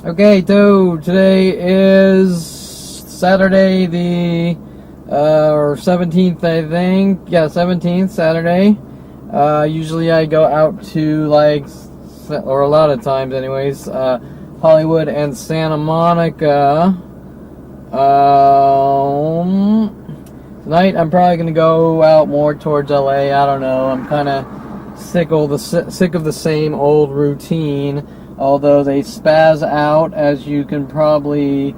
Okay, so today is Saturday the 17th, I think. Yeah, 17th, Saturday. Usually I go out to, or a lot of times anyways, Hollywood and Santa Monica. Tonight I'm probably going to go out more towards LA. I don't know. I'm kind of sick of the same old routine. Although they spaz out, as you can probably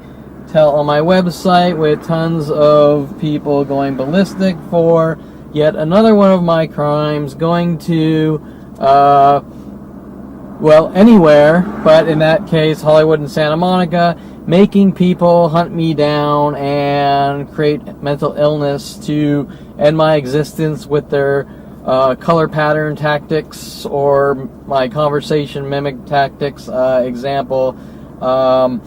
tell on my website, with tons of people going ballistic for yet another one of my crimes, going to, anywhere, but in that case, Hollywood and Santa Monica, making people hunt me down and create mental illness to end my existence with their color pattern tactics or my conversation mimic tactics. Example, I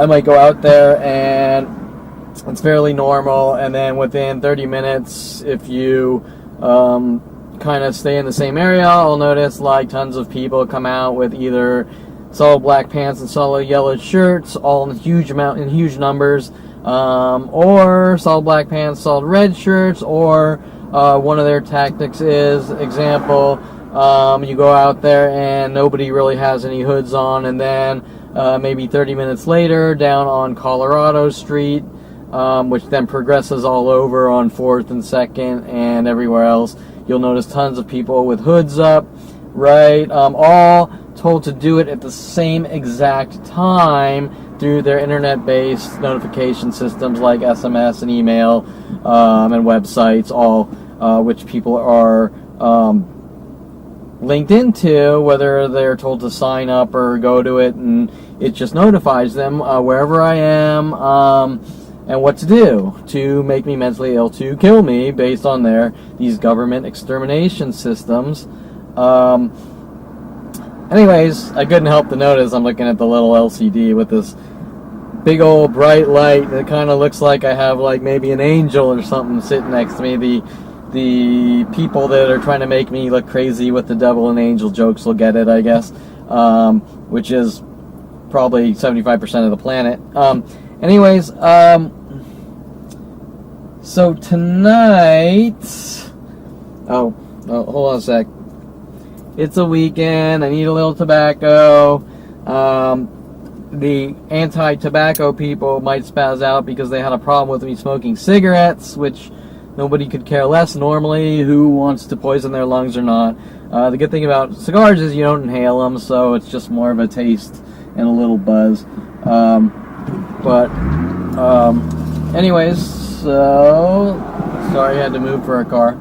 might go out there and it's fairly normal, and then within 30 minutes, if you kind of stay in the same area, I'll notice tons of people come out with either solid black pants and solid yellow shirts, all in huge numbers, or solid black pants, solid red shirts, or one of their tactics is, example, you go out there and nobody really has any hoods on, and then maybe 30 minutes later, down on Colorado Street, which then progresses all over on 4th and 2nd and everywhere else, you'll notice tons of people with hoods up, right? All told to do it at the same exact time through their internet-based notification systems like SMS and email and websites, all which people are linked into, whether they're told to sign up or go to it, and it just notifies them wherever I am and what to do to make me mentally ill, to kill me based on these government extermination systems. Anyways, I couldn't help to notice I'm looking at the little LCD with this big old bright light that kind of looks like I have maybe an angel or something sitting next to me. The people that are trying to make me look crazy with the devil and angel jokes will get it, I guess, which is probably 75% of the planet. Anyways, so tonight, hold on a sec. It's a weekend. I need a little tobacco. The anti-tobacco people might spaz out because they had a problem with me smoking cigarettes, which nobody could care less normally who wants to poison their lungs or not. The good thing about cigars is you don't inhale them, so it's just more of a taste and a little buzz. Anyways, so sorry I had to move for a car.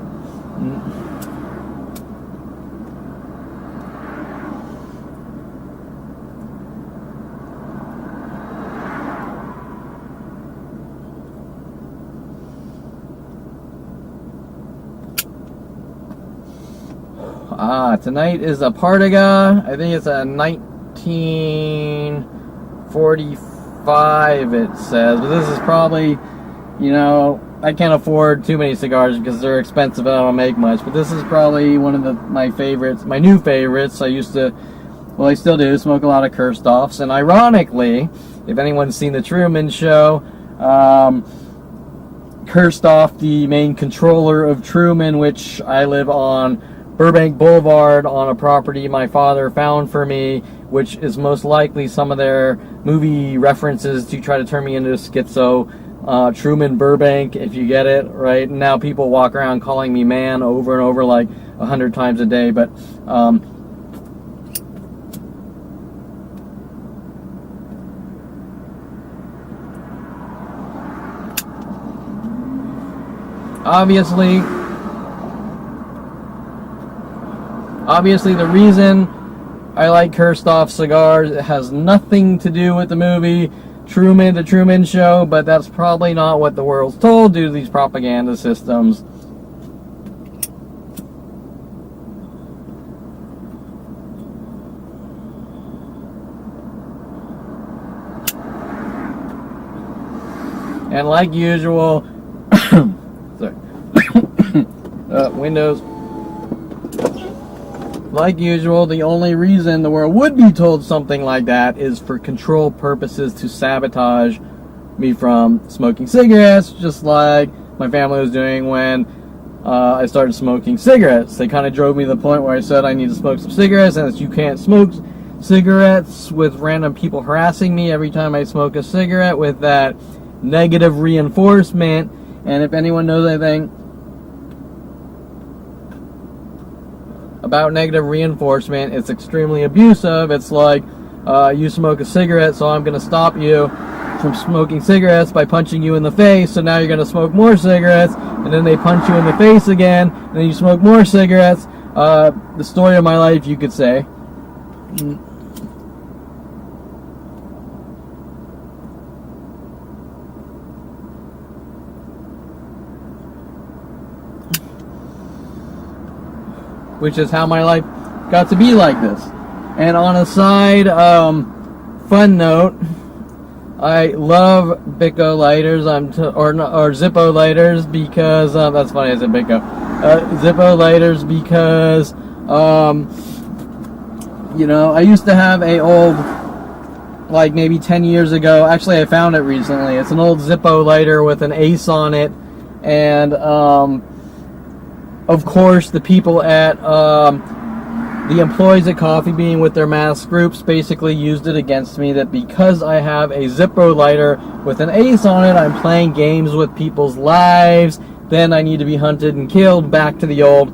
Tonight is a Partaga. I think it's a 1945, it says. But this is probably, I can't afford too many cigars because they're expensive and I don't make much. But this is probably one of my favorites, my new favorites. I still do, smoke a lot of Kirchhoffs. And ironically, if anyone's seen The Truman Show, Kirchhoff, the main controller of Truman, which I live on Burbank Boulevard on a property my father found for me, which is most likely some of their movie references to try to turn me into a schizo. Truman Burbank, if you get it, right? Now people walk around calling me man over and over 100 times a day, but Obviously, the reason I like Kirchhoff cigars, it has nothing to do with the movie The Truman Show, but that's probably not what the world's told due to these propaganda systems. And like usual, sorry, Windows. like usual, the only reason the world would be told something like that is for control purposes, to sabotage me from smoking cigarettes, just like my family was doing when I started smoking cigarettes. They kind of drove me to the point where I said I need to smoke some cigarettes, and you can't smoke cigarettes with random people harassing me every time I smoke a cigarette, with that negative reinforcement. And if anyone knows anything about negative reinforcement, it's extremely abusive. It's like, you smoke a cigarette, so I'm going to stop you from smoking cigarettes by punching you in the face, so now you're going to smoke more cigarettes, and then they punch you in the face again, and then you smoke more cigarettes. The story of my life, you could say. Which is how my life got to be like this. And on a side, fun note, I love Bicco lighters, or Zippo lighters, because, that's funny, I said Bicco. Zippo lighters because, you know, I used to have a old, like maybe 10 years ago, actually I found it recently, it's an old Zippo lighter with an ace on it, and, of course, the people at, the employees at Coffee Bean with their mass groups basically used it against me, that because I have a Zippo lighter with an ace on it, I'm playing games with people's lives, then I need to be hunted and killed. Back to the old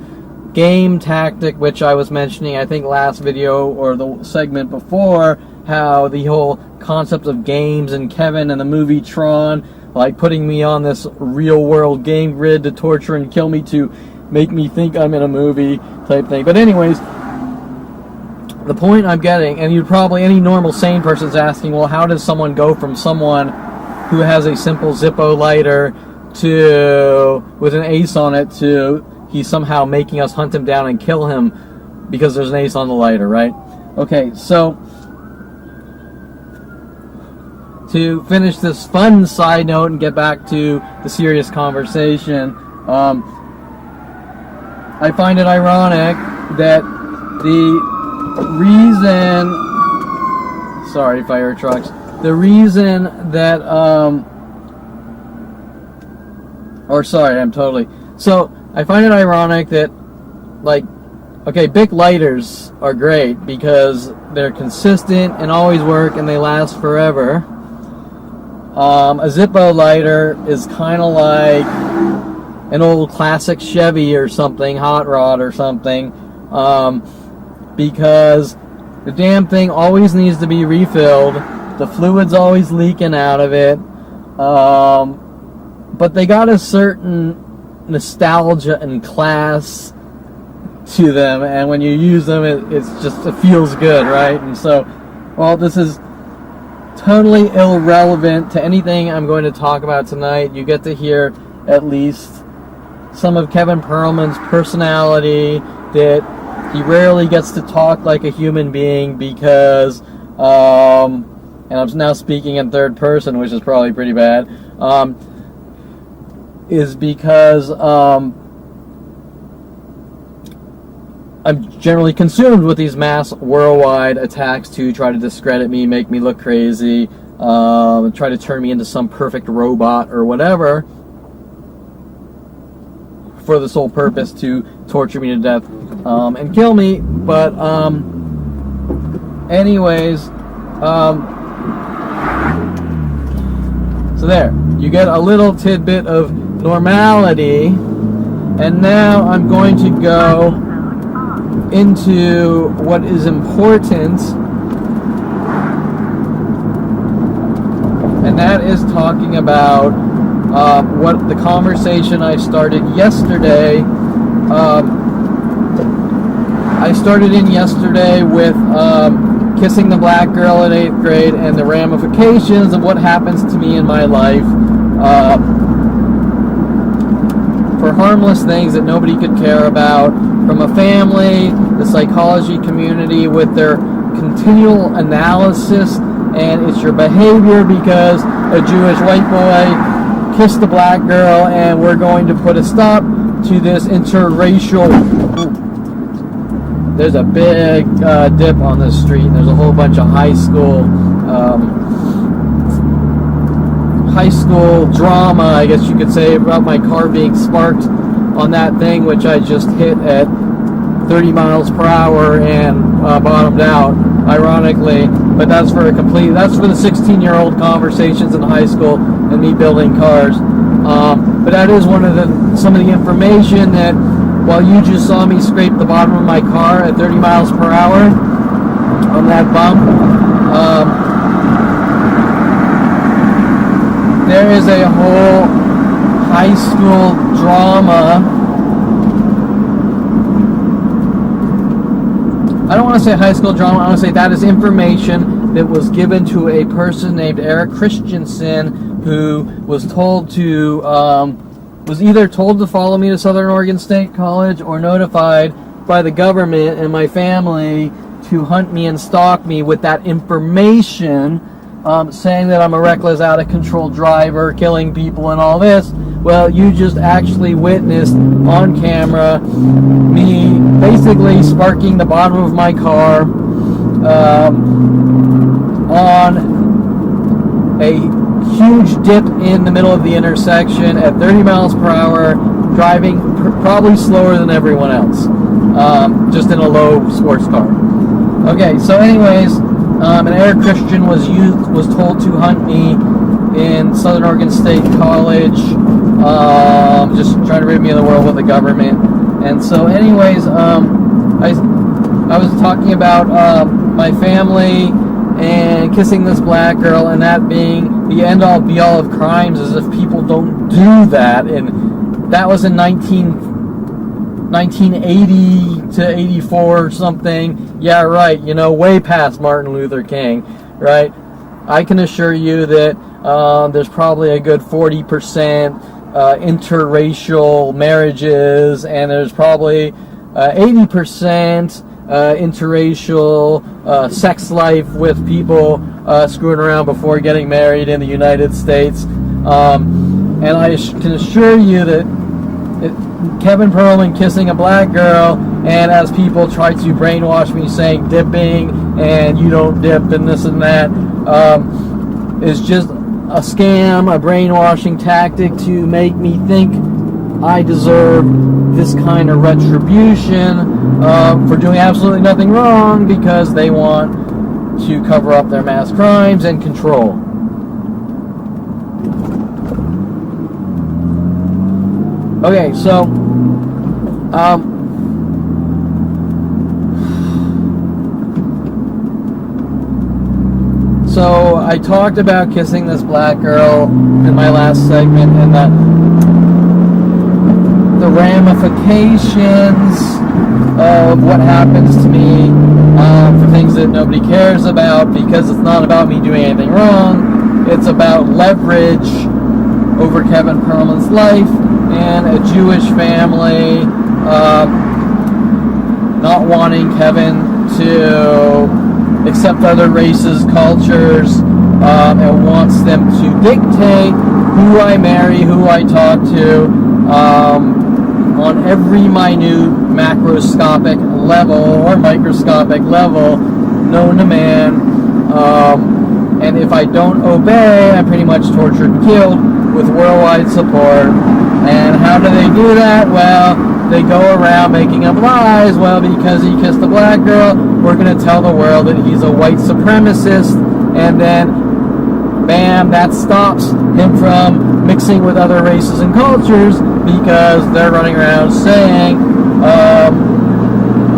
game tactic, which I was mentioning, I think, last video or the segment before, how the whole concept of games and Kevin and the movie Tron, like putting me on this real world game grid to torture and kill me, to make me think I'm in a movie type thing. But anyways, the point I'm getting, and you'd probably, any normal sane person's asking, well, how does someone go from someone who has a simple Zippo lighter to, with an ace on it, to he's somehow making us hunt him down and kill him because there's an ace on the lighter, right? Okay, so to finish this fun side note and get back to the serious conversation, I find it ironic that the reason, sorry, fire trucks, the reason that, so I find it ironic that, like, okay, Bic lighters are great because they're consistent and always work and they last forever. A Zippo lighter is kind of like an old classic Chevy or something, hot rod or something, because the damn thing always needs to be refilled, the fluid's always leaking out of it, but they got a certain nostalgia and class to them, and when you use them, it feels good, right? And so, well, this is totally irrelevant to anything I'm going to talk about tonight. You get to hear at least some of Kevin Perlman's personality, that he rarely gets to talk like a human being because, and I'm now speaking in third person, which is probably pretty bad, is because I'm generally consumed with these mass worldwide attacks to try to discredit me, make me look crazy, try to turn me into some perfect robot or whatever, for the sole purpose to torture me to death and kill me. But anyways, so there, you get a little tidbit of normality, and now I'm going to go into what is important, and that is talking about what the conversation I started yesterday. I started in yesterday with kissing the black girl in 8th grade and the ramifications of what happens to me in my life for harmless things that nobody could care about, from a family, the psychology community with their continual analysis, and it's your behavior because a Jewish white boy kissed the black girl, and we're going to put a stop to this interracial there's a big dip on the street, and there's a whole bunch of high school drama, I guess you could say, about my car being sparked on that thing, which I just hit at 30 miles per hour and bottomed out, ironically. But that's for the 16-year-old conversations in high school and me building cars. But that is some of the information that, while you just saw me scrape the bottom of my car at 30 miles per hour on that bump, there is a whole high school drama. I don't want to say high school drama. I want to say that is information that was given to a person named Eric Christianson, who was either told to follow me to Southern Oregon State College or notified by the government and my family to hunt me and stalk me with that information, saying that I'm a reckless, out-of-control driver, killing people and all this. Well, you just actually witnessed on camera me basically sparking the bottom of my car on a huge dip in the middle of the intersection at 30 miles per hour, driving probably slower than everyone else, just in a low sports car. Okay, so anyways, and Eric Christian was told to hunt me in Southern Oregon State College, just trying to rid me of the world with the government. And so anyways, I was talking about my family and kissing this black girl, and that being the end-all be-all of crimes, as if people don't do that. And that was in 1980 to 84 or something. Yeah, right, way past Martin Luther King, right? I can assure you that there's probably a good 40% interracial marriages, and there's probably 80% interracial sex life with people screwing around before getting married in the United States. And I can assure you that Kevin Perlman kissing a black girl, and as people try to brainwash me saying dipping and you don't dip and this and that, is just a scam, a brainwashing tactic to make me think I deserve this kind of retribution for doing absolutely nothing wrong, because they want to cover up their mass crimes and control. Okay, so so I talked about kissing this black girl in my last segment, and the ramifications of what happens to me for things that nobody cares about, because it's not about me doing anything wrong. It's about leverage over Kevin Perlman's life and a Jewish family not wanting Kevin to accept other races, cultures, and wants them to dictate who I marry, who I talk to, on every minute macroscopic level or microscopic level known to man. And if I don't obey, I'm pretty much tortured and killed with worldwide support. And how do they do that? Well, they go around making up lies. Well, because he kissed a black girl, we're going to tell the world that he's a white supremacist, and then bam, that stops him from mixing with other races and cultures, because they're running around saying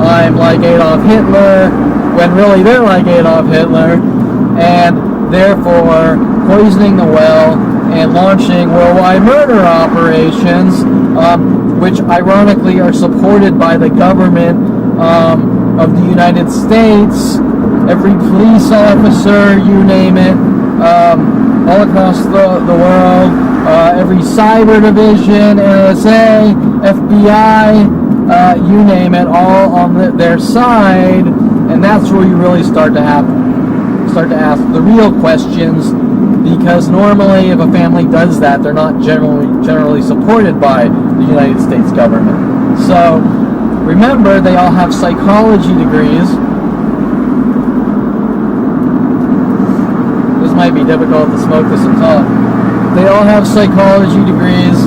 I'm like Adolf Hitler, when really they're like Adolf Hitler, and therefore poisoning the well and launching worldwide murder operations, which ironically are supported by the government of the United States. Every police officer, you name it, all across the world, every cyber division, NSA, FBI, you name it, all on their side. And that's where you really start to ask the real questions, because normally if a family does that, they're not generally supported by the United States government. So remember, they all have psychology degrees. This might be difficult to smoke this and talk. They all have psychology degrees,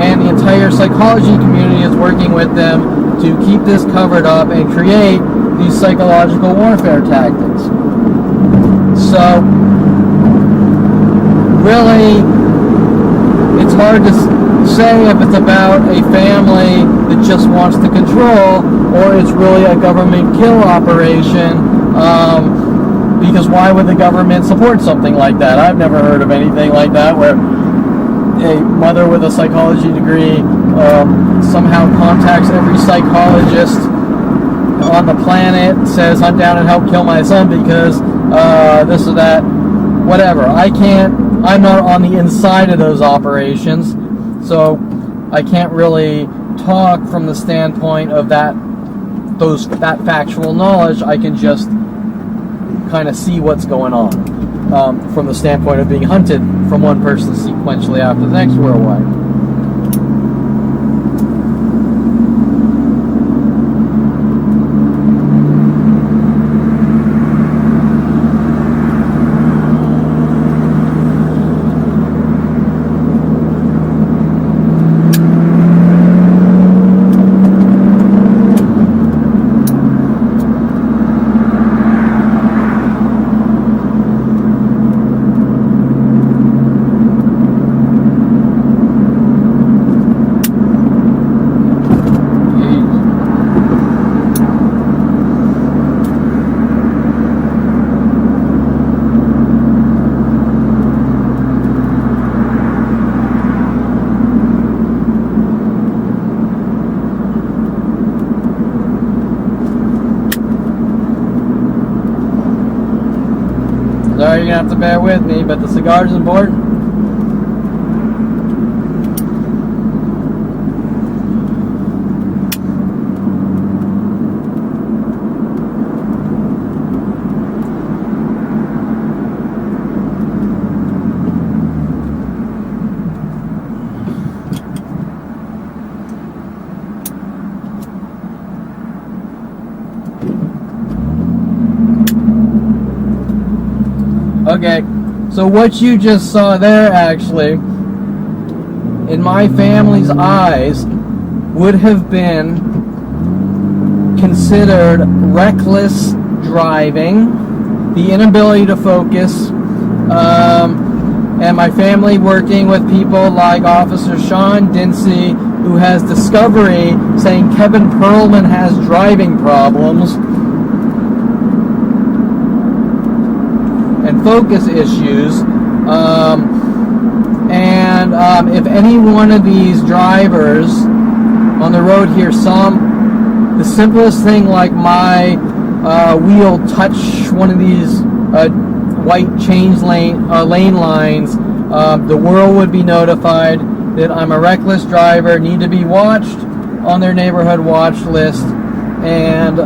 and the entire psychology community is working with them to keep this covered up and create these psychological warfare tactics. So, really, it's hard to say if it's about a family that just wants to control, or it's really a government kill operation, because why would the government support something like that? I've never heard of anything like that, where a mother with a psychology degree somehow contacts every psychologist on the planet, says, I'm down and help kill my son because this or that, whatever. I'm not on the inside of those operations, so I can't really talk from the standpoint of that factual knowledge. I can just kind of see what's going on from the standpoint of being hunted from one person sequentially after the next worldwide. Sorry, you're going to have to bear with me, but the cigar's important. Okay, so what you just saw there, actually, in my family's eyes, would have been considered reckless driving, the inability to focus, and my family working with people like Officer Sean Dinsey, who has discovery saying Kevin Perlman has driving problems, and focus issues, if any one of these drivers on the road here saw the simplest thing like my wheel touch one of these white change lane lines, the world would be notified that I'm a reckless driver, need to be watched on their neighborhood watch list, and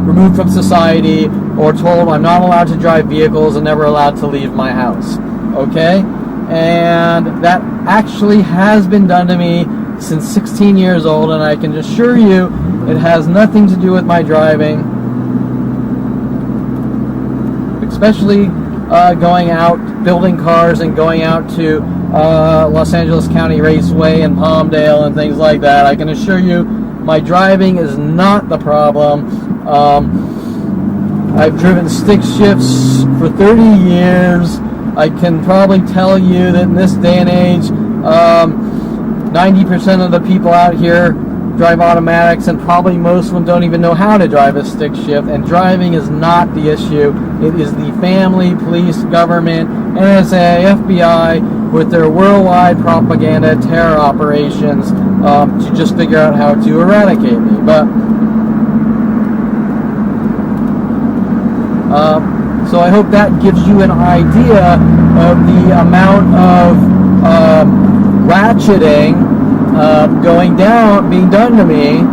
removed from society, or told I'm not allowed to drive vehicles and never allowed to leave my house. Okay? And that actually has been done to me since 16 years old, and I can assure you it has nothing to do with my driving, especially going out, building cars, and going out to Los Angeles County Raceway and Palmdale and things like that. I can assure you my driving is not the problem. I've driven stick shifts for 30 years. I can probably tell you that in this day and age, 90% of the people out here drive automatics, and probably most of them don't even know how to drive a stick shift. And driving is not the issue. It is the family, police, government, NSA, FBI, with their worldwide propaganda, terror operations, to just figure out how to eradicate me. But so I hope that gives you an idea of the amount of ratcheting being done to me,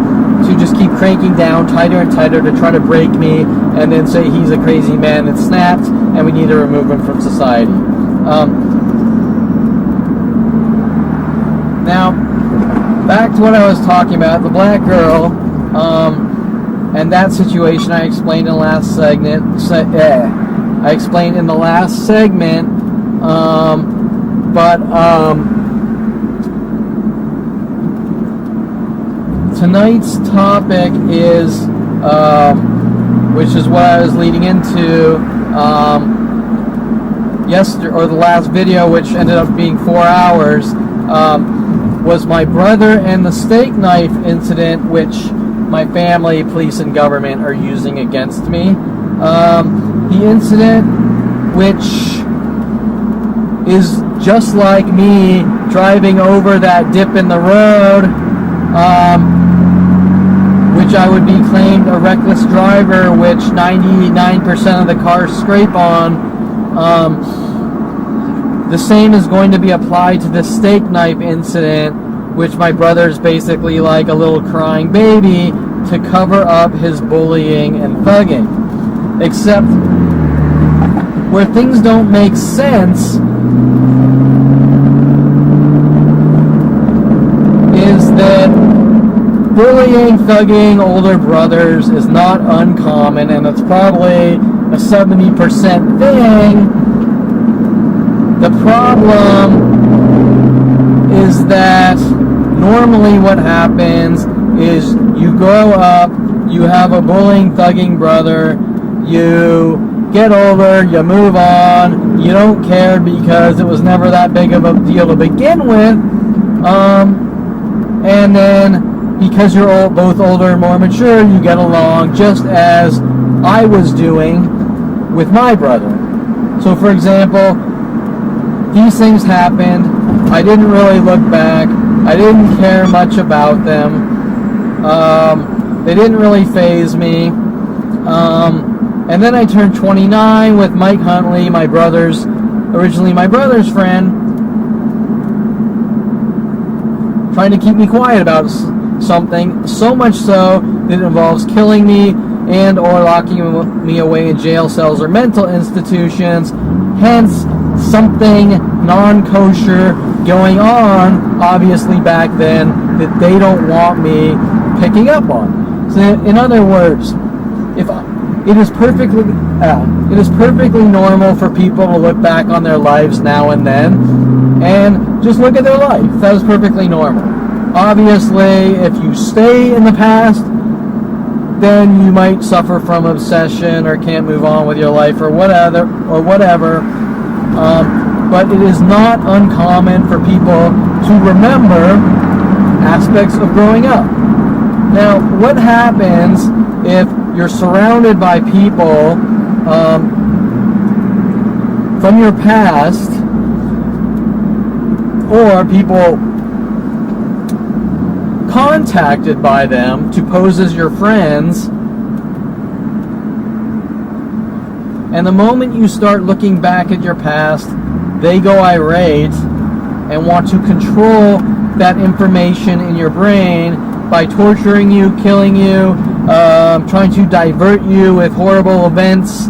to just keep cranking down tighter and tighter to try to break me, and then say he's a crazy man that snapped and we need to remove him from society. Now, back to what I was talking about, the black girl, and that situation I explained in the last segment. I explained in the last segment, but tonight's topic is, which is what I was leading into yesterday, or the last video, which ended up being 4 hours, was my brother and the steak knife incident, which my family, police, and government are using against me. The incident, which is just like me driving over that dip in the road, which I would be claimed a reckless driver, which 99% of the cars scrape on. The same is going to be applied to the steak knife incident, which my brother's basically like a little crying baby to cover up his bullying and thugging. Except where things don't make sense is that bullying, thugging older brothers is not uncommon, and it's probably a 70% thing. The problem is that normally what happens is you grow up, you have a bullying, thugging brother, you get older, you move on, you don't care because it was never that big of a deal to begin with, and then because you're both older and more mature, you get along just as I was doing with my brother. So for example, these things happened, I didn't really look back, I didn't care much about them, they didn't really faze me, and then I turned 29 with Mike Huntley, originally my brother's friend, trying to keep me quiet about something, so much so that it involves killing me and or locking me away in jail cells or mental institutions, hence something non-kosher going on, obviously back then, that they don't want me picking up on. So in other words, it is perfectly normal for people to look back on their lives now and then and just look at their life. That is perfectly normal. Obviously, if you stay in the past, then you might suffer from obsession or can't move on with your life or whatever. But it is not uncommon for people to remember aspects of growing up. Now, what happens if you're surrounded by people from your past, or people contacted by them to pose as your friends, and the moment you start looking back at your past, they go irate and want to control that information in your brain by torturing you, killing you, trying to divert you with horrible events,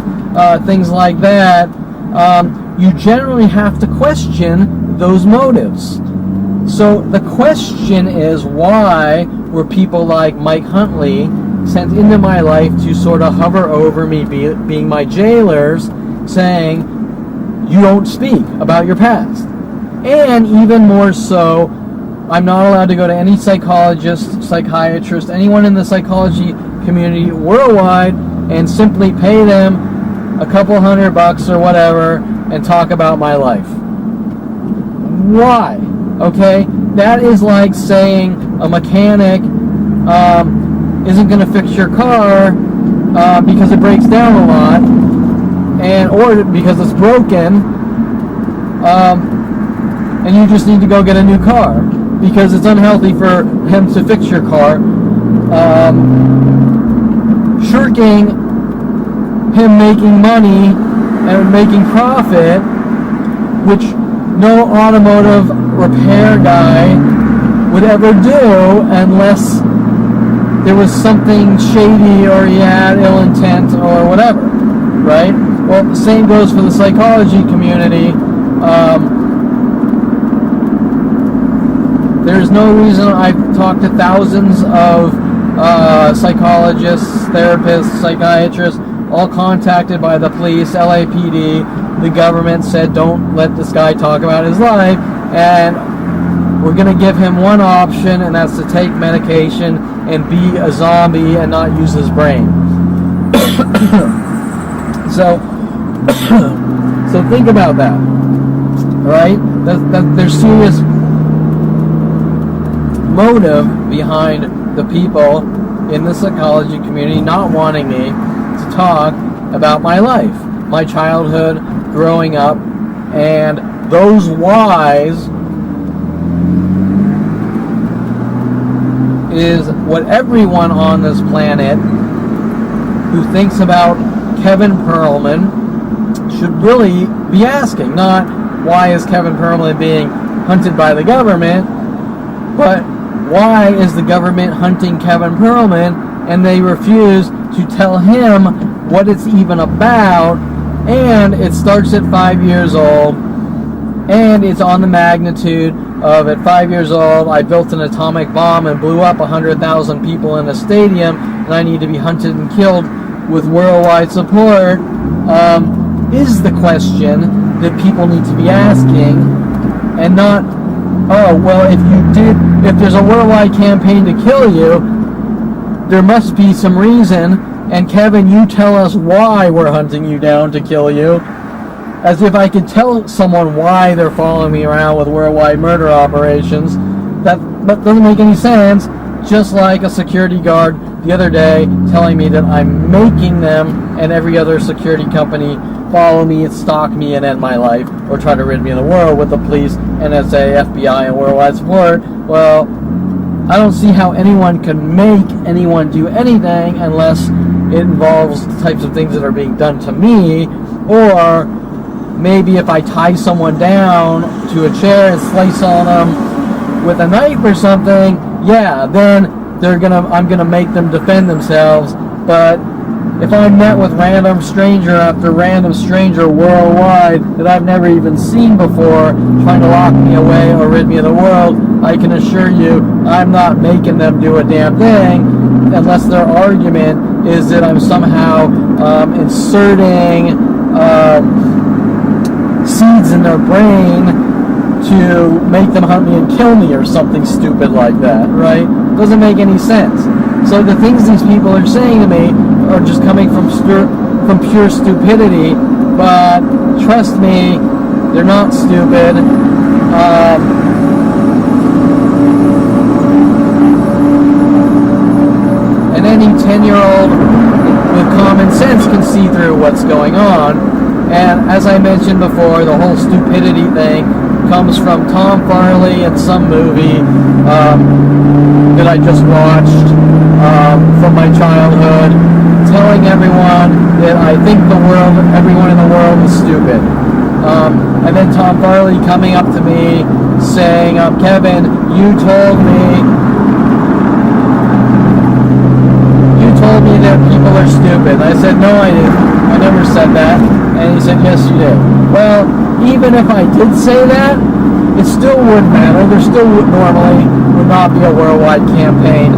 things like that. You generally have to question those motives. So the question is, why were people like Mike Huntley sent into my life to sort of hover over me, being my jailers, saying, you don't speak about your past? And even more so, I'm not allowed to go to any psychologist, psychiatrist, anyone in the psychology community worldwide and simply pay them a couple $100 or whatever and talk about my life. Why? Okay? That is like saying a mechanic isn't going to fix your car because it breaks down a lot, or because it's broken, and you just need to go get a new car because it's unhealthy for him to fix your car. Shirking him making money and making profit, which no automotive repair guy would ever do unless there was something shady or he had ill intent or whatever, right? Well, the same goes for the psychology community. There's there's no reason. I've talked to thousands of psychologists, therapists, psychiatrists, all contacted by the police, LAPD. The government said, don't let this guy talk about his life, and we're going to give him one option, and that's to take medication and be a zombie and not use his brain. So think about that, right? There's serious motive behind the people in the psychology community not wanting me to talk about my life, my childhood, growing up, and those whys is what everyone on this planet who thinks about Kevin Perlman should really be asking. Not why is Kevin Perlman being hunted by the government, but why is the government hunting Kevin Perlman and they refuse to tell him what it's even about. And it starts at 5 years old, and it's on the magnitude of, at 5 years old, I built an atomic bomb and blew up 100,000 people in a stadium, and I need to be hunted and killed with worldwide support, is the question that people need to be asking, and not, oh, well, if there's a worldwide campaign to kill you, there must be some reason, and Kevin, you tell us why we're hunting you down to kill you. As if I could tell someone why they're following me around with worldwide murder operations. That doesn't make any sense. Just like a security guard the other day telling me that I'm making them and every other security company follow me and stalk me and end my life, or try to rid me of the world with the police, NSA, FBI, and worldwide support. Well, I don't see how anyone can make anyone do anything unless it involves the types of things that are being done to me, or maybe if I tie someone down to a chair and slice on them with a knife or something, yeah, then I'm gonna make them defend themselves. But if I'm met with random stranger after random stranger worldwide that I've never even seen before, trying to lock me away or rid me of the world, I can assure you I'm not making them do a damn thing, unless their argument is that I'm somehow inserting seeds in their brain to make them hunt me and kill me or something stupid like that, right? Doesn't make any sense. So the things these people are saying to me are just coming from pure stupidity, but trust me, they're not stupid. And any 10-year-old with common sense can see through what's going on. And as I mentioned before, the whole stupidity thing comes from Tom Farley and some movie that I just watched from my childhood, telling everyone that I think everyone in the world is stupid. And then Tom Farley coming up to me saying, Kevin, you told me that people are stupid. And I said, no, I didn't. I never said that. And he said, yes, you did. Well, even if I did say that, it still wouldn't matter. There still would not be a worldwide campaign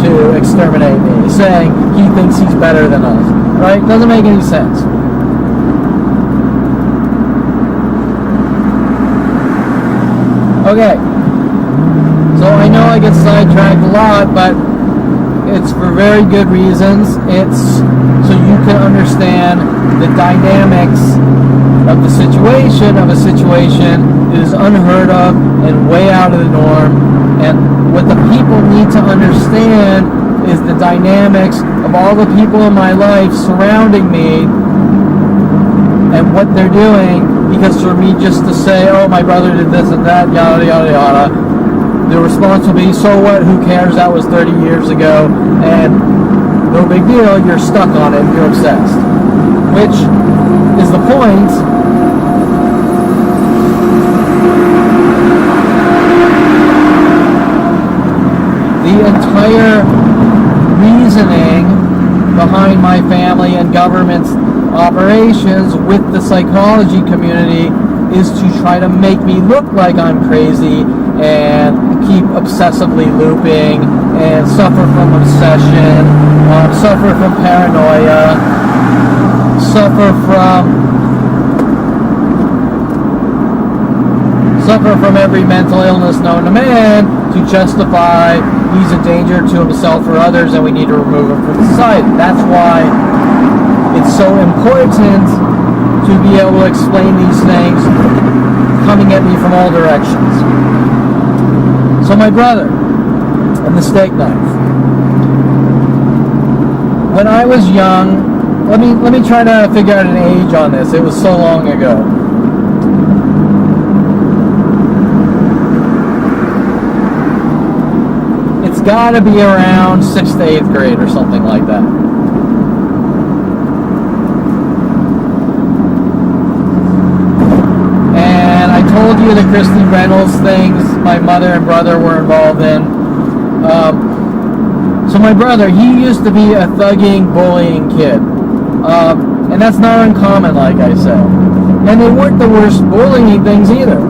to exterminate me, saying he thinks he's better than us. Right? Doesn't make any sense. Okay. So I know I get sidetracked a lot, but it's for very good reasons. It's so you can understand the dynamics of a situation that is unheard of and way out of the norm. And what the people need to understand is the dynamics of all the people in my life surrounding me and what they're doing. Because for me just to say, oh, my brother did this and that, yada, yada, yada, the response will be, so what, who cares, that was 30 years ago, and no big deal, you're stuck on it, you're obsessed. Which is the point. The entire reasoning behind my family and government's operations with the psychology community is to try to make me look like I'm crazy and keep obsessively looping and suffer from obsession, suffer from paranoia, suffer from every mental illness known to man to justify he's a danger to himself or others and we need to remove him from society. That's why it's so important to be able to explain these things coming at me from all directions. So my brother and the steak knife. When I was young, let me try to figure out an age on this. It was so long ago. It's got to be around 6th to 8th grade or something like that. And I told you the Christy Reynolds things my mother and brother were involved in. So my brother, he used to be a thugging, bullying kid. And that's not uncommon, like I said. And they weren't the worst bullying things either.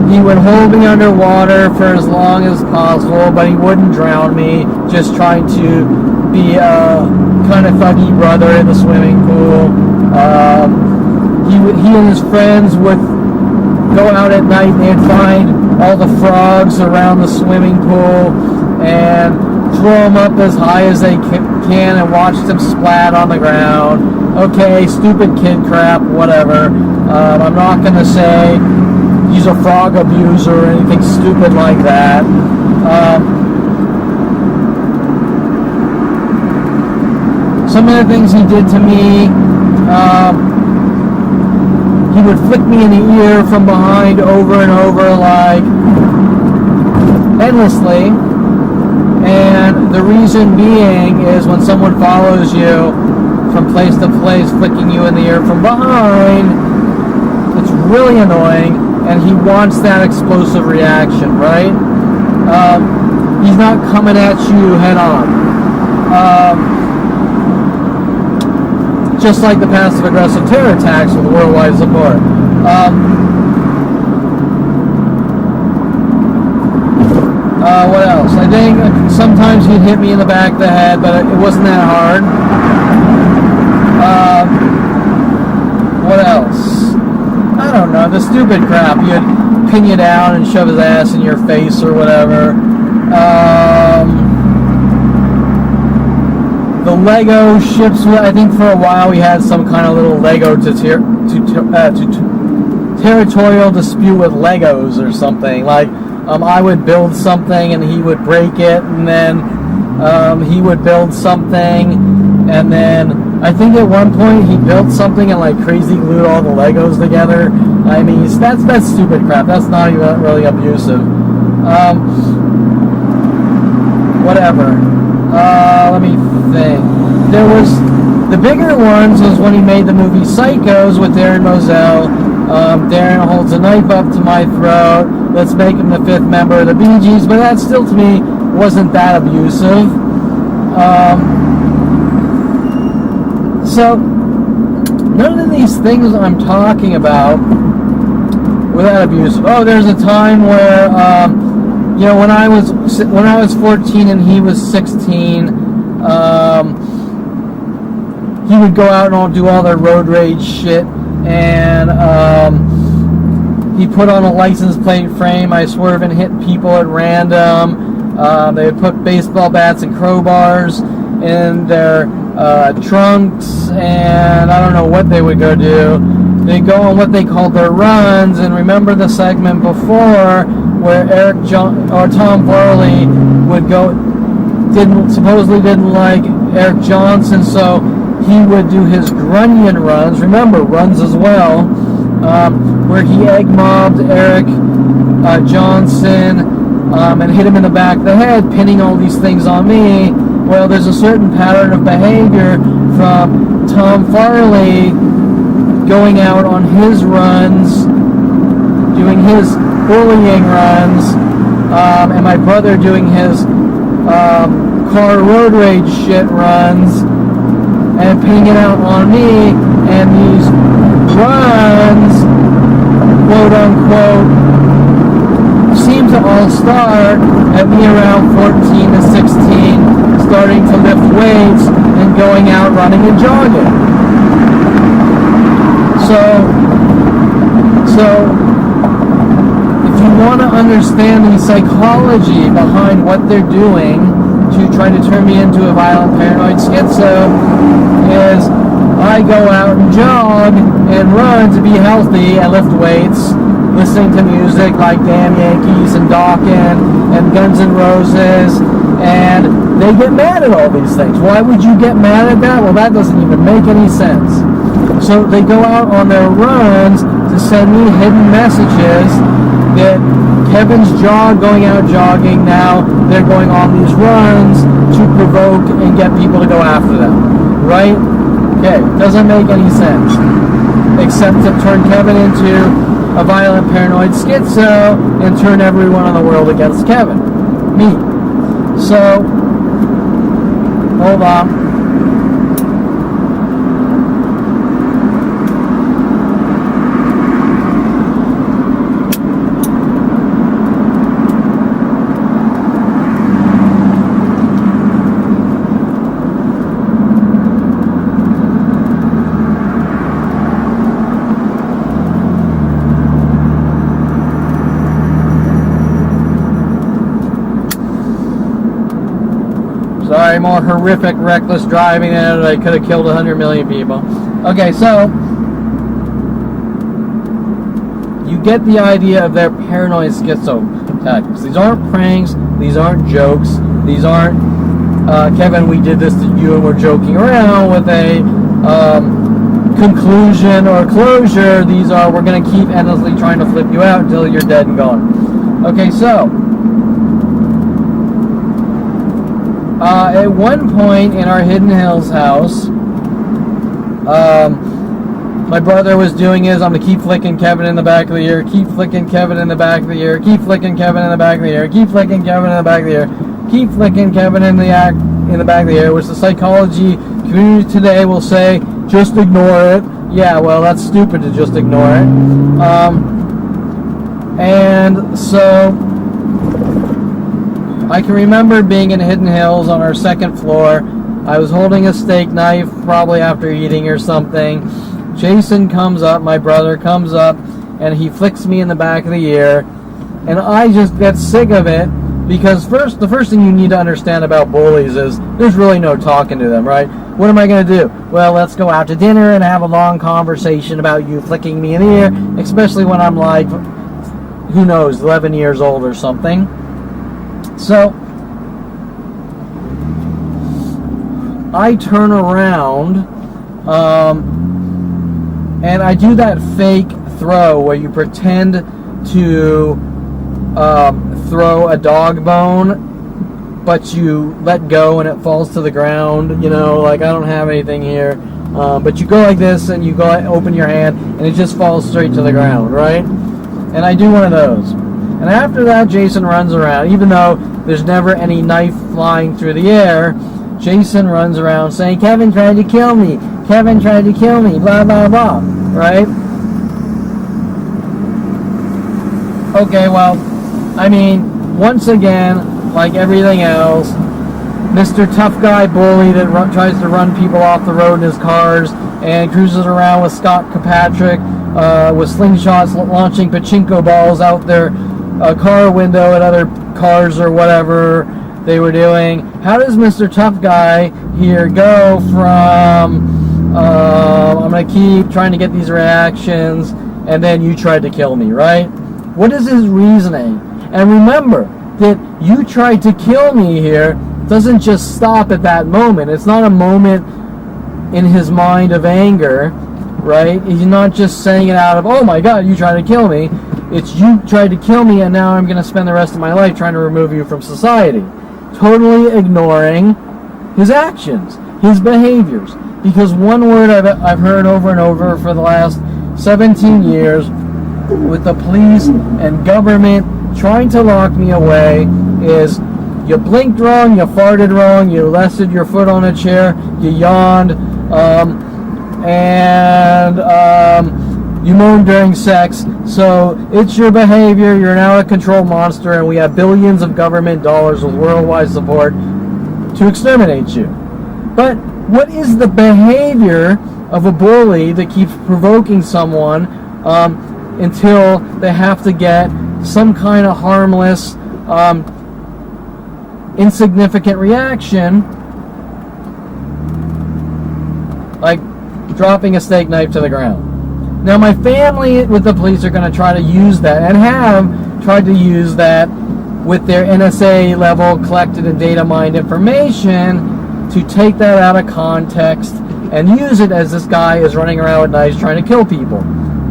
He would hold me underwater for as long as possible, but he wouldn't drown me, just trying to be a kind of thuggy brother in the swimming pool. He and his friends would go out at night and they'd find all the frogs around the swimming pool and throw them up as high as they can and watch them splat on the ground. Okay, stupid kid crap, whatever. I'm not going to say he's a frog abuser or anything stupid like that. Some of the things he did to me, he would flick me in the ear from behind over and over, like, endlessly. And the reason being is when someone follows you from place to place, flicking you in the ear from behind, it's really annoying, and he wants that explosive reaction, right? He's not coming at you head on. Just like the passive-aggressive terror attacks with worldwide support. What else? I think sometimes he'd hit me in the back of the head, but it wasn't that hard. What else? I don't know. The stupid crap. He'd pin you down and shove his ass in your face or whatever. The Lego ships, I think for a while we had some kind of little Lego territorial dispute with Legos or something. Like, I would build something and he would break it, and then he would build something, and then I think at one point he built something and like crazy glued all the Legos together. I mean, that's stupid crap. That's not even really abusive. Whatever. Let me think. There was the bigger ones was when he made the movie Psychos with Darren Moselle. Darren holds a knife up to my throat. Let's make him the 5th member of the Bee Gees, but that still to me wasn't that abusive. So none of these things I'm talking about were that abusive. Oh, there's a time where when I was 14 and he was 16, he would go out and do all their road rage shit, and he put on a license plate frame. I swerve and hit people at random. They would put baseball bats and crowbars in their trunks, and I don't know what they would go do. They go on what they called their runs, and remember the segment before where Tom Farley would go, supposedly didn't like Eric Johnson, so he would do his grunion runs. Remember, runs as well, where he egg mobbed Eric Johnson and hit him in the back of the head, pinning all these things on me. Well, there's a certain pattern of behavior from Tom Farley going out on his runs, doing his bullying runs, and my brother doing his car road rage shit runs, and pinning it out on me, and these runs, quote unquote, all start at me around 14 to 16, starting to lift weights and going out running and jogging. So if you want to understand the psychology behind what they're doing to try to turn me into a violent paranoid schizo, is I go out and jog and run to be healthy and lift weights, listening to music like Damn Yankees and Dawkins and Guns N' Roses, and they get mad at all these things. Why would you get mad at that? Well, that doesn't even make any sense. So they go out on their runs to send me hidden messages that Kevin's going out jogging now, they're going on these runs to provoke and get people to go after them, right? Okay, doesn't make any sense, except to turn Kevin into a violent paranoid schizo and turn everyone in the world against Kevin, me. So, hold on. Sorry, more horrific, reckless driving than I could have killed 100 million people. Okay, so you get the idea of their paranoid schizo tactics. These aren't pranks. These aren't jokes. These aren't, Kevin, we did this to you and we're joking around with a conclusion or closure. These are, we're going to keep endlessly trying to flip you out until you're dead and gone. Okay, so at one point in our Hidden Hills house, my brother was doing his, I'm going to keep flicking Kevin in the back of the ear, keep flicking Kevin in the back of the ear, keep flicking Kevin in the back of the ear, keep flicking Kevin in the back of the ear, keep flicking Kevin in the back of the ear, which the psychology community today will say, just ignore it. Yeah, well, that's stupid to just ignore it. And so I can remember being in Hidden Hills on our second floor. I was holding a steak knife, probably after eating or something. Jason comes up, my brother comes up, and he flicks me in the back of the ear. And I just get sick of it, because the first thing you need to understand about bullies is there's really no talking to them, right? What am I going to do? Well, let's go out to dinner and have a long conversation about you flicking me in the ear, especially when I'm like, who knows, 11 years old or something. So I turn around and I do that fake throw where you pretend to throw a dog bone, but you let go and it falls to the ground, you know, like I don't have anything here, but you go like this and you go open your hand and it just falls straight to the ground, right? And I do one of those. And after that, Jason runs around. Even though there's never any knife flying through the air, Jason runs around saying, Kevin tried to kill me. Kevin tried to kill me. Blah, blah, blah. Right? Okay, well, I mean, once again, like everything else, Mr. Tough Guy Bully that tries to run people off the road in his cars and cruises around with Scott Kirkpatrick with slingshots launching pachinko balls out their car window at other cars or whatever they were doing. How does Mr. Tough Guy here go from I'm going to keep trying to get these reactions and then you tried to kill me, right? What is his reasoning? And remember that you tried to kill me here doesn't just stop at that moment. It's not a moment in his mind of anger, right? He's not just saying it out of, oh my God, you tried to kill me. It's you tried to kill me and now I'm going to spend the rest of my life trying to remove you from society. Totally ignoring his actions, his behaviors. Because one word I've heard over and over for the last 17 years with the police and government trying to lock me away is you blinked wrong, you farted wrong, you rested your foot on a chair, you yawned, and you moan during sex, so it's your behavior, you're an out-of-control monster, and we have billions of government dollars with worldwide support to exterminate you. But what is the behavior of a bully that keeps provoking someone until they have to get some kind of harmless, insignificant reaction, like dropping a steak knife to the ground? Now, my family with the police are going to try to use that, and have tried to use that with their NSA level collected and data mined information to take that out of context and use it as this guy is running around with knives trying to kill people,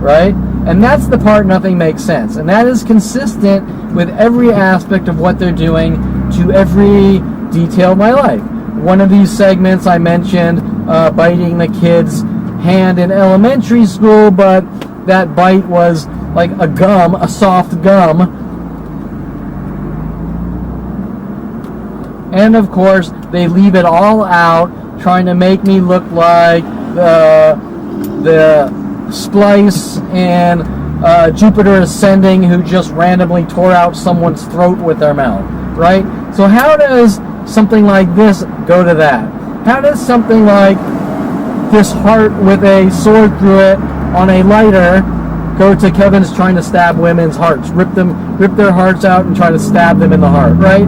right? And that's the part nothing makes sense. And that is consistent with every aspect of what they're doing to every detail of my life. One of these segments I mentioned biting the kid's hand in elementary school, but that bite was like a soft gum. And of course, they leave it all out, trying to make me look like the Splice in Jupiter Ascending who just randomly tore out someone's throat with their mouth, right? So how does something like this go to that? How does something like this heart with a sword through it on a lighter go to Kevin's trying to stab women's hearts, rip their hearts out and try to stab them in the heart, right?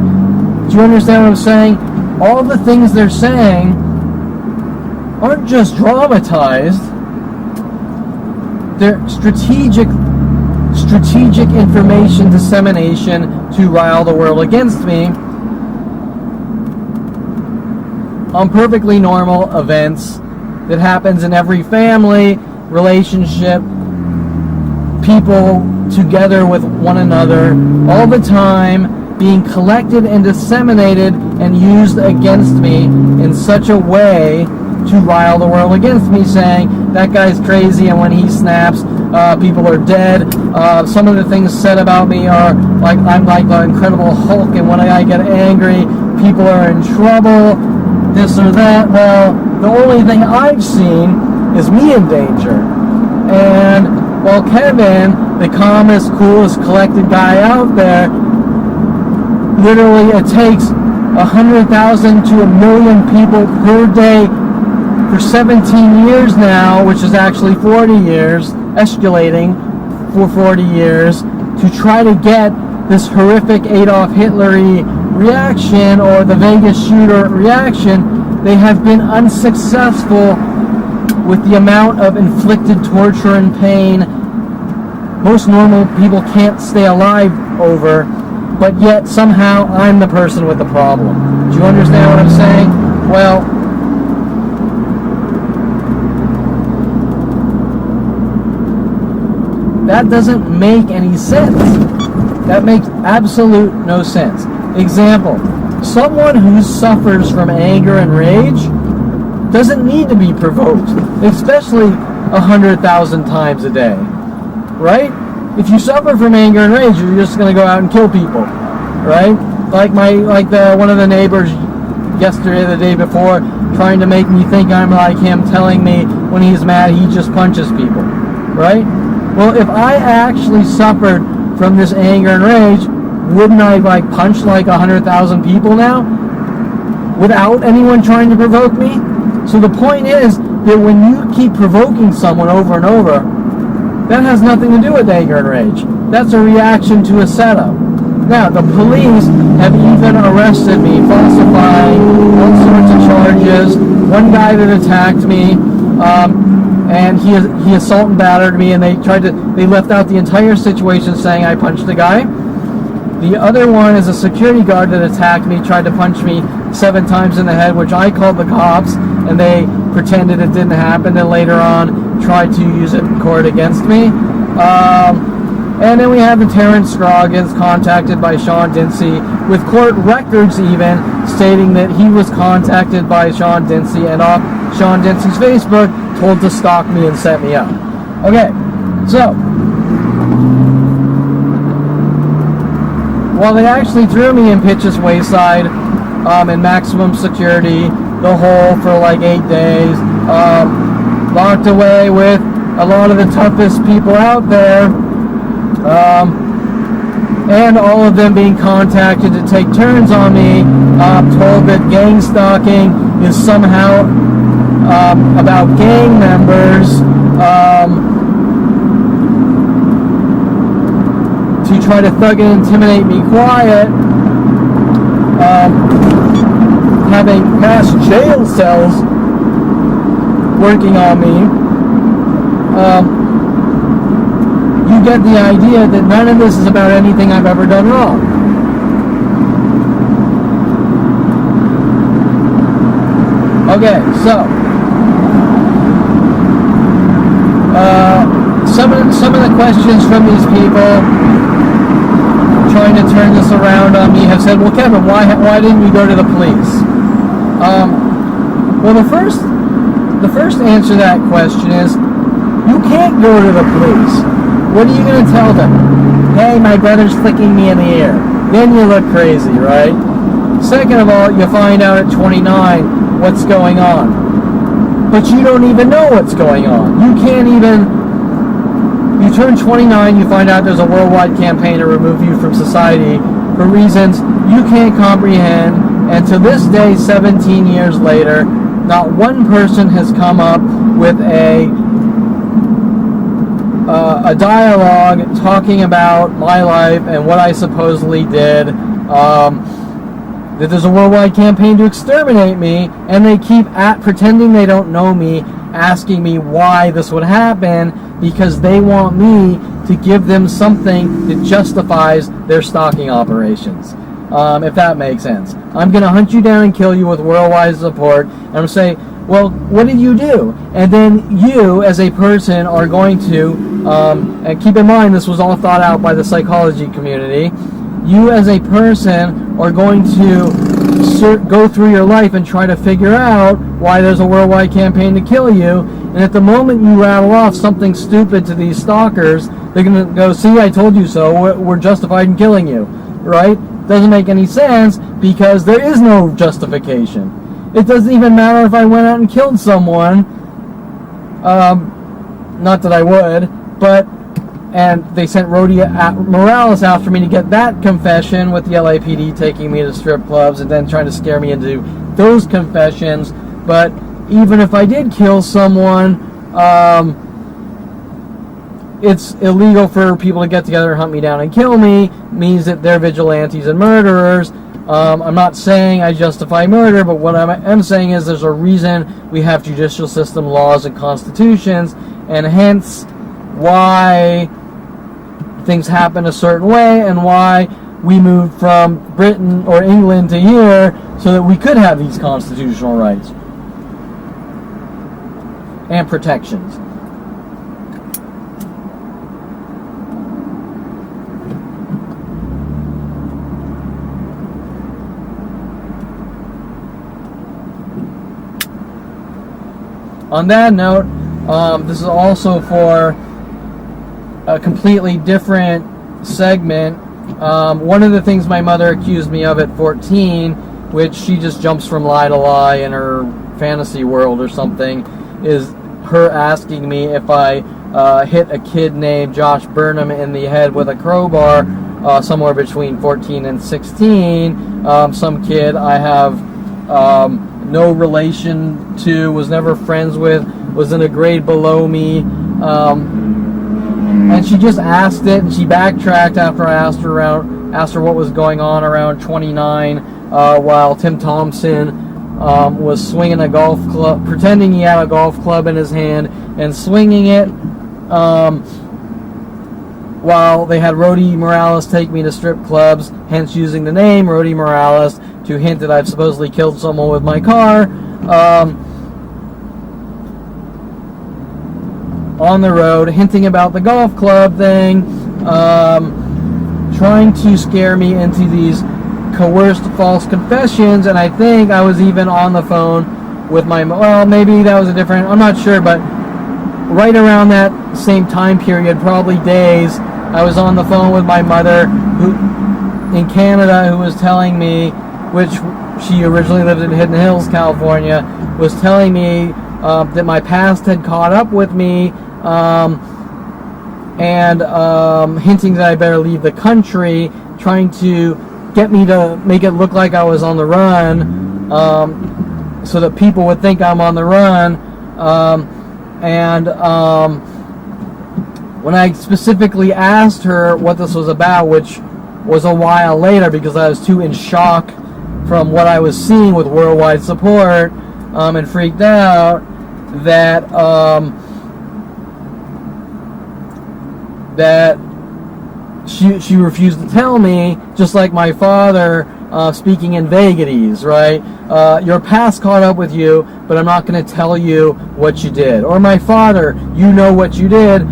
Do you understand what I'm saying? All the things they're saying aren't just dramatized. They're strategic information dissemination to rile the world against me on perfectly normal events that happens in every family, relationship, people together with one another all the time, being collected and disseminated and used against me in such a way to rile the world against me, saying that guy's crazy and when he snaps, people are dead. Some of the things said about me are like I'm like the Incredible Hulk, and when I get angry, people are in trouble, this or that. Well, the only thing I've seen is me in danger. And while Kevin, the calmest, coolest, collected guy out there, literally it takes 100,000 to 1 million people per day for 17 years now, which is actually 40 years, escalating for 40 years, to try to get this horrific Adolf Hitler-y reaction or the Vegas shooter reaction. They have been unsuccessful with the amount of inflicted torture and pain most normal people can't stay alive over, but yet somehow I'm the person with the problem. Do you understand what I'm saying? Well, that doesn't make any sense. That makes absolute no sense. Example, someone who suffers from anger and rage doesn't need to be provoked, especially 100,000 times a day, right? If you suffer from anger and rage, you're just going to go out and kill people, right? Like one of the neighbors yesterday, the day before, trying to make me think I'm like him, telling me when he's mad he just punches people, right? Well, if I actually suffered from this anger and rage, wouldn't I like punch like 100,000 people now without anyone trying to provoke me? So the point is that when you keep provoking someone over and over, that has nothing to do with anger and rage. That's a reaction to a setup. Now, the police have even arrested me, falsifying all sorts of charges. One guy that attacked me, and he assault and battered me, and they left out the entire situation saying I punched the guy. The other one is a security guard that attacked me, tried to punch me 7 times in the head, which I called the cops, and they pretended it didn't happen, and later on tried to use it in court against me. And then we have the Terrence Scroggins contacted by Sean Dinsey, with court records even stating that he was contacted by Sean Dinsey and off Sean Dinsey's Facebook told to stalk me and set me up. Okay, so while they actually threw me in Pitch's Wayside in maximum security, the hole for like 8 days, locked away with a lot of the toughest people out there, and all of them being contacted to take turns on me, told that gang stalking is somehow about gang members, to try to thug and intimidate me quiet, having mass jail cells working on me. You get the idea that none of this is about anything I've ever done wrong. Okay, so some of the questions from these people trying to turn this around on me have said, well, Kevin, why didn't you go to the police? Well, the first answer to that question is, you can't go to the police. What are you going to tell them? Hey, my brother's flicking me in the ear. Then you look crazy, right? Second of all, you find out at 29 what's going on. But you don't even know what's going on. You turn 29, you find out there's a worldwide campaign to remove you from society for reasons you can't comprehend. And to this day, 17 years later, not one person has come up with a dialogue talking about my life and what I supposedly did, that there's a worldwide campaign to exterminate me, and they keep pretending they don't know me, asking me why this would happen, because they want me to give them something that justifies their stalking operations. If that makes sense. I'm going to hunt you down and kill you with worldwide support, and I'm going to say, well, what did you do? And then you, as a person, are going to, and keep in mind this was all thought out by the psychology community, you as a person are going to go through your life and try to figure out why there's a worldwide campaign to kill you, and at the moment you rattle off something stupid to these stalkers, they're going to go, see, I told you so, we're justified in killing you, right? Doesn't make any sense, because there is no justification. It doesn't even matter if I went out and killed someone. Not that I would, but, and they sent Rody Morales after me to get that confession, with the LAPD taking me to strip clubs and then trying to scare me into those confessions. But even if I did kill someone, it's illegal for people to get together and hunt me down and kill me. Means that they're vigilantes and murderers. I'm not saying I justify murder, but what I am saying is there's a reason we have judicial system, laws, and constitutions, and hence why things happen a certain way, and why we moved from Britain or England to here so that we could have these constitutional rights and protections. On that note, this is also for a completely different segment. One of the things my mother accused me of at 14, which she just jumps from lie to lie in her fantasy world or something, is her asking me if I hit a kid named Josh Burnham in the head with a crowbar somewhere between 14 and 16. Some kid I have no relation to, was never friends with, was in a grade below me, and she just asked it, and she backtracked after I asked her what was going on around 29, while Tim Thompson was swinging a golf club, pretending he had a golf club in his hand and swinging it, while they had Rody Morales take me to strip clubs, hence using the name Rody Morales to hint that I've supposedly killed someone with my car, on the road, hinting about the golf club thing, trying to scare me into these coerced false confessions. And I think I was even on the phone with well, maybe that was a different, I'm not sure, but right around that same time period, probably days, I was on the phone with my mother, who in Canada, who was telling me, which she originally lived in Hidden Hills, California, was telling me that my past had caught up with me, and hinting that I better leave the country, trying to get me to make it look like I was on the run, so that people would think I'm on the run. When I specifically asked her what this was about, which was a while later because I was too in shock from what I was seeing with worldwide support, and freaked out, that she refused to tell me, just like my father, speaking in vagaries, right? Your past caught up with you, but I'm not going to tell you what you did. Or my father, you know what you did,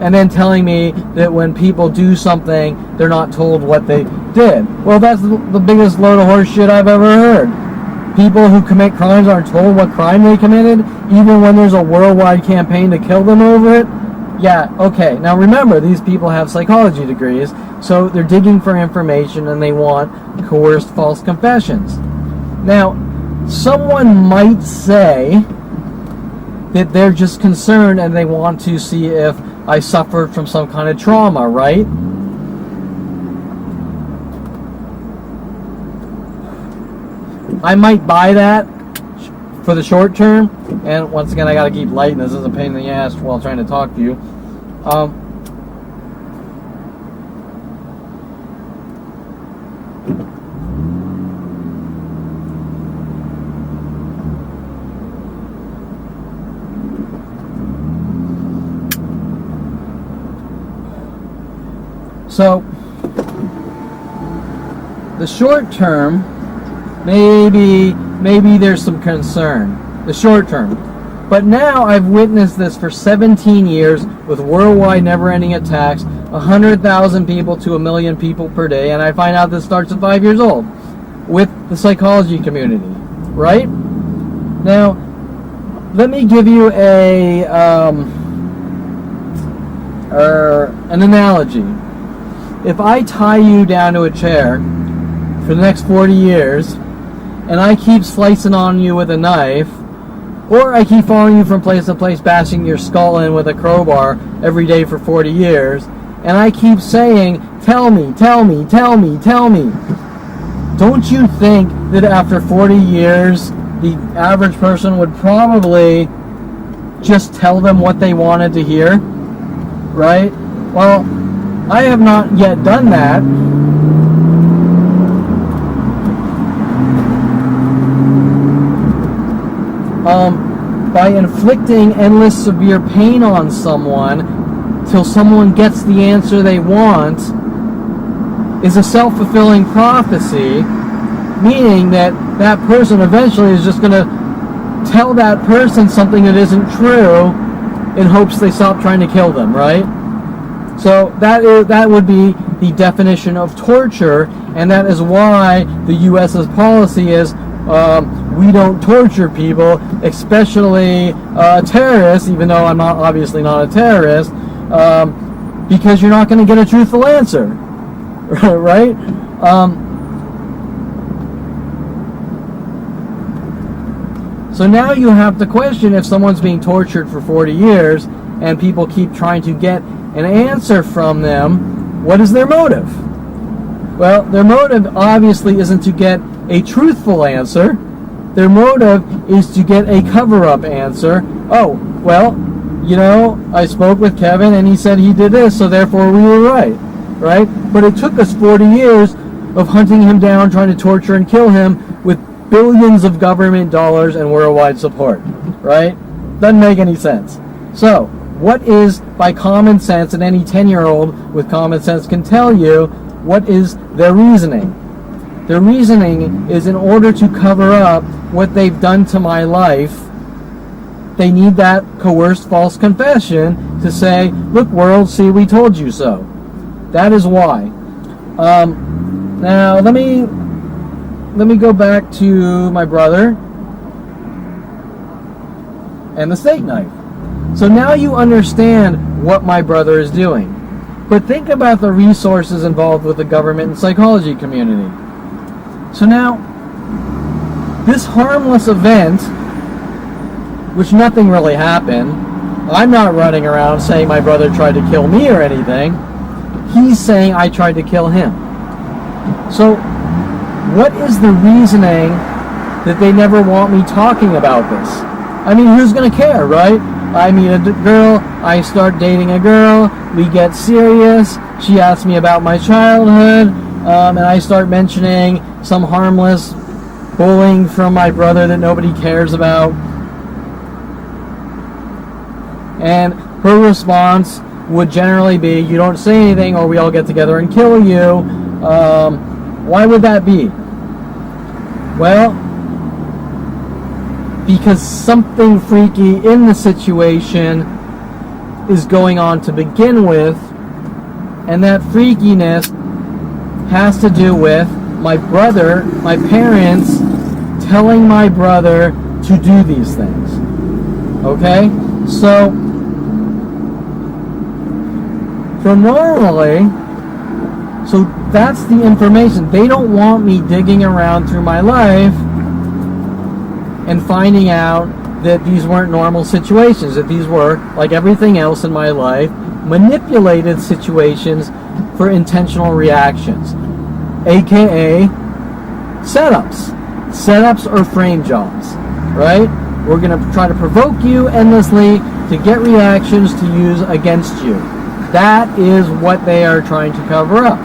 and then telling me that when people do something, they're not told what they did. Well, that's the biggest load of horse shit I've ever heard. People who commit crimes aren't told what crime they committed, even when there's a worldwide campaign to kill them over it. Yeah, okay. Now remember, these people have psychology degrees, so they're digging for information and they want coerced false confessions. Now, someone might say that they're just concerned and they want to see if I suffered from some kind of trauma, right? I might buy that for the short term, and once again, I gotta keep lighting. This is a pain in the ass while trying to talk to you. So, the short term, maybe there's some concern. The short term. But now I've witnessed this for 17 years with worldwide never-ending attacks, 100,000 people to 1 million people per day, and I find out this starts at 5 years old with the psychology community, right? Now, let me give you an analogy. If I tie you down to a chair for the next 40 years, and I keep slicing on you with a knife, or I keep following you from place to place, bashing your skull in with a crowbar every day for 40 years, and I keep saying, tell me, tell me, tell me, tell me. Don't you think that after 40 years, the average person would probably just tell them what they wanted to hear? Right? Well, I have not yet done that. By inflicting endless severe pain on someone till someone gets the answer they want is a self-fulfilling prophecy, meaning that that person eventually is just going to tell that person something that isn't true in hopes they stop trying to kill them, right? So that would be the definition of torture, and that is why the U.S.'s policy is we don't torture people, especially terrorists, even though I'm obviously not a terrorist, because you're not going to get a truthful answer, right? So now you have to question, if someone's being tortured for 40 years and people keep trying to get an answer from them, what is their motive? Well, their motive obviously isn't to get a truthful answer. Their motive is to get a cover-up answer. Oh, well, you know, I spoke with Kevin and he said he did this, so therefore we were right? But it took us 40 years of hunting him down, trying to torture and kill him with billions of government dollars and worldwide support, right? Doesn't make any sense. So, what is, by common sense, and any 10-year-old with common sense can tell you, what is their reasoning? Their reasoning is, in order to cover up what they've done to my life, they need that coerced false confession to say, look world, see, we told you so. That is why. Now, let me go back to my brother and the steak knife. So now you understand what my brother is doing. But think about the resources involved with the government and psychology community. So now, this harmless event, which nothing really happened, I'm not running around saying my brother tried to kill me or anything. He's saying I tried to kill him. So, what is the reasoning that they never want me talking about this? I mean, who's going to care, right? I meet a girl, I start dating a girl, we get serious, she asks me about my childhood, and I start mentioning some harmless bullying from my brother that nobody cares about. And her response would generally be, you don't say anything or we all get together and kill you. Why would that be? Well, because something freaky in the situation is going on to begin with, and that freakiness has to do with my brother, my parents, telling my brother to do these things. Okay? So normally, so that's the information. They don't want me digging around through my life and finding out that these weren't normal situations, that these were, like everything else in my life, manipulated situations for intentional reactions, aka setups. Setups or frame jobs, right? We're going to try to provoke you endlessly to get reactions to use against you. That is what they are trying to cover up.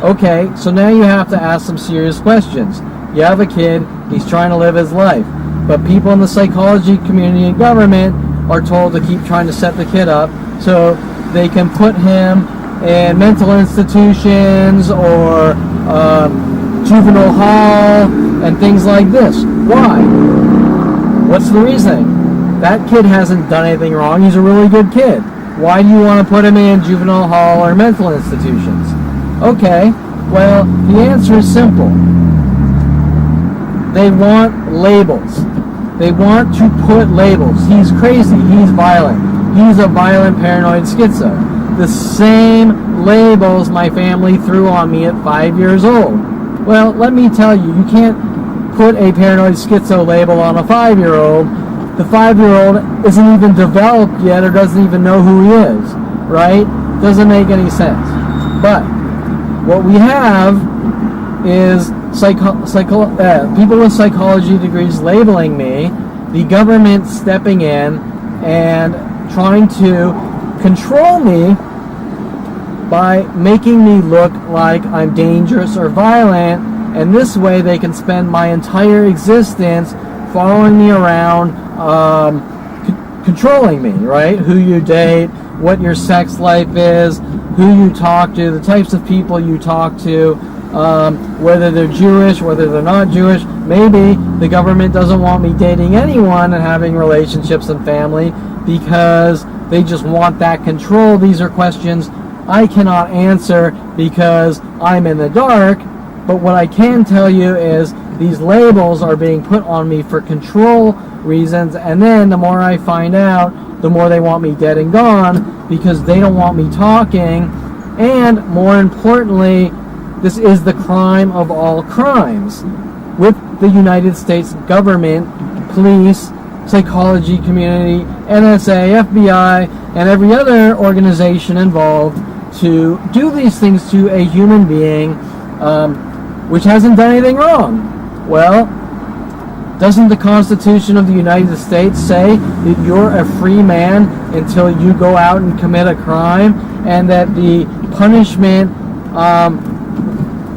Okay, so now you have to ask some serious questions. You have a kid, he's trying to live his life, but people in the psychology community and government are told to keep trying to set the kid up so they can put him in mental institutions or juvenile hall and things like this. Why? What's the reasoning? That kid hasn't done anything wrong. He's a really good kid. Why do you want to put him in juvenile hall or mental institutions? Okay, well, the answer is simple. They want labels. They want to put labels. He's crazy. He's violent. He's a violent paranoid schizo. The same labels my family threw on me at 5 years old. Well, let me tell you, you can't put a paranoid schizo label on a 5-year-old. The 5-year-old isn't even developed yet or doesn't even know who he is, right? Doesn't make any sense. But what we have is people with psychology degrees labeling me, the government stepping in and trying to control me by making me look like I'm dangerous or violent, and this way they can spend my entire existence following me around, controlling me, right? Who you date, what your sex life is, who you talk to, the types of people you talk to, whether they're Jewish, whether they're not Jewish. Maybe the government doesn't want me dating anyone and having relationships and family because they just want that control. These are questions I cannot answer because I'm in the dark, but what I can tell you is these labels are being put on me for control reasons, and then the more I find out, the more they want me dead and gone because they don't want me talking. And more importantly, this is the crime of all crimes. With the United States government, police, psychology community, NSA, FBI, and every other organization involved to do these things to a human being which hasn't done anything wrong. Well, doesn't the Constitution of the United States say that you're a free man until you go out and commit a crime, and that the punishment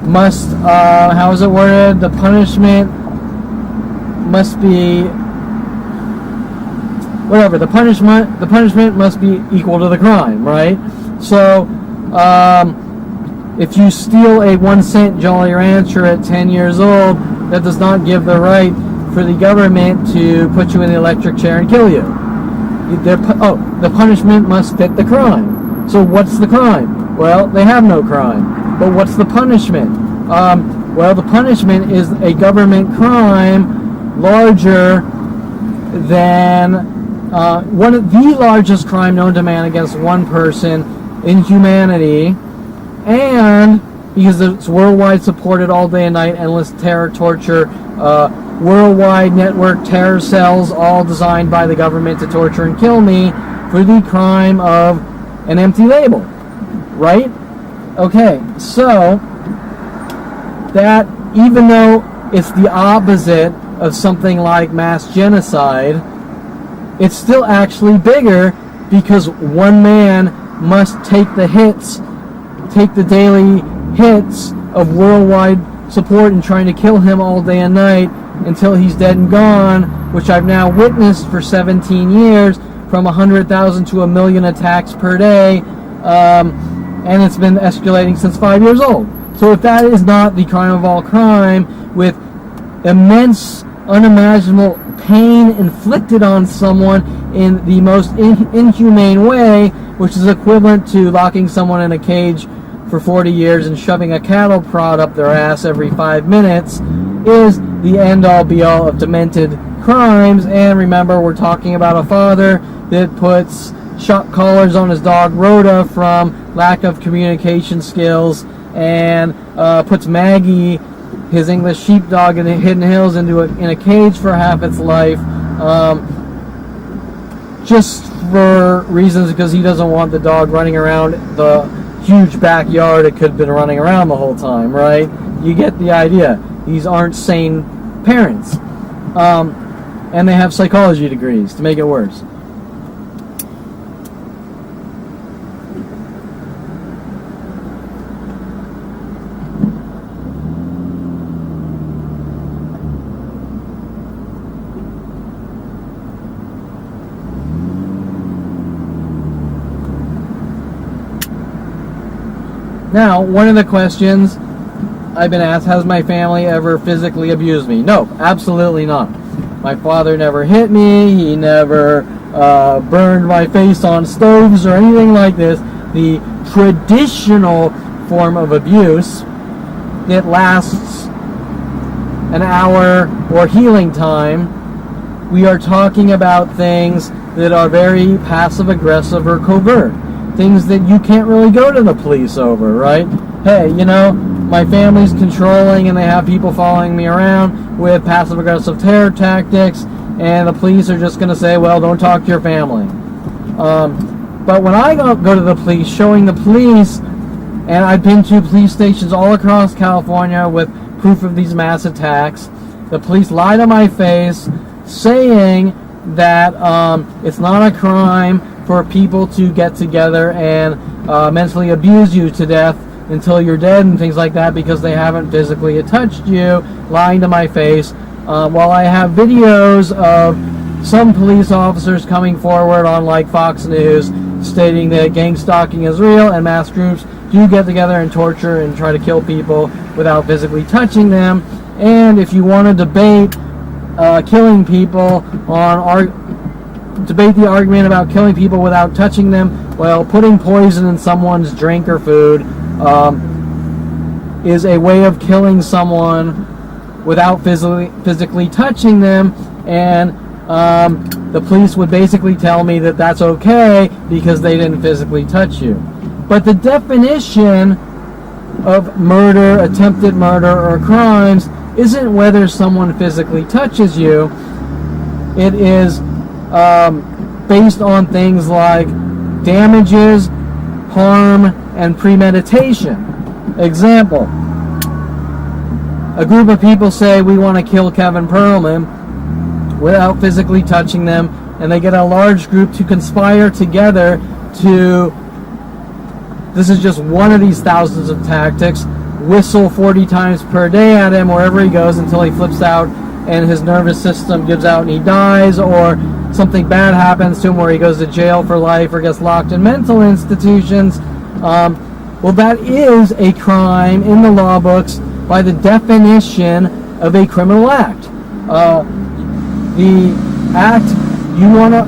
must, how is it worded? The punishment must be, whatever, the punishment must be equal to the crime, right? So, if you steal a 1-cent Jolly Rancher at 10 years old, that does not give the right for the government to put you in the electric chair and kill you. The punishment must fit the crime. So what's the crime? Well, they have no crime. But what's the punishment? Well, the punishment is a government crime larger than one of the largest crime known to man against one person in humanity, and because it's worldwide supported all day and night, endless terror, torture, worldwide network terror cells, all designed by the government to torture and kill me, for the crime of an empty label, right? Okay, so that even though it's the opposite of something like mass genocide, it's still actually bigger because one man must take the daily hits of worldwide support and trying to kill him all day and night until he's dead and gone, which I've now witnessed for 17 years, from 100,000 to 1 million attacks per day, and it's been escalating since 5 years old. So if that is not the crime of all crime, with immense, unimaginable pain inflicted on someone in the most inhumane way, which is equivalent to locking someone in a cage for 40 years and shoving a cattle prod up their ass every 5 minutes, is the end-all be-all of demented crimes. And remember, we're talking about a father that puts shock collars on his dog Rhoda from lack of communication skills, and puts Maggie, his English sheepdog, in the Hidden Hills in a cage for half its life, just for reasons because he doesn't want the dog running around the huge backyard it could have been running around the whole time, right? You get the idea. These aren't sane parents. And they have psychology degrees to make it worse. Now, one of the questions I've been asked, has my family ever physically abused me? No, absolutely not. My father never hit me. He never burned my face on stoves or anything like this. The traditional form of abuse that lasts an hour or healing time, we are talking about things that are very passive-aggressive or covert. Things that you can't really go to the police over, right? Hey, my family's controlling and they have people following me around with passive-aggressive terror tactics, and the police are just going to say, well, don't talk to your family. But when I go to the police, showing the police, and I've been to police stations all across California with proof of these mass attacks, the police lie to my face saying that it's not a crime for people to get together and mentally abuse you to death until you're dead and things like that because they haven't physically touched you, lying to my face, while I have videos of some police officers coming forward on like Fox News stating that gang stalking is real and mass groups do get together and torture and try to kill people without physically touching them. And if you want to debate killing people debate the argument about killing people without touching them, well, putting poison in someone's drink or food is a way of killing someone without physically touching them, and the police would basically tell me that that's okay because they didn't physically touch you. But the definition of murder, attempted murder, or crimes isn't whether someone physically touches you. It is based on things like damages, harm, and premeditation. Example, a group of people say we want to kill Kevin Perlman without physically touching them, and they get a large group to conspire together to, this is just one of these thousands of tactics, whistle 40 times per day at him wherever he goes until he flips out and his nervous system gives out and he dies, or something bad happens to him where he goes to jail for life or gets locked in mental institutions. Well, that is a crime in the law books by the definition of a criminal act. The act, you wanna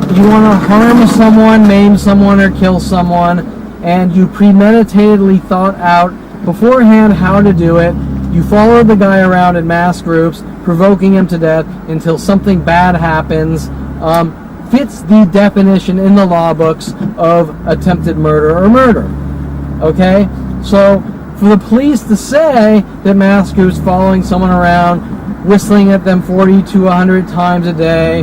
harm someone, maim someone, or kill someone, and you premeditatedly thought out beforehand how to do it. You follow the guy around in mass groups, provoking him to death until something bad happens, fits the definition in the law books of attempted murder or murder. Okay? So, for the police to say that mass groups following someone around, whistling at them 40 to 100 times a day,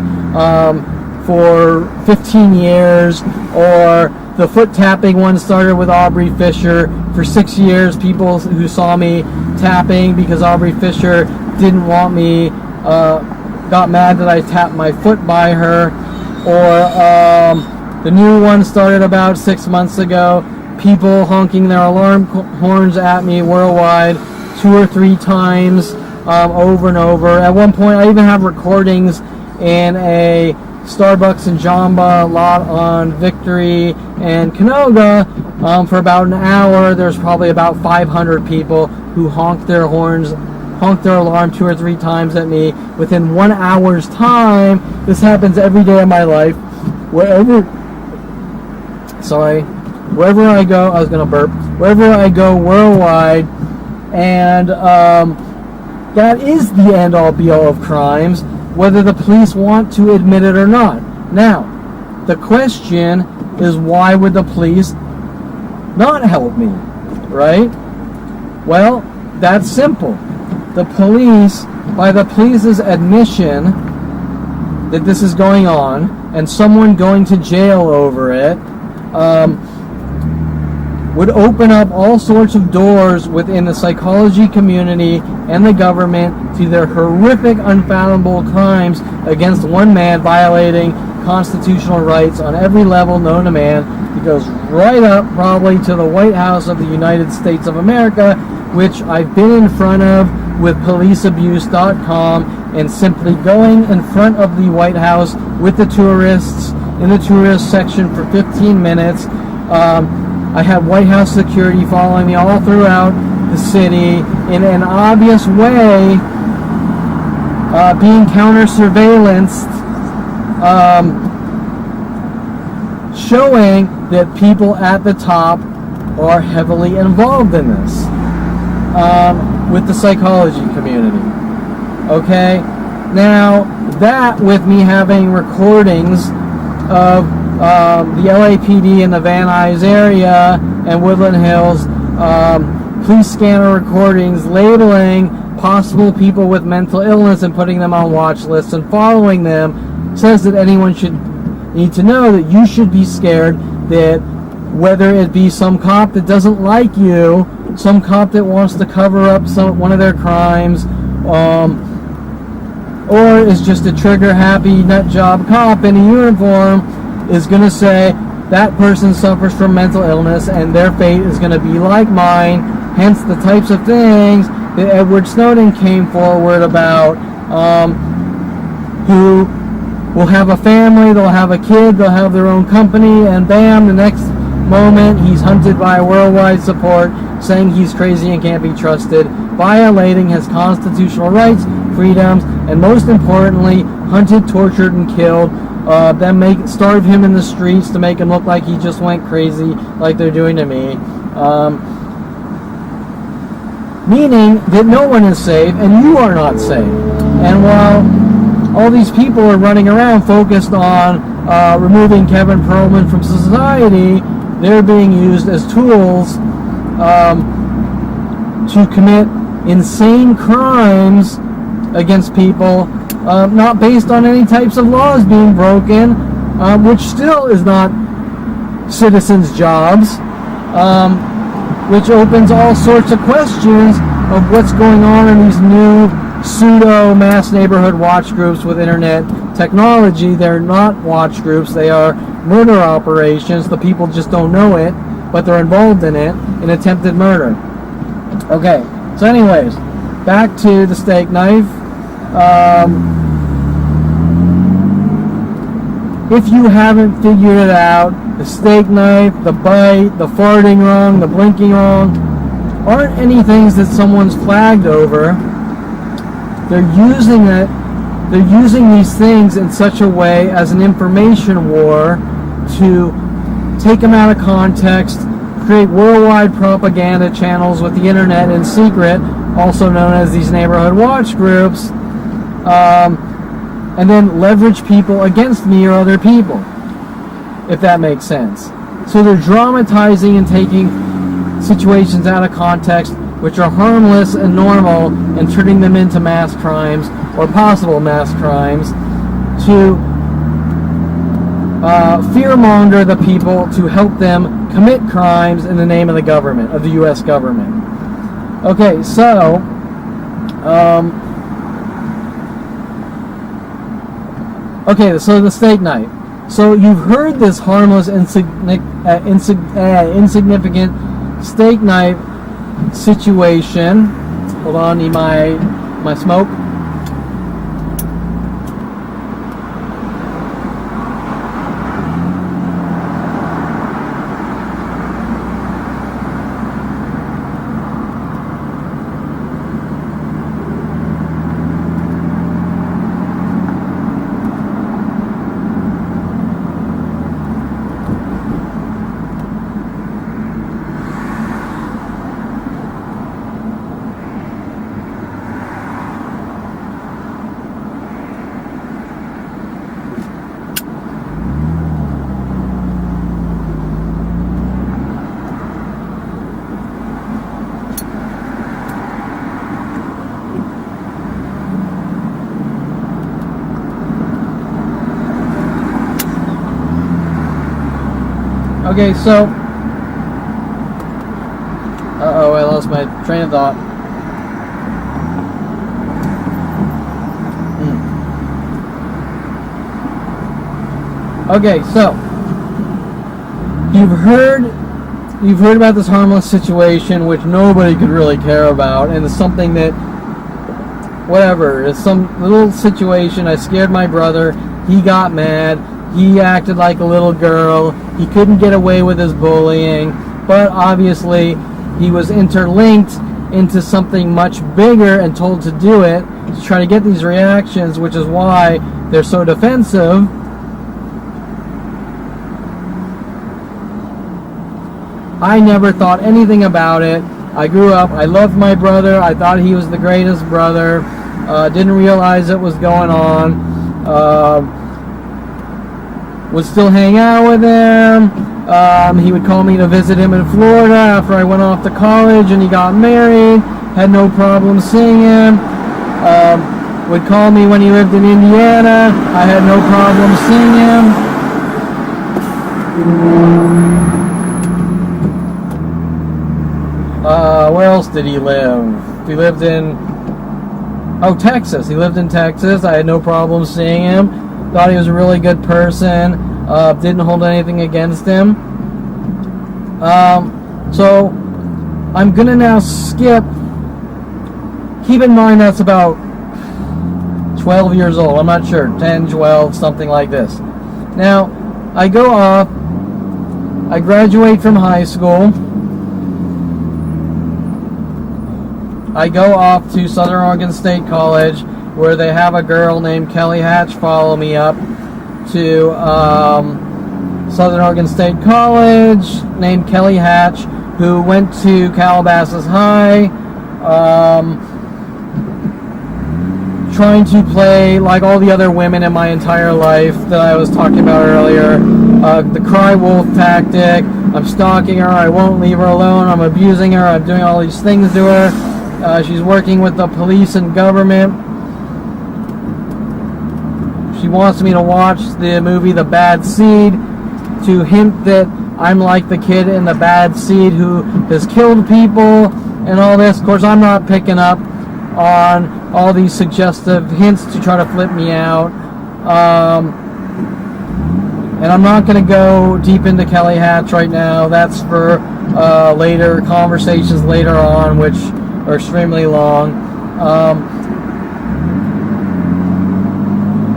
for 15 years, or the foot tapping one started with Aubrey Fisher. For 6 years, people who saw me tapping because Aubrey Fisher didn't want me, got mad that I tapped my foot by her. Or the new one started about 6 months ago, people honking their alarm horns at me worldwide 2 or 3 times over and over. At one point, I even have recordings in a Starbucks and Jamba lot on Victory and Canoga. For about an hour, there's probably about 500 people who honked their alarm 2 or 3 times at me within 1 hour's time. This happens every day of my life. Wherever I go, I was gonna burp. Wherever I go worldwide, and that is the end-all be-all of crimes, whether the police want to admit it or not. Now, the question is, why would the police not help me, right? Well, that's simple. The police, by the police's admission that this is going on, and someone going to jail over it, would open up all sorts of doors within the psychology community and the government to their horrific, unfathomable crimes against one man, violating constitutional rights on every level known to man. It goes right up probably to the White House of the United States of America, which I've been in front of with policeabuse.com, and simply going in front of the White House with the tourists in the tourist section for 15 minutes. I had White House security following me all throughout the city in an obvious way, being counter-surveillanced, showing that people at the top are heavily involved in this, with the psychology community. Okay? Now, that with me having recordings of the LAPD in the Van Nuys area and Woodland Hills, police scanner recordings labeling possible people with mental illness and putting them on watch lists and following them, says that anyone should need to know that you should be scared that whether it be some cop that doesn't like you, some cop that wants to cover up one of their crimes, or is just a trigger-happy nut-job cop in a uniform, is going to say that person suffers from mental illness and their fate is going to be like mine. Hence the types of things that Edward Snowden came forward about, who will have a family, they'll have a kid, they'll have their own company, and bam, the next moment he's hunted by worldwide support saying he's crazy and can't be trusted, violating his constitutional rights, freedoms, and most importantly, hunted, tortured, and killed. Then starve him in the streets to make him look like he just went crazy, like they're doing to me. Meaning that no one is safe, and you are not safe. And while all these people are running around focused on removing Kevin Perlman from society, they're being used as tools to commit insane crimes against people, not based on any types of laws being broken, which still is not citizens' jobs, which opens all sorts of questions of what's going on in these new pseudo mass neighborhood watch groups with internet technology. They're not watch groups, they are murder operations. The people just don't know it, but they're involved in it, in attempted murder. Okay, so anyways, back to the steak knife. If you haven't figured it out, the steak knife, the bite, the farting wrong, the blinking wrong, aren't any things that someone's flagged over. They're using it. They're using these things in such a way as an information war to take them out of context, create worldwide propaganda channels with the internet in secret, also known as these neighborhood watch groups, and then leverage people against me or other people, if that makes sense. So they're dramatizing and taking situations out of context, which are harmless and normal, and turning them into mass crimes or possible mass crimes to fearmonger the people to help them commit crimes in the name of the government, of the U.S. government. Okay, so so the steak knife. So you've heard this harmless, insignificant steak knife situation. Hold on, need my smoke. Okay, so I lost my train of thought. Okay, so you've heard about this harmless situation which nobody could really care about, and it's something that whatever, it's some little situation. I scared my brother, he got mad, he acted like a little girl, he couldn't get away with his bullying, but obviously he was interlinked into something much bigger and told to do it to try to get these reactions, which is why they're so defensive. I never thought anything about it. I grew up, I loved my brother, I thought he was the greatest brother, didn't realize it was going on, would still hang out with him. He would call me to visit him in Florida after I went off to college and he got married. Had no problem seeing him. Would call me when he lived in Indiana. I had no problem seeing him. Where else did he live? He lived in Texas. He lived in Texas. I had no problem seeing him. Thought he was a really good person. Didn't hold anything against him. So I'm gonna now skip. Keep in mind that's about 12 years old. I'm not sure, 10, 12, something like this. Now I go off. I graduate from high school. I go off to Southern Oregon State College, where they have a girl named Kelly Hatch follow me up to Southern Oregon State College, named Kelly Hatch, who went to Calabasas High, trying to play like all the other women in my entire life that I was talking about earlier. The cry wolf tactic. I'm stalking her, I won't leave her alone, I'm abusing her, I'm doing all these things to her. She's working with the police and government. She wants me to watch the movie The Bad Seed to hint that I'm like the kid in The Bad Seed who has killed people and all this. Of course, I'm not picking up on all these suggestive hints to try to flip me out. And I'm not going to go deep into Kelly Hatch right now. That's for later conversations later on, which are extremely long.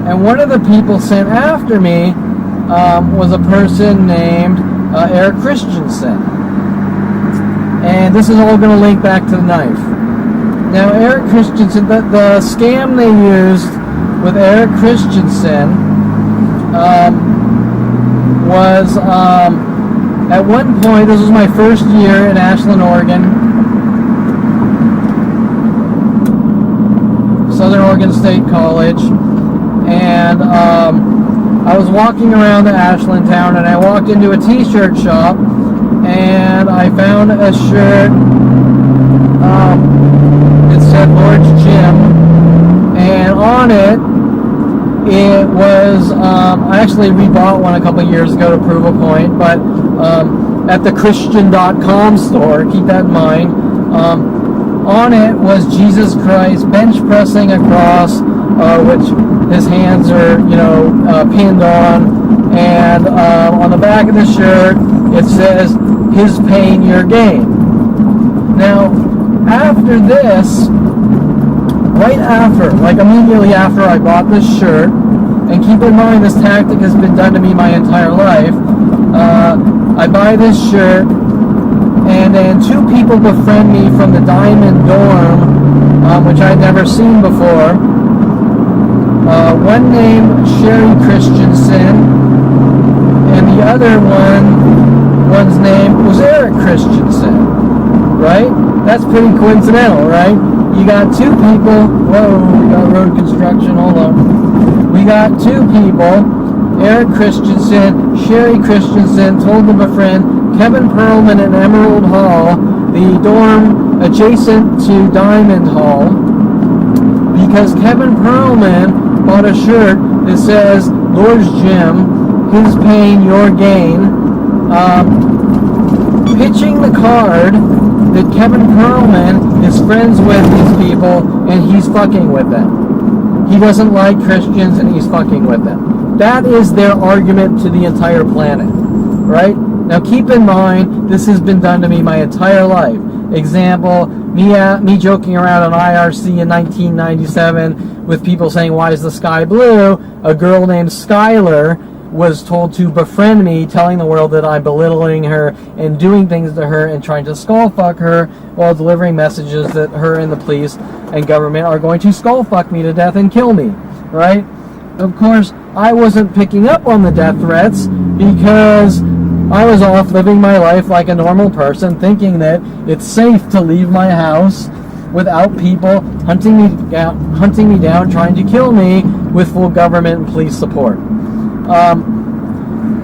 And one of the people sent after me was a person named Eric Christianson. And this is all going to link back to the knife. Now, Eric Christianson, the scam they used with Eric Christianson was at one point, this was my first year in Ashland, Oregon, Southern Oregon State College, and I was walking around the Ashland town, and I walked into a t-shirt shop, and I found a shirt. It said Lord's Gym, and on it It was, I actually rebought one a couple years ago to prove a point, but at the Christian.com store, keep that in mind, on it was Jesus Christ bench pressing a cross, which his hands are, pinned on, and on the back of the shirt it says, "His pain, your gain." Now, after this, right after, like immediately after I bought this shirt, and keep in mind this tactic has been done to me my entire life, I buy this shirt, and then two people befriend me from the Diamond Dorm, which I'd never seen before. One named Sherry Christianson, and the other one's name was Eric Christianson, right? That's pretty coincidental, right? You got two people, whoa, we got road construction, hold on. We got two people, Eric Christianson, Sherry Christianson, told to befriend Kevin Perlman in Emerald Hall, the dorm adjacent to Diamond Hall, because Kevin Perlman bought a shirt that says, "Lord's Gym, his pain, your gain," pitching the card that Kevin Perlman is friends with these people and he's fucking with them. He doesn't like Christians and he's fucking with them. That is their argument to the entire planet, right? Now keep in mind, this has been done to me my entire life. Example, me joking around on IRC in 1997 with people saying, "Why is the sky blue?" A girl named Skylar was told to befriend me, telling the world that I'm belittling her and doing things to her and trying to skull fuck her while delivering messages that her and the police and government are going to skull fuck me to death and kill me, right? Of course, I wasn't picking up on the death threats because I was off living my life like a normal person, thinking that it's safe to leave my house without people hunting me down, trying to kill me with full government and police support.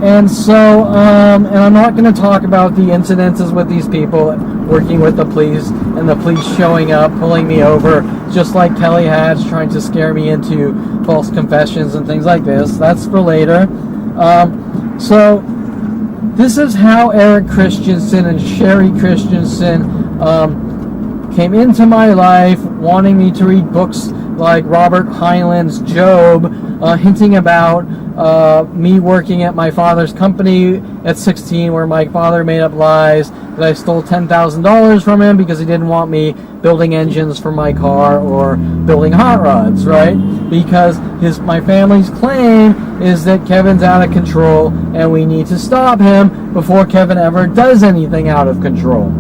And I'm not going to talk about the incidences with these people working with the police and the police showing up, pulling me over, just like Kelly Hatch trying to scare me into false confessions and things like this. That's for later. So this is how Eric Christianson and Sherry Christianson came into my life, wanting me to read books like Robert Heinlein's Job, hinting about me working at my father's company at 16, where my father made up lies that I stole $10,000 from him because he didn't want me building engines for my car or building hot rods, right? Because my family's claim is that Kevin's out of control and we need to stop him before Kevin ever does anything out of control,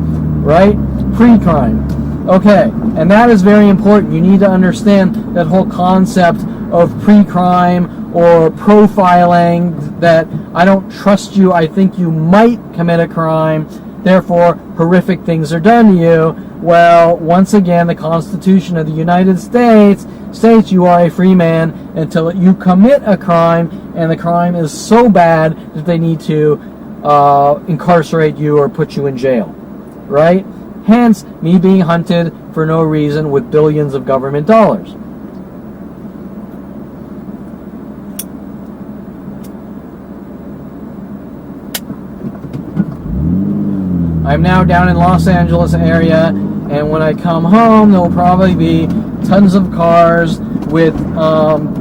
right? Pre-crime. Okay, and that is very important. You need to understand that whole concept of pre-crime or profiling, that I don't trust you, I think you might commit a crime, therefore horrific things are done to you. Well, once again, the Constitution of the United States states you are a free man until you commit a crime, and the crime is so bad that they need to incarcerate you or put you in jail, right? Hence, me being hunted for no reason with billions of government dollars. I'm now down in Los Angeles area, and when I come home, there will probably be tons of cars with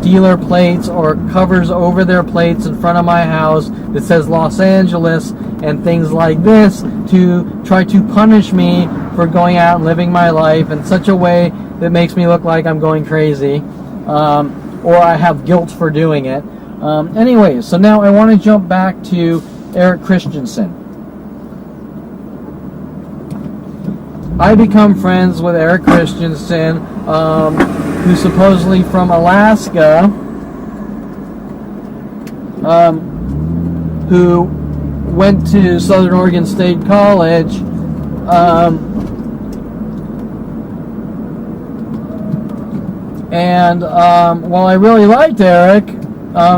dealer plates or covers over their plates in front of my house that says Los Angeles and things like this to try to punish me for going out and living my life in such a way that makes me look like I'm going crazy, or I have guilt for doing it. Anyway, so now I want to jump back to Eric Christianson. I become friends with Eric Christianson, who's supposedly from Alaska, who went to Southern Oregon State College, and while I really liked Eric,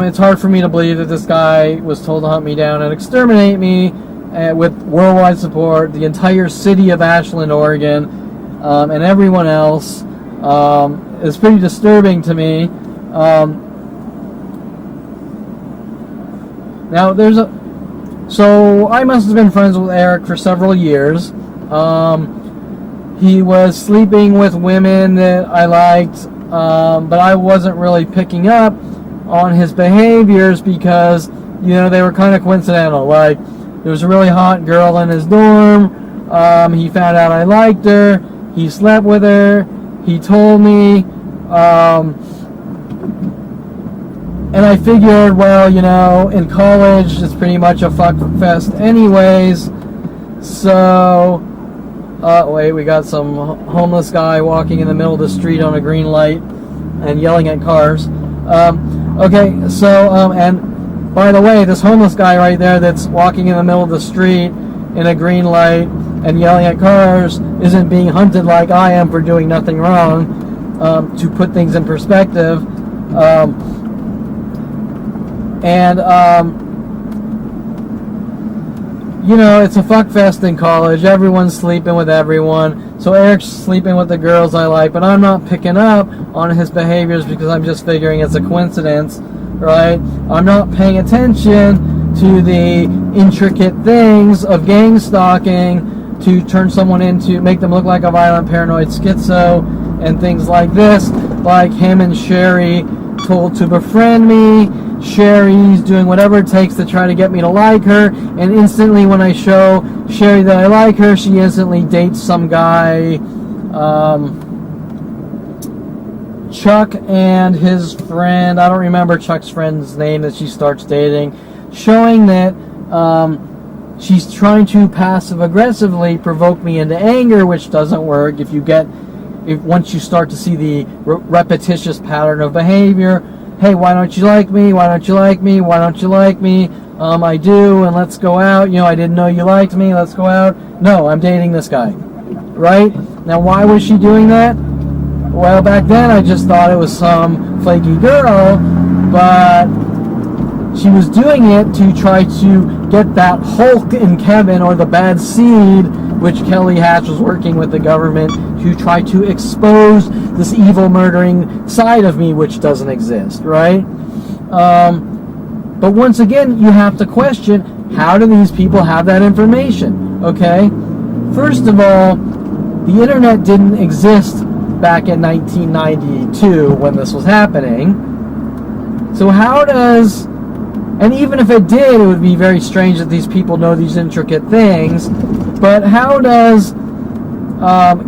it's hard for me to believe that this guy was told to hunt me down and exterminate me with worldwide support, the entire city of Ashland, Oregon, and everyone else. Is pretty disturbing to me. Now, so I must have been friends with Eric for several years. He was sleeping with women that I liked, but I wasn't really picking up on his behaviors because, they were kind of coincidental. Like, there was a really hot girl in his dorm. He found out I liked her. He slept with her. He told me. And I figured, well, in college, it's pretty much a fuck fest anyways. So, wait, we got some homeless guy walking in the middle of the street on a green light and yelling at cars. Okay, so, and by the way, this homeless guy right there that's walking in the middle of the street in a green light and yelling at cars isn't being hunted like I am for doing nothing wrong, to put things in perspective. It's a fuck fest in college. Everyone's sleeping with everyone. So Eric's sleeping with the girls I like, but I'm not picking up on his behaviors because I'm just figuring it's a coincidence, right? I'm not paying attention to the intricate things of gang stalking to turn someone make them look like a violent paranoid schizo and things like this, like him and Sherry told to befriend me. Sherry's doing whatever it takes to try to get me to like her, and instantly when I show Sherry that I like her, she instantly dates some guy, Chuck and his friend. I don't remember Chuck's friend's name that she starts dating, showing that she's trying to passive-aggressively provoke me into anger, which doesn't work once you start to see the repetitious pattern of behavior. Hey, why don't you like me? Why don't you like me? Why don't you like me? I do, and let's go out. I didn't know you liked me. Let's go out. No, I'm dating this guy. Right? Now, why was she doing that? Well, back then, I just thought it was some flaky girl, but she was doing it to try to get that Hulk in Kevin, or the bad seed, which Kelly Hatch was working with the government to try to expose this evil murdering side of me, which doesn't exist, right? But once again, you have to question, how do these people have that information, okay? First of all, the internet didn't exist back in 1992 when this was happening. So and even if it did, it would be very strange that these people know these intricate things. But how does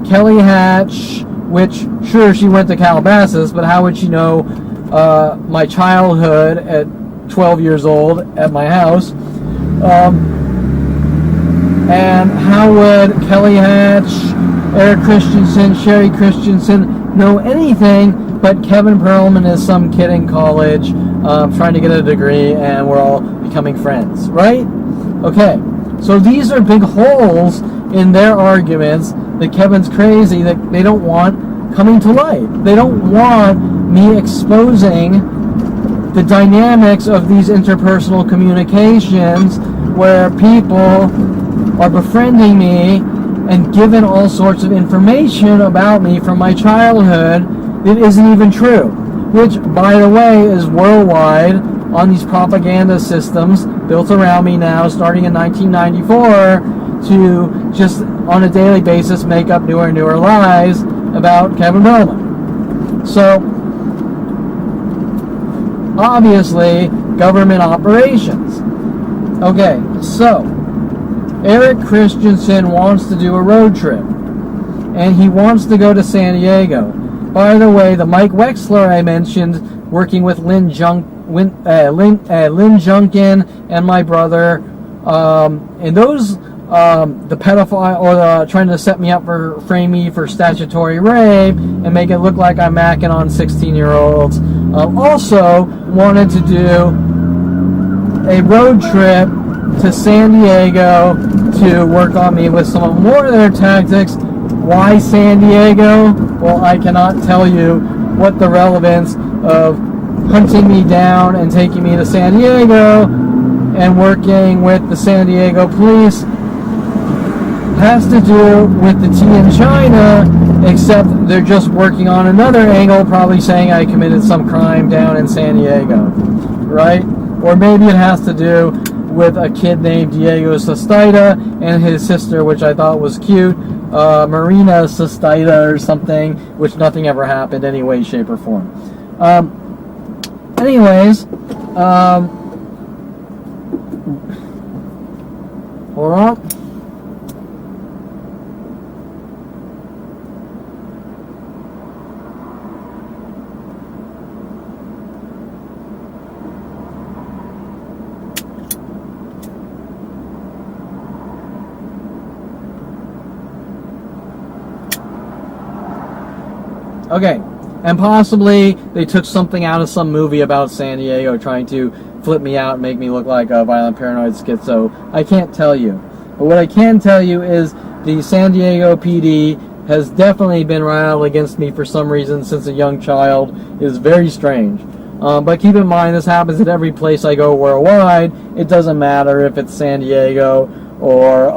Kelly Hatch, which, sure, she went to Calabasas, but how would she know my childhood at 12 years old at my house? And how would Kelly Hatch, Eric Christianson, Sherry Christianson know anything but Kevin Perlman is some kid in college trying to get a degree and we're all becoming friends, right? Okay, so these are big holes in their arguments that Kevin's crazy, that they don't want coming to light. They don't want me exposing the dynamics of these interpersonal communications where people are befriending me and given all sorts of information about me from my childhood that isn't even true, which, by the way, is worldwide on these propaganda systems built around me now, starting in 1994, to just on a daily basis make up newer and newer lies about Kevin Perlman. So, obviously, government operations. Okay, so Eric Christianson wants to do a road trip, and he wants to go to San Diego. By the way, the Mike Wexler I mentioned, working with Lynn Junkin and my brother, and those, the pedophile, or trying to set me up frame me for statutory rape and make it look like I'm macking on 16-year-olds, also wanted to do a road trip to San Diego to work on me with some more of their tactics. Why San Diego? Well, I cannot tell you what the relevance of hunting me down and taking me to San Diego and working with the San Diego police has to do with the tea in China, except they're just working on another angle, probably saying I committed some crime down in San Diego, right? or maybe it has to do with a kid named Diego Sestita and his sister, which I thought was cute, Marina Sestita or something, which nothing ever happened any way, shape, or form. Anyways, hold on. Okay, and possibly they took something out of some movie about San Diego trying to flip me out and make me look like a violent paranoid schizo. I can't tell you. But what I can tell you is the San Diego PD has definitely been riled against me for some reason since a young child. It is very strange. But keep in mind, this happens at every place I go worldwide. It doesn't matter if it's San Diego or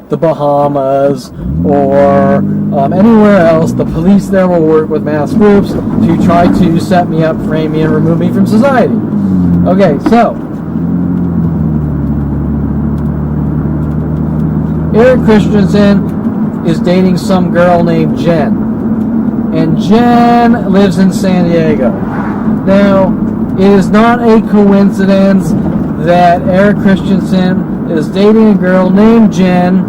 the Bahamas or anywhere else. The police there will work with mass groups to try to set me up, frame me, and remove me from society. Okay, so Eric Christianson is dating some girl named Jen, and Jen lives in San Diego. Now, it is not a coincidence that Eric Christianson is dating a girl named Jen,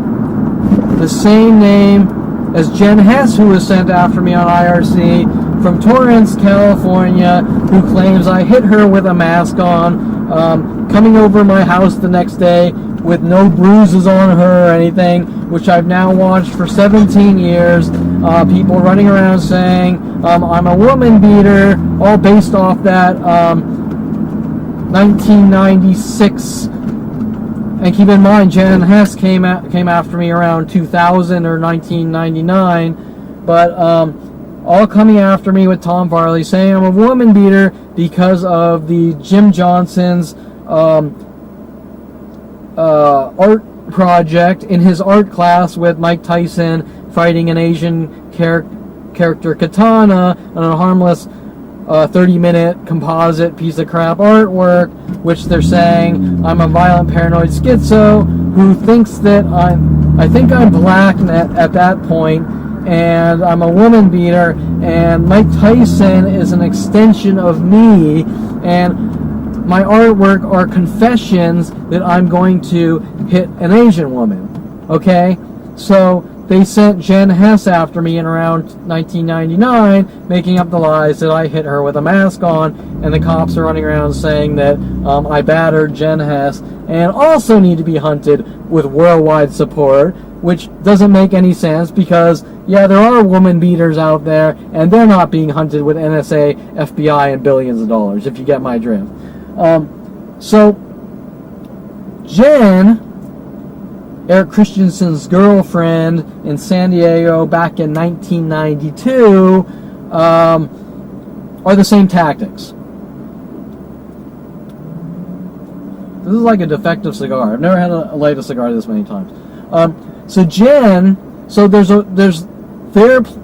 the same name as Jen Hess, who was sent after me on IRC from Torrance, California, who claims I hit her with a mask on, coming over my house the next day with no bruises on her or anything, which I've now watched for 17 years. People running around saying I'm a woman beater, all based off that 1996. And keep in mind, Jen Hess came after me around 2000 or 1999, but all coming after me with Tom Farley, saying I'm a woman beater because of the Jim Johnson's art project in his art class with Mike Tyson fighting an Asian character katana on a harmless 30-minute composite piece of crap artwork, which they're saying I'm a violent paranoid schizo who thinks that I think I'm black at that point, and I'm a woman beater, and Mike Tyson is an extension of me, and my artwork are confessions that I'm going to hit an Asian woman. Okay? So they sent Jen Hess after me in around 1999, making up the lies that I hit her with a mask on, and the cops are running around saying that I battered Jen Hess, and also need to be hunted with worldwide support, which doesn't make any sense because, yeah, there are woman beaters out there, and they're not being hunted with NSA, FBI, and billions of dollars, if you get my drift. So, Jen, Eric Christianson's girlfriend in San Diego back in 1992, are the same tactics. This is like a defective cigar. I've never had to light a cigar this many times. So Jen,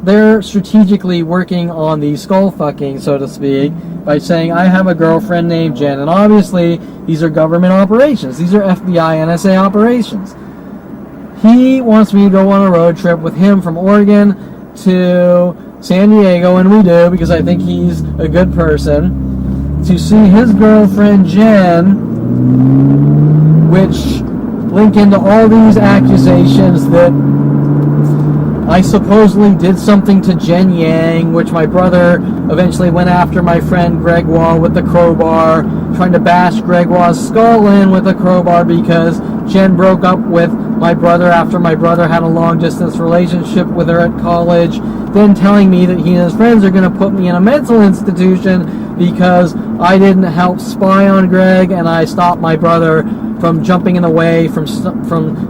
they're strategically working on the skull fucking, so to speak, by saying I have a girlfriend named Jen, and obviously these are government operations. These are FBI, NSA operations. He wants me to go on a road trip with him from Oregon to San Diego, and we do, because I think he's a good person, to see his girlfriend Jen, which link into all these accusations that I supposedly did something to Jen Yang, which my brother eventually went after my friend Gregoire with the crowbar, trying to bash Gregoire's skull in with a crowbar because Jen broke up with my brother after my brother had a long-distance relationship with her at college, then telling me that he and his friends are going to put me in a mental institution because I didn't help spy on Greg and I stopped my brother from jumping in the way from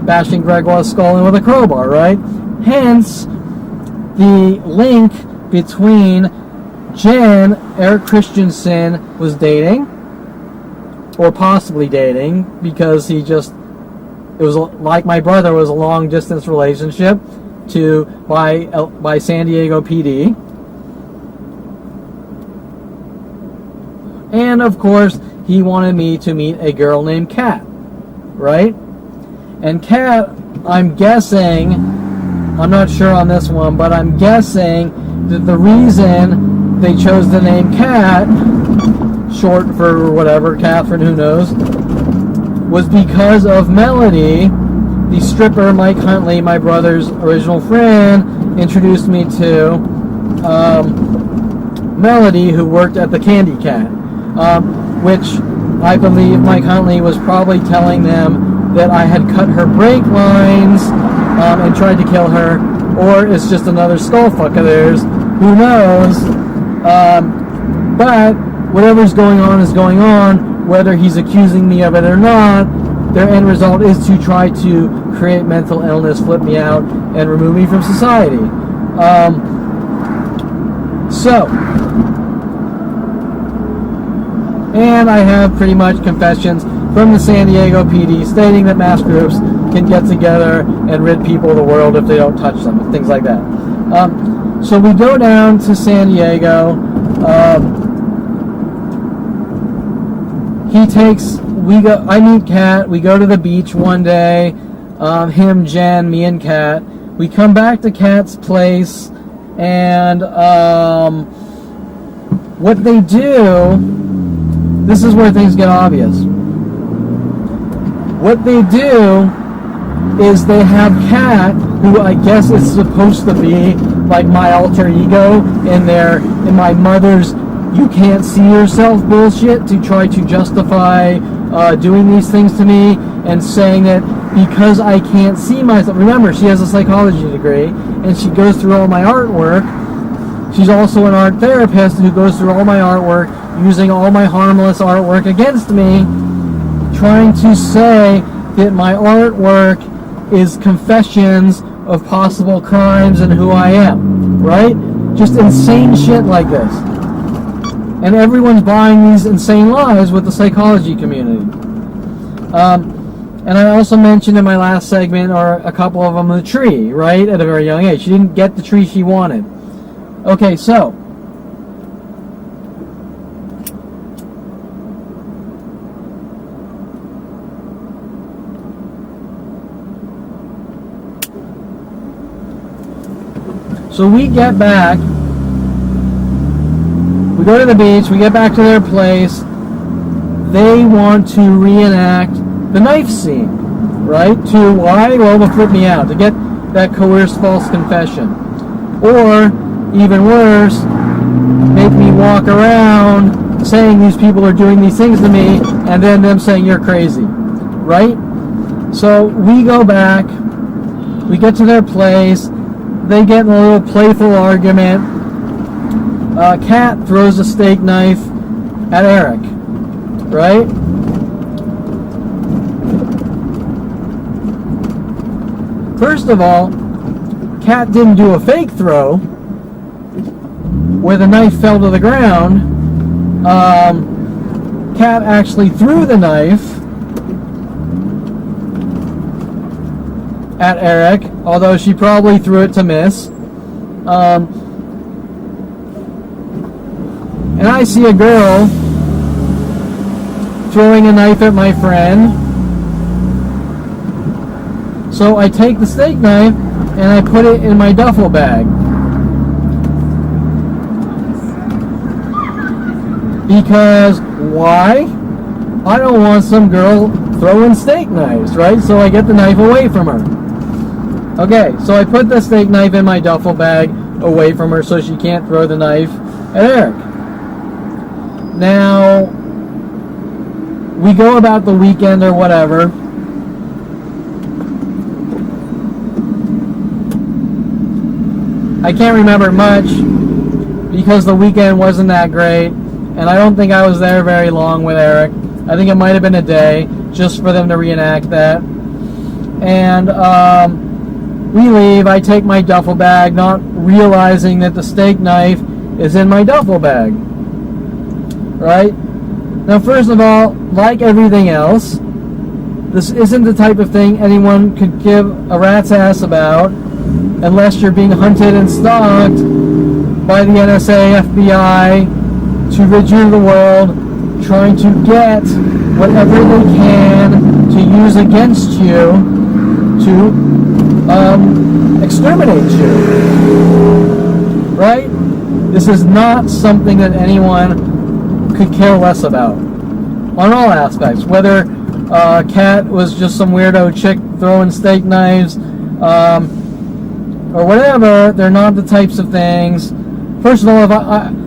bashing Gregoire's skull in with a crowbar, right? Hence, the link between Jen, Eric Christianson was dating, or possibly dating, because it was like my brother was a long distance relationship by San Diego PD. And of course, he wanted me to meet a girl named Kat, right? And Kat, I'm guessing, I'm not sure on this one, but I'm guessing that the reason they chose the name Kat, short for whatever, Catherine, who knows, was because of Melody, the stripper Mike Huntley, my brother's original friend, introduced me to Melody, who worked at the Candy Cat, which I believe Mike Huntley was probably telling them that I had cut her brake lines and tried to kill her, or it's just another skull fuck of theirs, who knows, but whatever's going on is going on, whether he's accusing me of it or not. Their end result is to try to create mental illness, flip me out, and remove me from society. And I have pretty much confessions from the San Diego PD stating that mass groups can get together and rid people of the world if they don't touch them, things like that. So we go down to San Diego. I meet Kat, we go to the beach one day, him, Jen, me and Kat. We come back to Kat's place, and what they do, this is where things get obvious. What they do is they have Kat, who I guess is supposed to be like my alter ego in my mother's "you can't see yourself" bullshit, to try to justify doing these things to me and saying that because I can't see myself. Remember, she has a psychology degree and she goes through all my artwork. She's also an art therapist who goes through all my artwork, using all my harmless artwork against me, trying to say that my artwork is confessions of possible crimes and who I am, right? Just insane shit like this. And everyone's buying these insane lies with the psychology community. And I also mentioned in my last segment, or a couple of them, the tree, right? At a very young age. She didn't get the tree she wanted. Okay, so we get back, we go to the beach, we get back to their place. They want to reenact the knife scene, right? To why? Well, to flip me out, to get that coerced false confession. Or, even worse, make me walk around saying these people are doing these things to me, and then them saying you're crazy, right? So we go back, we get to their place, they get in a little playful argument. Kat throws a steak knife at Eric, right? First of all, Kat didn't do a fake throw where the knife fell to the ground. Kat actually threw the knife at Eric, although she probably threw it to miss. And I see a girl throwing a knife at my friend. So I take the steak knife and I put it in my duffel bag. Because why? I don't want some girl throwing steak knives, right? So I get the knife away from her. Okay, so I put the steak knife in my duffel bag away from her so she can't throw the knife at Eric. Now, we go about the weekend or whatever. I can't remember much because the weekend wasn't that great, and I don't think I was there very long with Eric. I think it might have been a day just for them to reenact that. And we leave. I take my duffel bag, not realizing that the steak knife is in my duffel bag. Right? Now, first of all, like everything else, this isn't the type of thing anyone could give a rat's ass about unless you're being hunted and stalked by the NSA, FBI, to rid you of the world, trying to get whatever they can to use against you to exterminate you. Right? This is not something that anyone could care less about on all aspects. Whether Kat was just some weirdo chick throwing steak knives or whatever, they're not the types of things. First of all,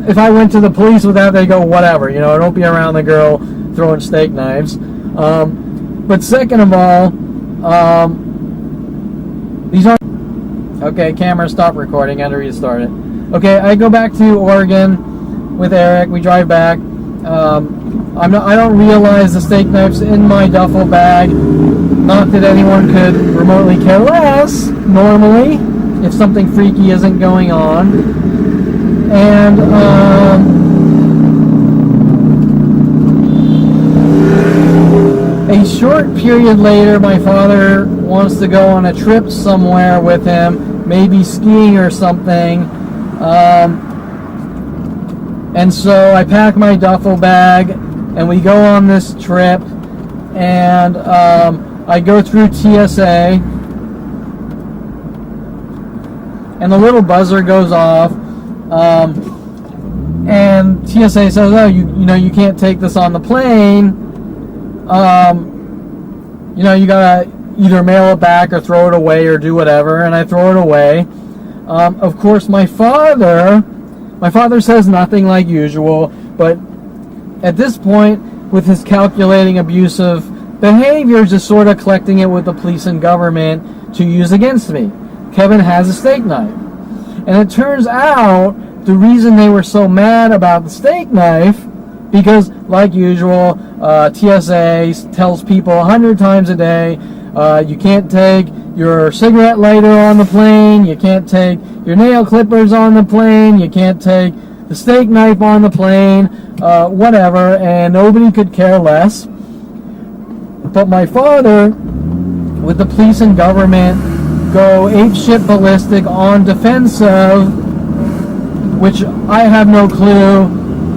if I went to the police with that, they go, whatever, don't be around the girl throwing steak knives. But second of all, these aren't... Okay, camera, stop recording. I had to restart it. Okay, I go back to Oregon with Eric. We drive back. I don't realize the steak knife's in my duffel bag. Not that anyone could remotely care less, normally, if something freaky isn't going on. And, a short period later, my father wants to go on a trip somewhere with him, maybe skiing or something. And so I pack my duffel bag, and we go on this trip, and I go through TSA, and the little buzzer goes off, and TSA says, oh, you can't take this on the plane. You gotta either mail it back or throw it away or do whatever, and I throw it away. Of course, my father says nothing like usual, but at this point, with his calculating, abusive behavior, just sort of collecting it with the police and government to use against me. Kevin has a steak knife. And it turns out the reason they were so mad about the steak knife, because like usual, TSA tells people 100 times a day, you can't take your cigarette lighter on the plane, you can't take your nail clippers on the plane, you can't take the steak knife on the plane, whatever, and nobody could care less. But my father, with the police and government, go apeshit ballistic on defensive, which I have no clue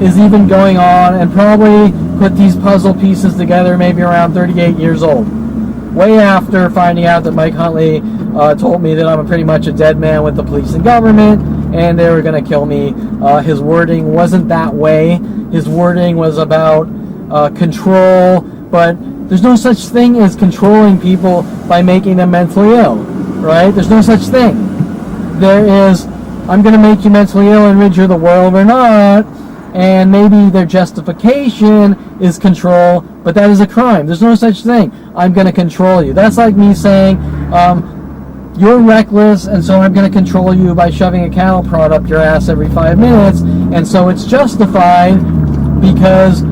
is even going on, and probably put these puzzle pieces together maybe around 38 years old. Way after finding out that Mike Huntley told me that I'm pretty much a dead man with the police and government, and they were going to kill me. His wording wasn't that way. His wording was about control, but there's no such thing as controlling people by making them mentally ill, right? There's no such thing. There is, I'm going to make you mentally ill and rid you of the world or not, and maybe their justification is control, but that is a crime. There's no such thing. I'm going to control you. That's like me saying, you're reckless, and so I'm going to control you by shoving a cattle prod up your ass every 5 minutes, and so it's justified because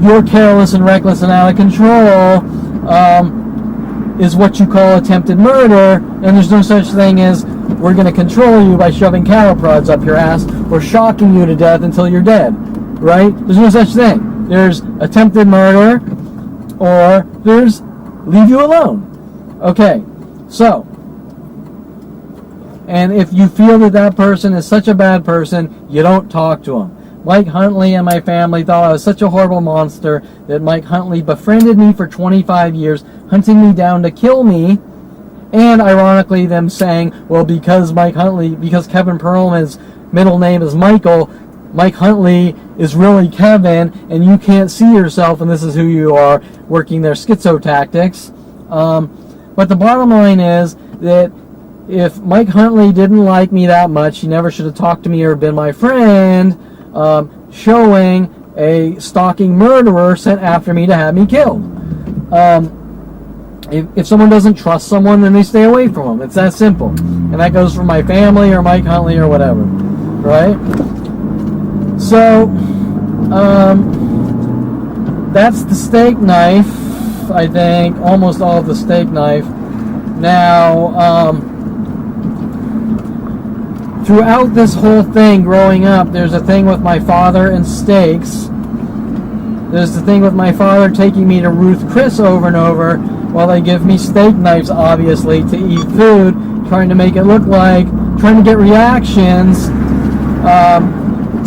you're careless and reckless and out of control, is what you call attempted murder, and there's no such thing as we're going to control you by shoving cattle prods up your ass or shocking you to death until you're dead, right? There's no such thing. There's attempted murder, or there's leave you alone. Okay, so, and if you feel that that person is such a bad person, you don't talk to him. Mike Huntley and my family thought I was such a horrible monster that Mike Huntley befriended me for 25 years, hunting me down to kill me, and ironically them saying, well, because Kevin Perlman's middle name is Michael, Mike Huntley is really Kevin, and you can't see yourself, and this is who you are, working their schizo tactics. But the bottom line is that if Mike Huntley didn't like me that much, he never should have talked to me or been my friend, showing a stalking murderer sent after me to have me killed. If someone doesn't trust someone, then they stay away from them. It's that simple. And that goes for my family or Mike Huntley or whatever. Right? So, that's the steak knife, I think. Almost all of the steak knife. Now, throughout this whole thing growing up, there's a thing with my father and steaks. There's the thing with my father taking me to Ruth Chris over and over while they give me steak knives, obviously, to eat food, trying to make it look like, trying to get reactions,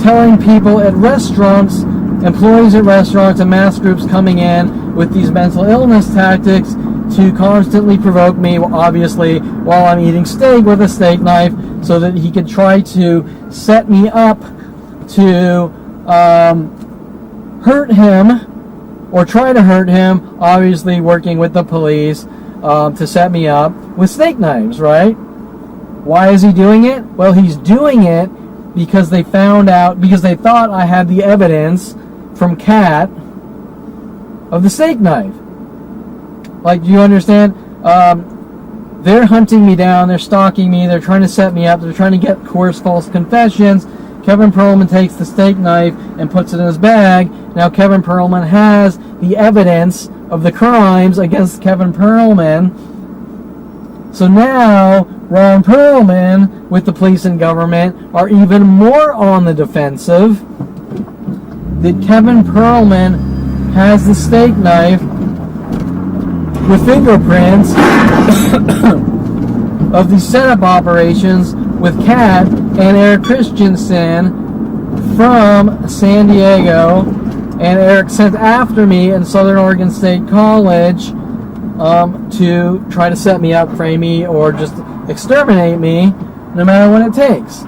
telling people at restaurants employees at restaurants and mass groups coming in with these mental illness tactics to constantly provoke me, obviously, while I'm eating steak with a steak knife, so that he could try to set me up to hurt him, or try to hurt him, obviously working with the police to set me up with steak knives, right? Why is he doing it? Well, he's doing it because they found out, because they thought I had the evidence from Kat of the steak knife. Like, do you understand? They're hunting me down, they're stalking me, they're trying to set me up, they're trying to get coerced false confessions. Kevin Perlman takes the steak knife and puts it in his bag. Now Kevin Perlman has the evidence of the crimes against Kevin Perlman. So now Ron Perlman with the police and government are even more on the defensive that Kevin Perlman has the steak knife with fingerprints of the setup operations with Kat and Eric Christianson from San Diego, and Eric sent after me in Southern Oregon State College to try to set me up, frame me, or just exterminate me, no matter what it takes.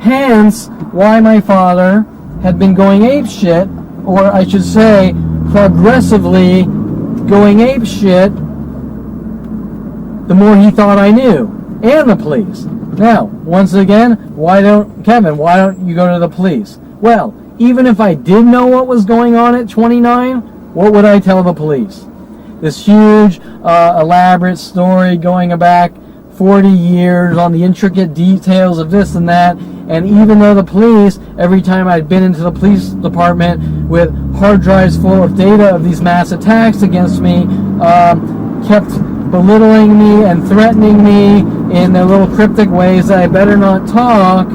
Hence, why my father had been going apeshit, or I should say, progressively going apeshit, the more he thought I knew, and the police. Now, once again, why don't you go to the police? Well, even if I did know what was going on at 29, what would I tell the police? This huge, elaborate story going back 40 years on the intricate details of this and that, and even though the police, every time I'd been into the police department with hard drives full of data of these mass attacks against me, kept belittling me and threatening me in their little cryptic ways that I better not talk,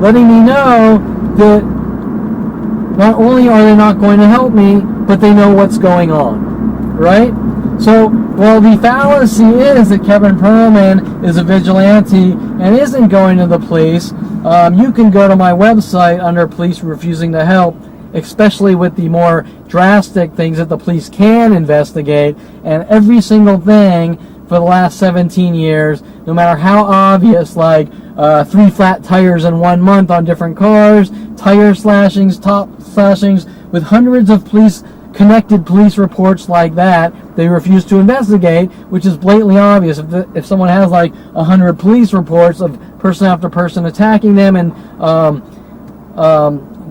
letting me know that not only are they not going to help me, but they know what's going on, right? So, well, the fallacy is that Kevin Perlman is a vigilante and isn't going to the police. You can go to my website under police refusing to help, especially with the more drastic things that the police can investigate, and every single thing for the last 17 years, no matter how obvious, like 3 flat tires in 1 month on different cars, tire slashings, top slashings, with hundreds of connected police reports like that, they refuse to investigate, which is blatantly obvious. If someone has like 100 police reports of person after person attacking them and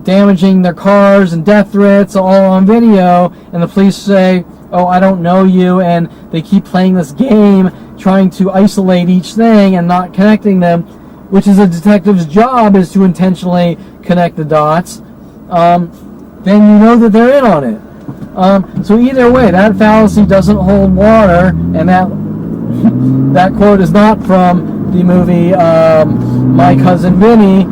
damaging their cars and death threats all on video, and the police say, oh, I don't know you, and they keep playing this game trying to isolate each thing and not connecting them, which is a detective's job, is to intentionally connect the dots, then you know that they're in on it. So either way, that fallacy doesn't hold water, and that quote is not from the movie My Cousin Vinny.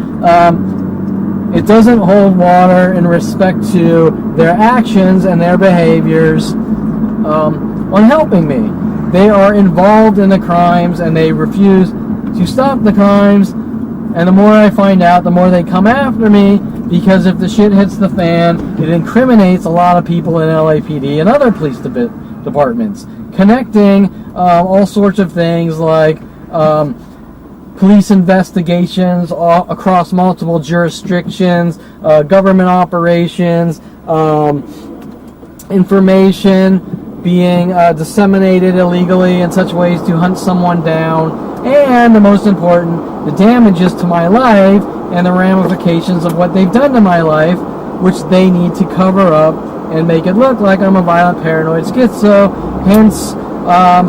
It doesn't hold water in respect to their actions and their behaviors on helping me. They are involved in the crimes and they refuse to stop the crimes, and the more I find out, the more they come after me, because if the shit hits the fan, it incriminates a lot of people in LAPD and other police departments, connecting all sorts of things like police investigations across multiple jurisdictions, government operations, information being disseminated illegally in such ways to hunt someone down, and the most important, the damages to my life and the ramifications of what they've done to my life, which they need to cover up and make it look like I'm a violent paranoid schizo. Hence,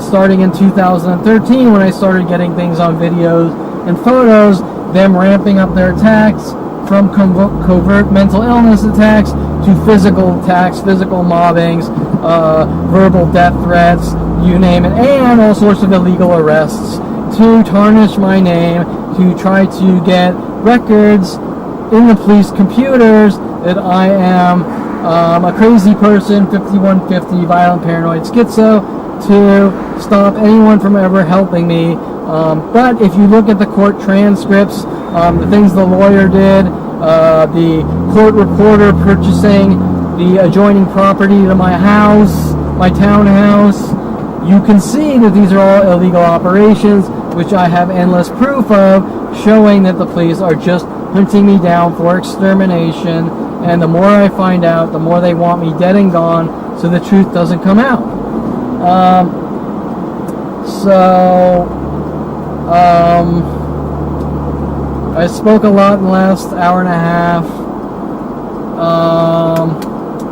starting in 2013, when I started getting things on videos and photos, them ramping up their attacks from covert mental illness attacks to physical attacks, physical mobbings, verbal death threats, you name it, and all sorts of illegal arrests to tarnish my name, to try to get records in the police computers that I am a crazy person, 5150, violent paranoid schizo, to stop anyone from ever helping me. But if you look at the court transcripts, the things the lawyer did, the court reporter purchasing the adjoining property to my house, my townhouse. You can see that these are all illegal operations, which I have endless proof of, showing that the police are just hunting me down for extermination, and the more I find out, the more they want me dead and gone, so the truth doesn't come out. I spoke a lot in the last hour and a half.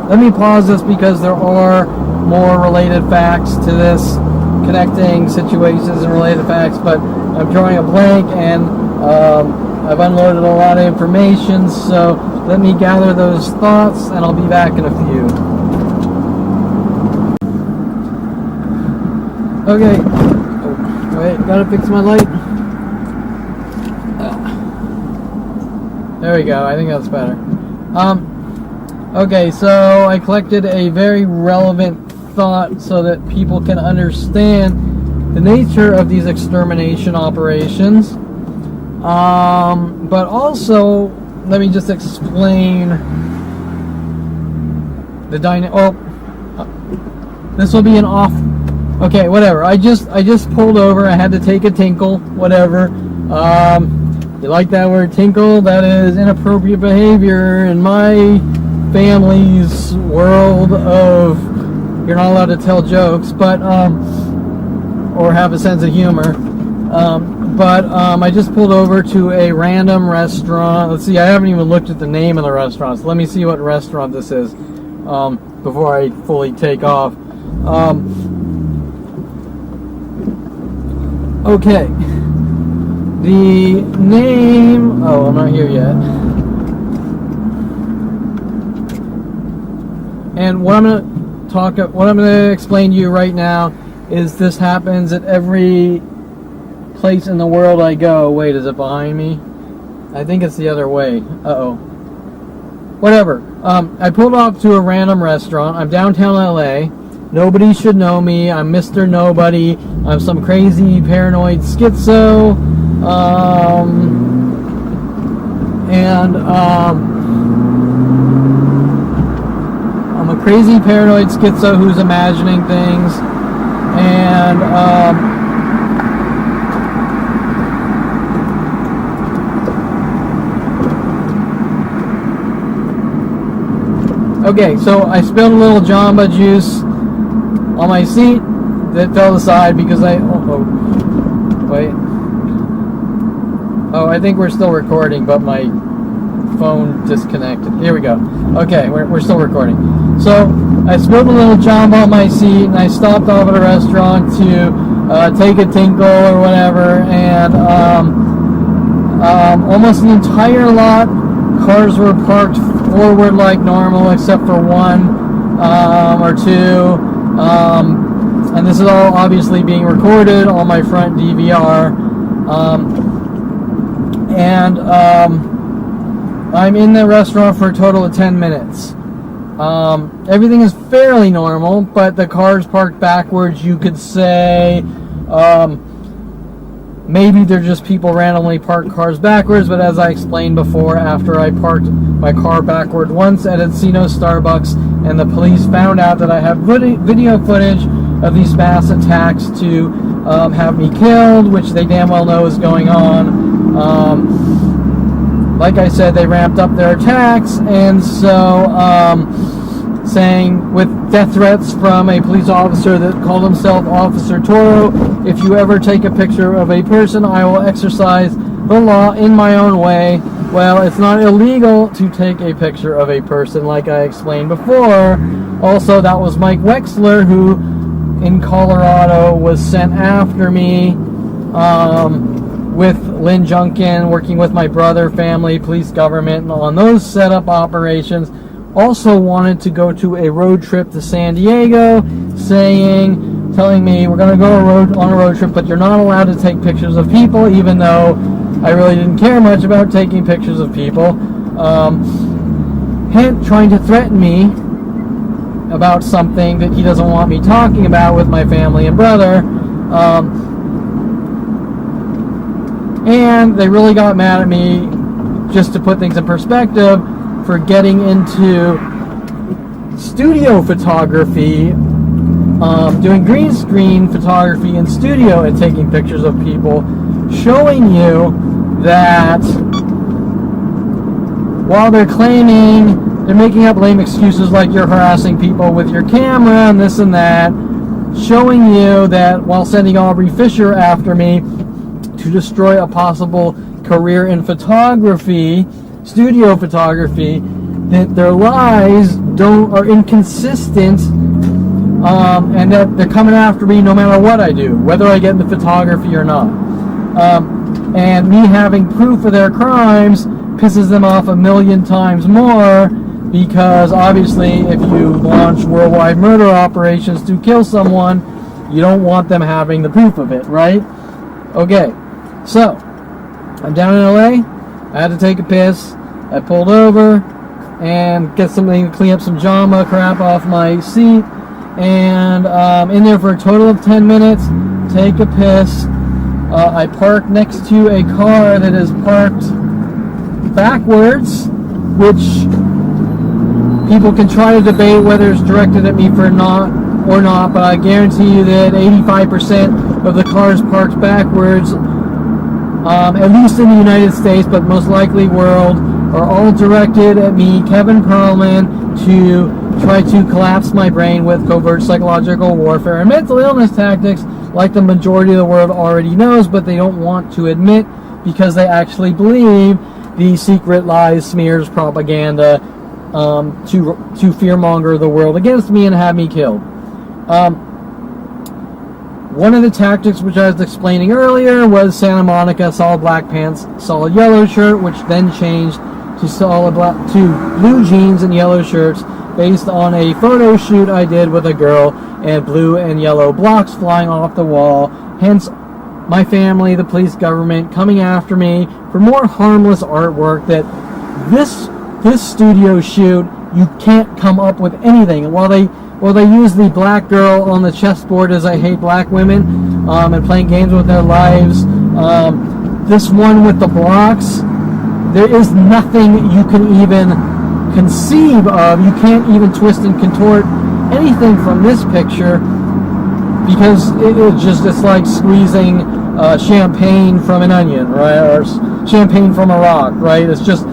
Let me pause this because there are more related facts to this, connecting situations and related facts, but I'm drawing a blank, and I've unloaded a lot of information, so let me gather those thoughts, and I'll be back in a few. Okay. Oh, wait, gotta fix my light. There we go, I think that's better. Okay, so I collected a very relevant thought so that people can understand the nature of these extermination operations. But also, let me just explain the this will be an off. Okay, whatever. I just pulled over. I had to take a tinkle. Whatever. You like that word, tinkle? That is inappropriate behavior in my family's world of you're not allowed to tell jokes, but or have a sense of humor. But I just pulled over to a random restaurant. Let's see, I haven't even looked at the name of the restaurant, so let me see what restaurant this is before I fully take off. Okay. The name... Oh, I'm not here yet. And what I'm going to explain to you right now is this happens at every place in the world I go. Wait, is it behind me? I think it's the other way. Uh-oh. Whatever. I pulled off to a random restaurant. I'm downtown LA. Nobody should know me. I'm Mr. Nobody. I'm some crazy paranoid schizo. I'm a crazy paranoid schizo who's imagining things. And okay, so I spilled a little Jamba Juice on my seat that fell aside because wait. Oh, I think we're still recording, but my phone disconnected. Here we go. Okay, we're still recording. So I spilled a little Jamba on my seat, and I stopped off at a restaurant to take a tinkle or whatever, and almost the entire lot, cars were parked forward like normal, except for one or two. And this is all obviously being recorded on my front DVR. I'm in the restaurant for a total of 10 minutes. Everything is fairly normal, but the car's parked backwards. You could say maybe they're just people randomly park cars backwards, but as I explained before, after I parked my car backward once at Encino Starbucks, and the police found out that I have video footage of these mass attacks to have me killed, which they damn well know is going on. Like I said, they ramped up their attacks, and so saying with death threats from a police officer that called himself Officer Toro, if you ever take a picture of a person, I will exercise the law in my own way. Well, it's not illegal to take a picture of a person, like I explained before. Also, that was Mike Wexler, who in Colorado was sent after me with Lynn Junkin, working with my brother, family, police, government, on those setup operations. Also wanted to go to a road trip to San Diego, telling me we're going to go on a road trip, but you're not allowed to take pictures of people, even though I really didn't care much about taking pictures of people. Hint, trying to threaten me about something that he doesn't want me talking about with my family and brother. And they really got mad at me just to put things in perspective, for getting into studio photography, doing green screen photography in studio and taking pictures of people, showing you that while they're claiming, they're making up lame excuses like you're harassing people with your camera and this and that, showing you that while sending Aubrey Fisher after me to destroy a possible career in photography, studio photography, that their lies are inconsistent, and that they're coming after me no matter what I do, whether I get into photography or not. And me having proof of their crimes pisses them off a million times more, because obviously if you launch worldwide murder operations to kill someone, you don't want them having the proof of it, right? Okay, so I'm down in LA. I had to take a piss. I pulled over and get something to clean up some JAMA crap off my seat, and in there for a total of 10 minutes, take a piss. I parked next to a car that is parked backwards, which people can try to debate whether it's directed at me or not, but I guarantee you that 85% of the cars parked backwards, at least in the United States, but most likely world, are all directed at me, Kevin Perlman, to try to collapse my brain with covert psychological warfare and mental illness tactics like the majority of the world already knows, but they don't want to admit because they actually believe the secret lies, smears, propaganda, to fearmonger the world against me and have me killed. One of the tactics which I was explaining earlier was Santa Monica, solid black pants, solid yellow shirt, which then changed to blue jeans and yellow shirts based on a photo shoot I did with a girl, and blue and yellow blocks flying off the wall. Hence, my family, the police, government coming after me for more harmless artwork. That this studio shoot, you can't come up with anything. While they use the black girl on the chessboard as I hate black women, and playing games with their lives, this one with the blocks, there is nothing you can even conceive of. You can't even twist and contort anything from this picture, because it's like squeezing champagne from an onion, right, or champagne from a rock, right? It's just,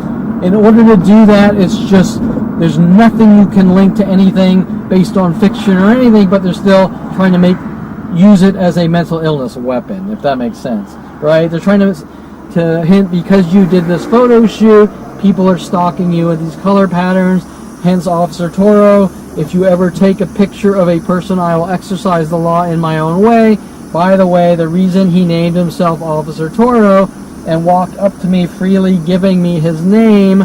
in order to do that, it's just, there's nothing you can link to anything based on fiction or anything, but they're still trying to use it as a mental illness weapon, if that makes sense, right? They're trying to hint, because you did this photo shoot, people are stalking you with these color patterns. Hence, Officer Toro, if you ever take a picture of a person, I will exercise the law in my own way. By the way, the reason he named himself Officer Toro and walked up to me freely, giving me his name,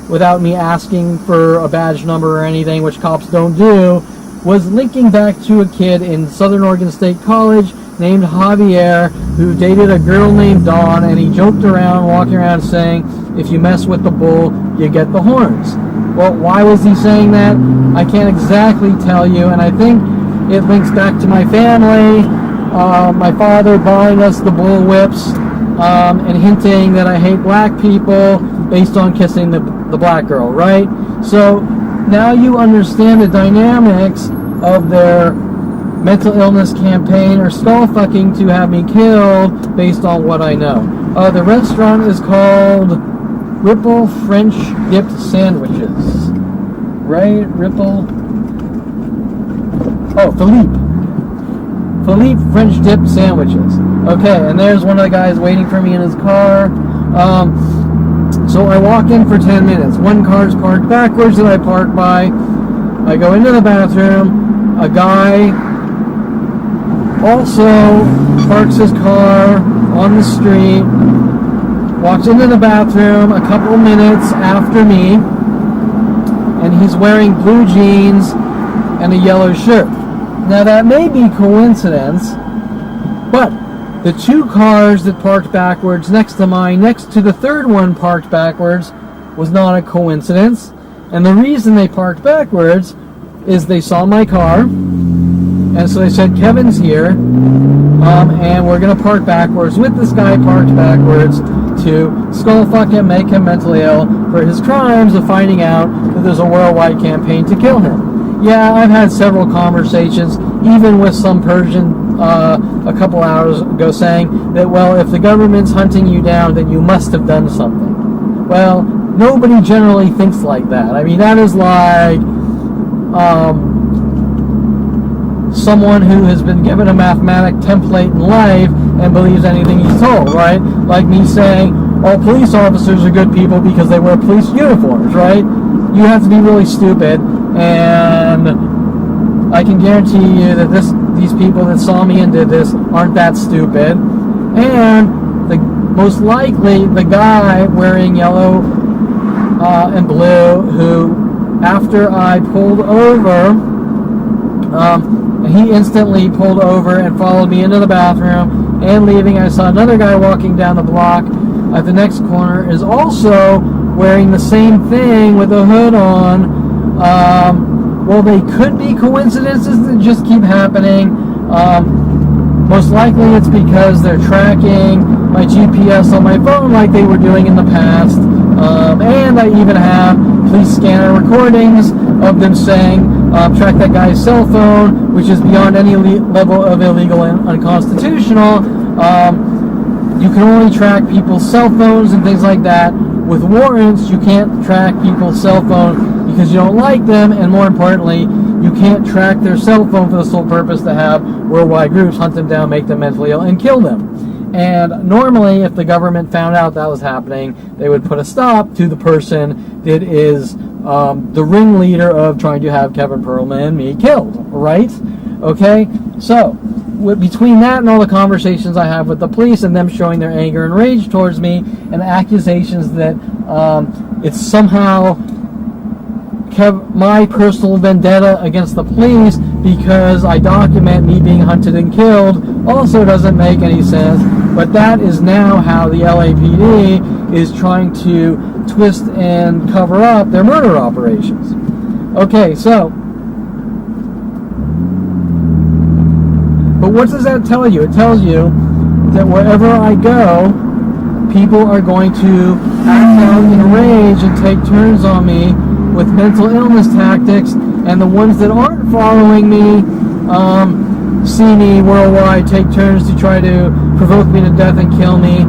without me asking for a badge number or anything, which cops don't do, was linking back to a kid in Southern Oregon State College named Javier, who dated a girl named Dawn, and he joked around, walking around saying, if you mess with the bull, you get the horns. Well, why was he saying that? I can't exactly tell you, and I think it links back to my family, my father buying us the bull whips, and hinting that I hate black people based on kissing the black girl, right? So now you understand the dynamics of their mental illness campaign, or skull fucking to have me killed based on what I know. The restaurant is called Ripple French Dipped Sandwiches, right? Philippe French Dipped Sandwiches. Okay, and there's one of the guys waiting for me in his car. So I walk in for 10 minutes. One car's parked backwards that I park by. I go into the bathroom. A guy also parks his car on the street, walks into the bathroom a couple minutes after me, and he's wearing blue jeans and a yellow shirt. Now that may be coincidence, but the two cars that parked backwards next to mine, next to the third one parked backwards, was not a coincidence. And the reason they parked backwards is they saw my car, and so they said, Kevin's here, and we're going to park backwards with this guy parked backwards to skull fuck him, make him mentally ill for his crimes of finding out that there's a worldwide campaign to kill him. Yeah, I've had several conversations, even with some Persian a couple hours ago, saying that, well, if the government's hunting you down, then you must have done something. Well, nobody generally thinks like that. I mean, that is like someone who has been given a mathematic template in life and believes anything he's told, right? Like me saying, all police officers are good people because they wear police uniforms, right? You have to be really stupid, and I can guarantee you that these people that saw me and did this aren't that stupid. And most likely the guy wearing yellow and blue, who after I pulled over, he instantly pulled over and followed me into the bathroom, and leaving I saw another guy walking down the block at the next corner is also wearing the same thing with a hood on. Well, they could be coincidences that just keep happening. Most likely it's because they're tracking my GPS on my phone like they were doing in the past. And I even have police scanner recordings of them saying, track that guy's cell phone, which is beyond any level of illegal and unconstitutional. You can only track people's cell phones and things like that. With warrants, you can't track people's cell phone because you don't like them, and more importantly, you can't track their cell phone for the sole purpose to have worldwide groups hunt them down, make them mentally ill, and kill them. And normally, if the government found out that was happening, they would put a stop to the person that is the ringleader of trying to have Kevin Perlman and me killed, right? Okay, so between that and all the conversations I have with the police and them showing their anger and rage towards me and accusations that it's somehow my personal vendetta against the police because I document me being hunted and killed also doesn't make any sense. But that is now how the LAPD is trying to twist and cover up their murder operations. Okay, so, but what does that tell you? It tells you that wherever I go, people are going to act out in a rage and take turns on me with mental illness tactics, and the ones that aren't following me see me worldwide take turns to try to provoke me to death and kill me.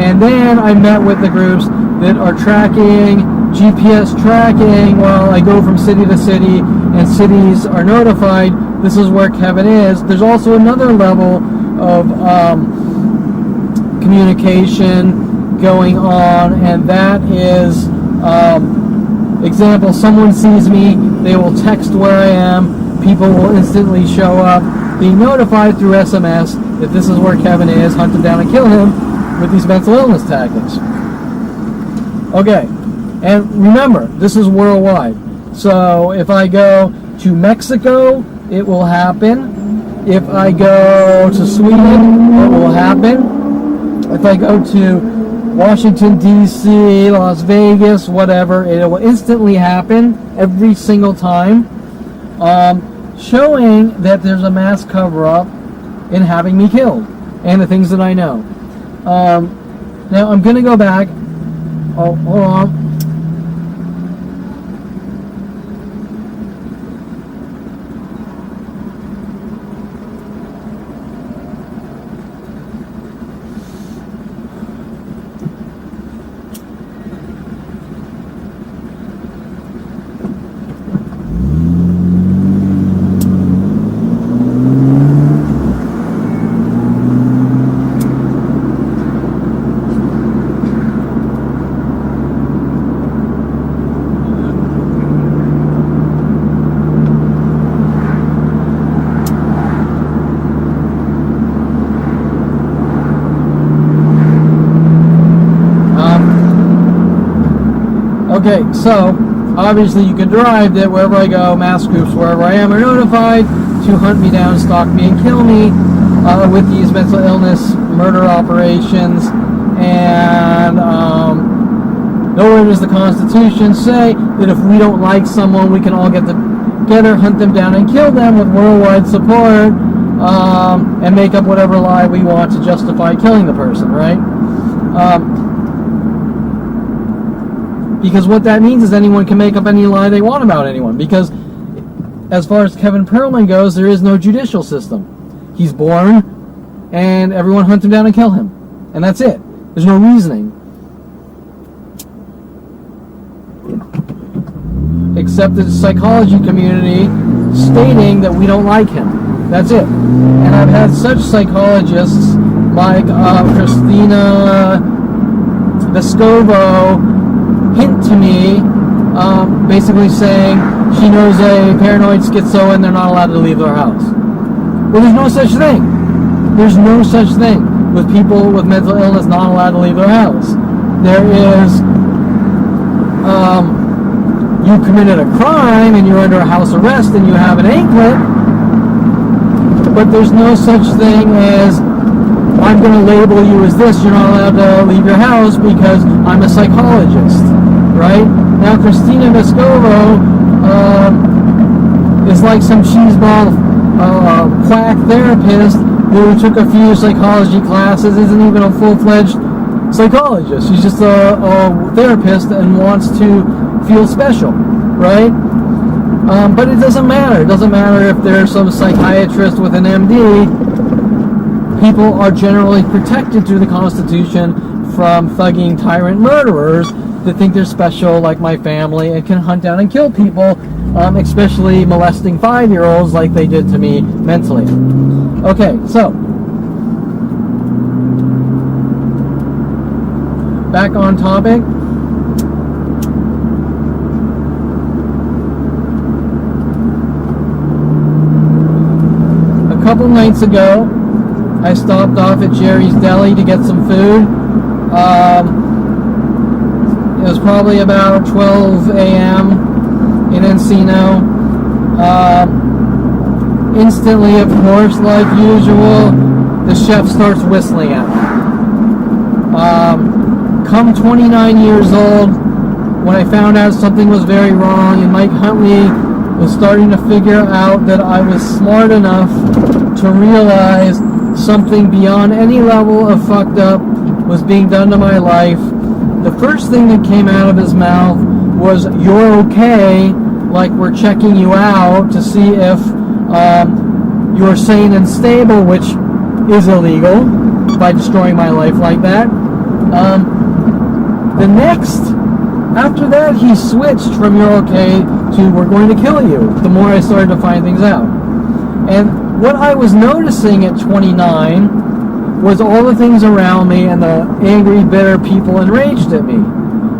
And then I met with the groups that are tracking, GPS tracking, while I go from city to city, and cities are notified this is where Kevin is. There's also another level of communication going on, and that is example, someone sees me, they will text where I am, people will instantly show up, being notified through SMS that this is where Kevin is, hunt him down and kill him with these mental illness tactics. Okay, and remember, this is worldwide. So if I go to Mexico, it will happen. If I go to Sweden, it will happen. If I go to Washington, D.C., Las Vegas, whatever, it will instantly happen every single time, showing that there's a mass cover-up in having me killed and the things that I know. Now, I'm going to go back. Oh, hold on. Okay, so obviously you can derive that wherever I go, mass groups wherever I am are notified to hunt me down, stalk me, and kill me with these mental illness murder operations. And nowhere does the Constitution say that if we don't like someone, we can all get together, hunt them down, and kill them with worldwide support, and make up whatever lie we want to justify killing the person, right? Because what that means is anyone can make up any lie they want about anyone. Because as far as Kevin Perlman goes, there is no judicial system. He's born, and everyone hunt him down and kill him. And that's it. There's no reasoning. Except the psychology community stating that we don't like him. That's it. And I've had such psychologists like Christina Vescovo hint to me, basically saying she knows a paranoid schizo and they're not allowed to leave their house. Well, there's no such thing. There's no such thing with people with mental illness not allowed to leave their house. There is, you committed a crime and you're under a house arrest and you have an anklet, but there's no such thing as, I'm going to label you as this, you're not allowed to leave your house because I'm a psychologist, right? Now, Christina Vescovo is like some cheeseball quack therapist who took a few psychology classes, isn't even a full-fledged psychologist. She's just a therapist and wants to feel special, right? But it doesn't matter. It doesn't matter if there's some psychiatrist with an MD. People are generally protected through the Constitution from thugging tyrant murderers that think they're special, like my family, and can hunt down and kill people, especially molesting 5-year-olds like they did to me mentally. Okay, so back on topic. A couple nights ago, I stopped off at Jerry's Deli to get some food. It was probably about 12 a.m. in Encino. Instantly, of course, like usual, the chef starts whistling at me. Come 29 years old, when I found out something was very wrong, and Mike Huntley was starting to figure out that I was smart enough to realize something beyond any level of fucked up was being done to my life, the first thing that came out of his mouth was, "You're okay," like we're checking you out to see if you're sane and stable, which is illegal by destroying my life like that. After that, he switched from "you're okay" to "we're going to kill you," the more I started to find things out. And what I was noticing at 29 was all the things around me and the angry, bitter people enraged at me.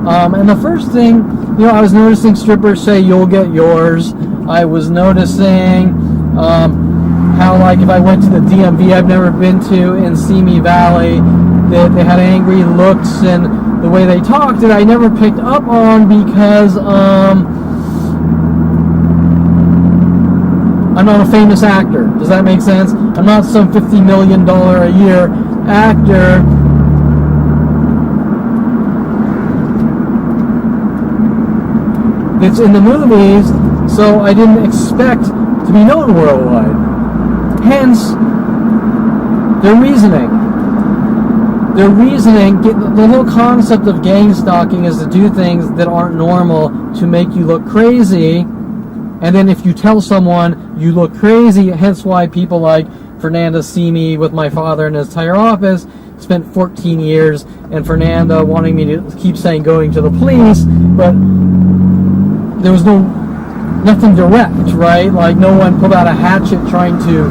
And the first thing, I was noticing strippers say, "You'll get yours." I was noticing how, like, if I went to the DMV I've never been to in Simi Valley, that they had angry looks and the way they talked that I never picked up on because I'm not a famous actor. Does that make sense? I'm not some $50 million a year actor. It's in the movies, so I didn't expect to be known worldwide. Hence, their reasoning. The whole concept of gang stalking is to do things that aren't normal to make you look crazy. And then if you tell someone you look crazy, hence why people like Fernanda Simi with my father in his entire office spent 14 years, and Fernanda wanting me to keep saying going to the police, but there was nothing direct, right? Like no one pulled out a hatchet trying to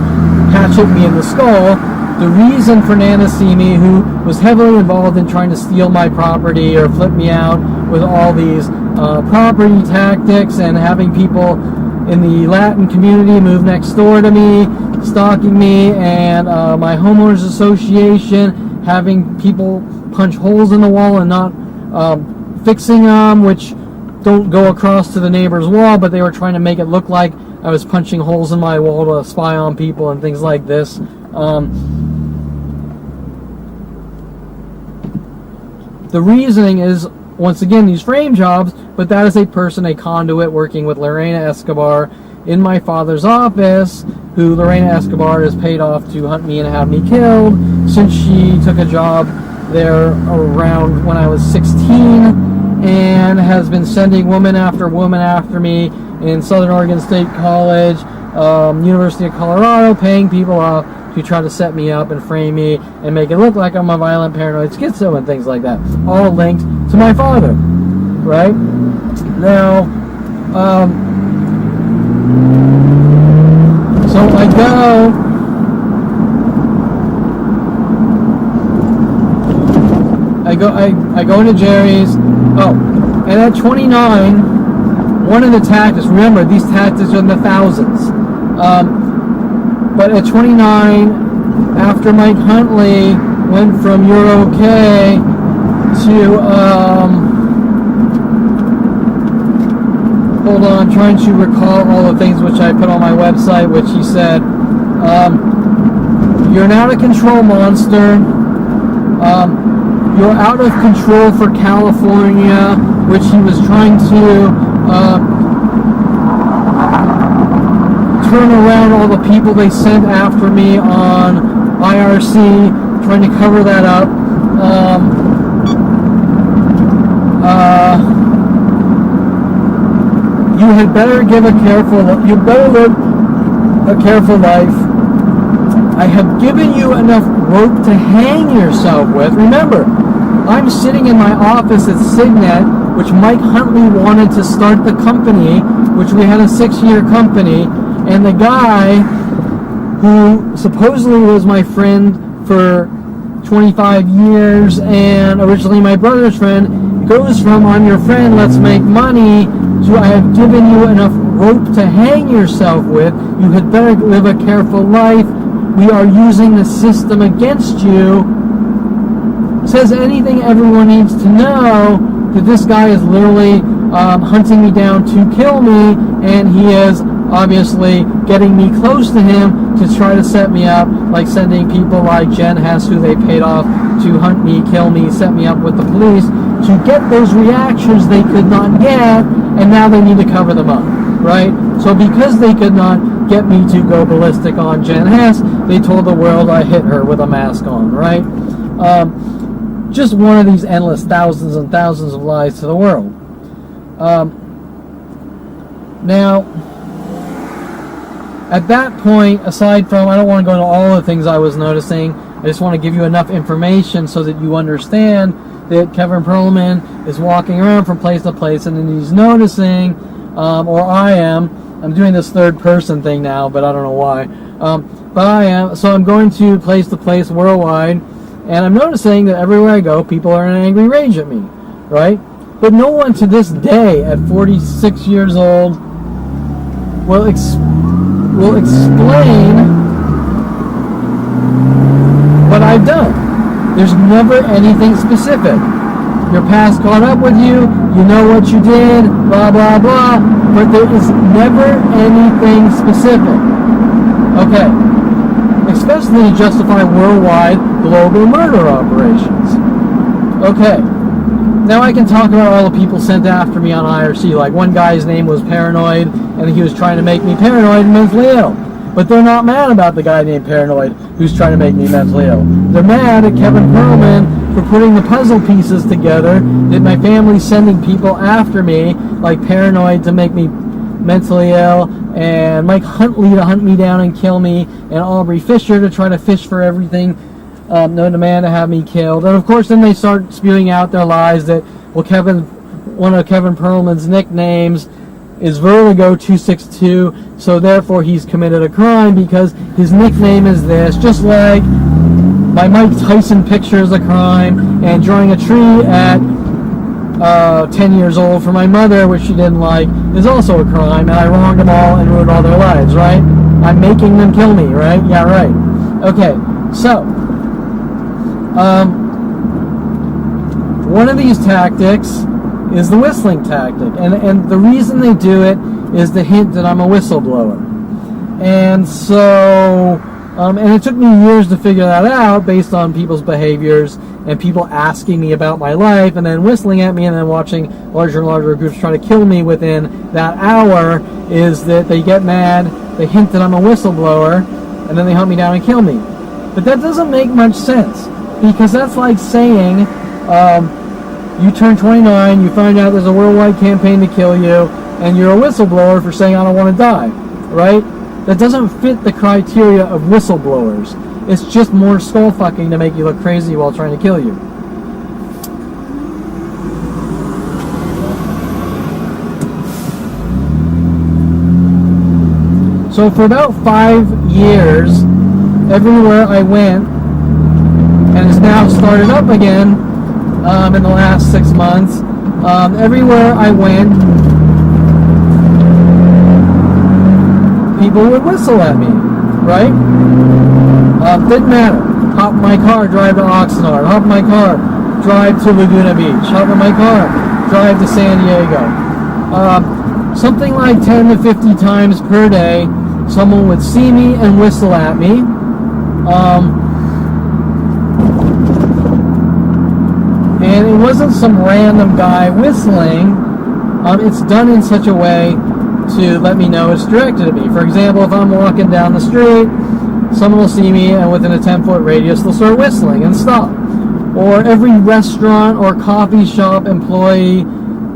hatchet me in the skull. The reason Fernanda Simi, who was heavily involved in trying to steal my property or flip me out with all these property tactics and having people in the Latin community move next door to me, stalking me, and my homeowners association having people punch holes in the wall and not fixing them, which don't go across to the neighbor's wall, but they were trying to make it look like I was punching holes in my wall to spy on people and things like this. The reasoning is, once again, these frame jobs, but that is a person, a conduit, working with Lorena Escobar in my father's office, who Lorena Escobar is paid off to hunt me and have me killed, since she took a job there around when I was 16, and has been sending woman after woman after me in Southern Oregon State College, University of Colorado, paying people off to try to set me up and frame me and make it look like I'm a violent paranoid schizo and things like that, all linked to my father, right? Now, so I go into Jerry's. Oh, and at 29, one of the tactics, remember, these tactics are in the thousands. But at 29, after Mike Huntley went from "you're okay" to, hold on, I'm trying to recall all the things which I put on my website, which he said, "You're an out-of-control monster. You're out of control for California," which he was trying to turn around all the people they sent after me on IRC, trying to cover that up. You had better live a careful life. I have given you enough rope to hang yourself with. Remember, I'm sitting in my office at Signet, which Mike Huntley wanted to start the company, which we had a 6-year company, and the guy who supposedly was my friend for 25 years and originally my brother's friend goes from "I'm your friend, let's make money" to "I have given you enough rope to hang yourself with. You had better live a careful life. We are using the system against you." Says anything everyone needs to know, that this guy is literally hunting me down to kill me, and he is obviously getting me close to him to try to set me up, like sending people like Jen Hess, who they paid off to hunt me, kill me, set me up with the police, to get those reactions they could not get, and now they need to cover them up, right? So because they could not get me to go ballistic on Jen Hess, they told the world I hit her with a mask on, right? Just one of these endless thousands and thousands of lies to the world. Now, at that point, aside from, I don't want to go into all the things I was noticing, I just want to give you enough information so that you understand that Kevin Perlman is walking around from place to place, and then he's noticing, or I'm doing this third person thing now, but I don't know why, but I am, so I'm going to place worldwide, and I'm noticing that everywhere I go, people are in an angry rage at me, right? But no one to this day, at 46 years old, will explain what I've done. There's never anything specific. Your past caught up with you, you know what you did, blah, blah, blah, but there is never anything specific. Okay. Especially to justify worldwide global murder operations. Okay. Now I can talk about all the people sent after me on IRC. Like one guy's name was Paranoid, and he was trying to make me paranoid and mentally ill. But they're not mad about the guy named Paranoid who's trying to make me mentally ill. They're mad at Kevin Perlman for putting the puzzle pieces together, that my family's sending people after me, like Paranoid to make me mentally ill, and Mike Huntley to hunt me down and kill me, and Aubrey Fisher to try to fish for everything known to man to have me killed. And of course then they start spewing out their lies that, well, one of Kevin Perlman's nicknames is Vertigo 262, so therefore he's committed a crime because his nickname is this, just like my Mike Tyson picture is a crime, and drawing a tree at 10 years old for my mother, which she didn't like, is also a crime, and I wronged them all and ruined all their lives, right? I'm making them kill me, right? Yeah, right. Okay, so, one of these tactics is the whistling tactic, and the reason they do it is to hint that I'm a whistleblower. And so, and it took me years to figure that out based on people's behaviors and people asking me about my life and then whistling at me and then watching larger and larger groups try to kill me within that hour, is that they get mad, they hint that I'm a whistleblower, and then they hunt me down and kill me. But that doesn't make much sense, because that's like saying, You turn 29, you find out there's a worldwide campaign to kill you, and you're a whistleblower for saying I don't want to die, right? That doesn't fit the criteria of whistleblowers. It's just more skull fucking to make you look crazy while trying to kill you. So for about 5 years, everywhere I went, and it's now started up again in the last 6 months, everywhere I went, people would whistle at me, right? Didn't matter. Hop in my car, drive to Oxnard. Hop in my car, drive to Laguna Beach. Hop in my car, drive to San Diego. Something like 10 to 50 times per day, someone would see me and whistle at me. And it wasn't some random guy whistling. It's done in such a way to let me know it's directed at me. For example, if I'm walking down the street, someone will see me and within a 10-foot radius they'll start whistling and stop. Or every restaurant or coffee shop employee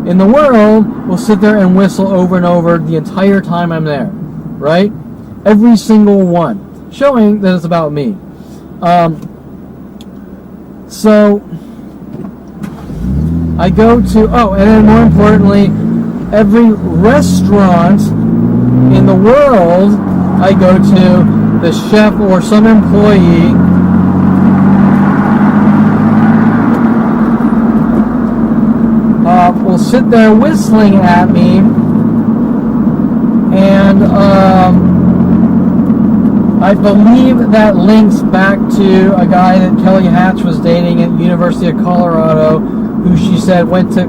in the world will sit there and whistle over and over the entire time I'm there, right? Every single one, showing that it's about me. So I go to, and then more importantly, every restaurant in the world I go to, the chef or some employee will sit there whistling at me, and I believe that links back to a guy that Kelly Hatch was dating at University of Colorado, who she said went to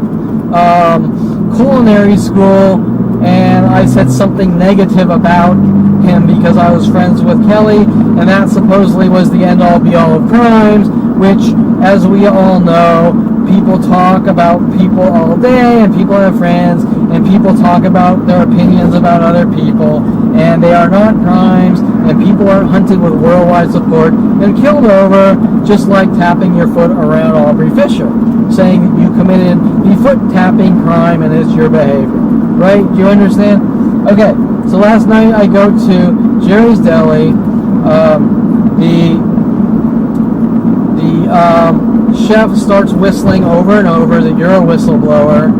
culinary school, and I said something negative about him because I was friends with Kelly, and that supposedly was the end-all be-all of crimes, which, as we all know, people talk about people all day, and people have friends, and people talk about their opinions about other people, and they are not crimes, and people are hunted with worldwide support and killed over, just like tapping your foot around Aubrey Fisher, saying that you committed the foot-tapping crime and it's your behavior. Right? Do you understand? Okay, so last night I go to Jerry's Deli. The chef starts whistling over and over that you're a whistleblower.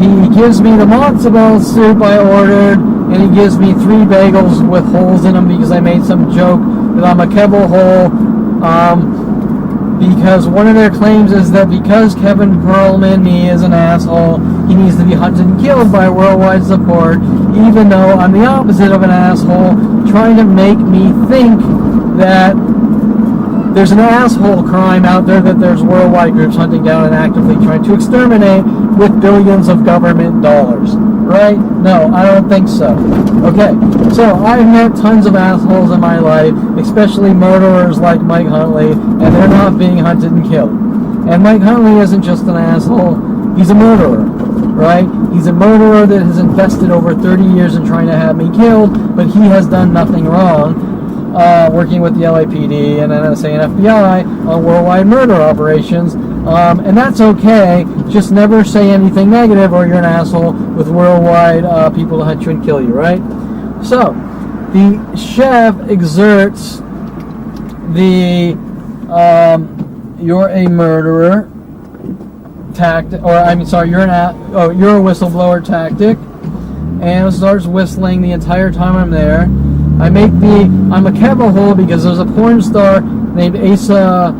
He gives me the matzo ball soup I ordered, and he gives me 3 bagels with holes in them because I made some joke that I'm a kebble hole. Because one of their claims is that because Kevin Perlman, me, is an asshole, he needs to be hunted and killed by worldwide support, even though I'm the opposite of an asshole, trying to make me think that there's an asshole crime out there that there's worldwide groups hunting down and actively trying to exterminate with billions of government dollars. Right? No, I don't think so. Okay, so I've met tons of assholes in my life, especially murderers like Mike Huntley, and they're not being hunted and killed. And Mike Huntley isn't just an asshole, he's a murderer, right? He's a murderer that has invested over 30 years in trying to have me killed, but he has done nothing wrong, working with the LAPD and NSA and FBI on worldwide murder operations. And that's okay, just never say anything negative or you're an asshole with worldwide people to hunt you and kill you, right? So, the chef exerts the you're a murderer tactic, or you're a whistleblower tactic, and starts whistling the entire time I'm there. I'm a kebble hole because there's a porn star named Asa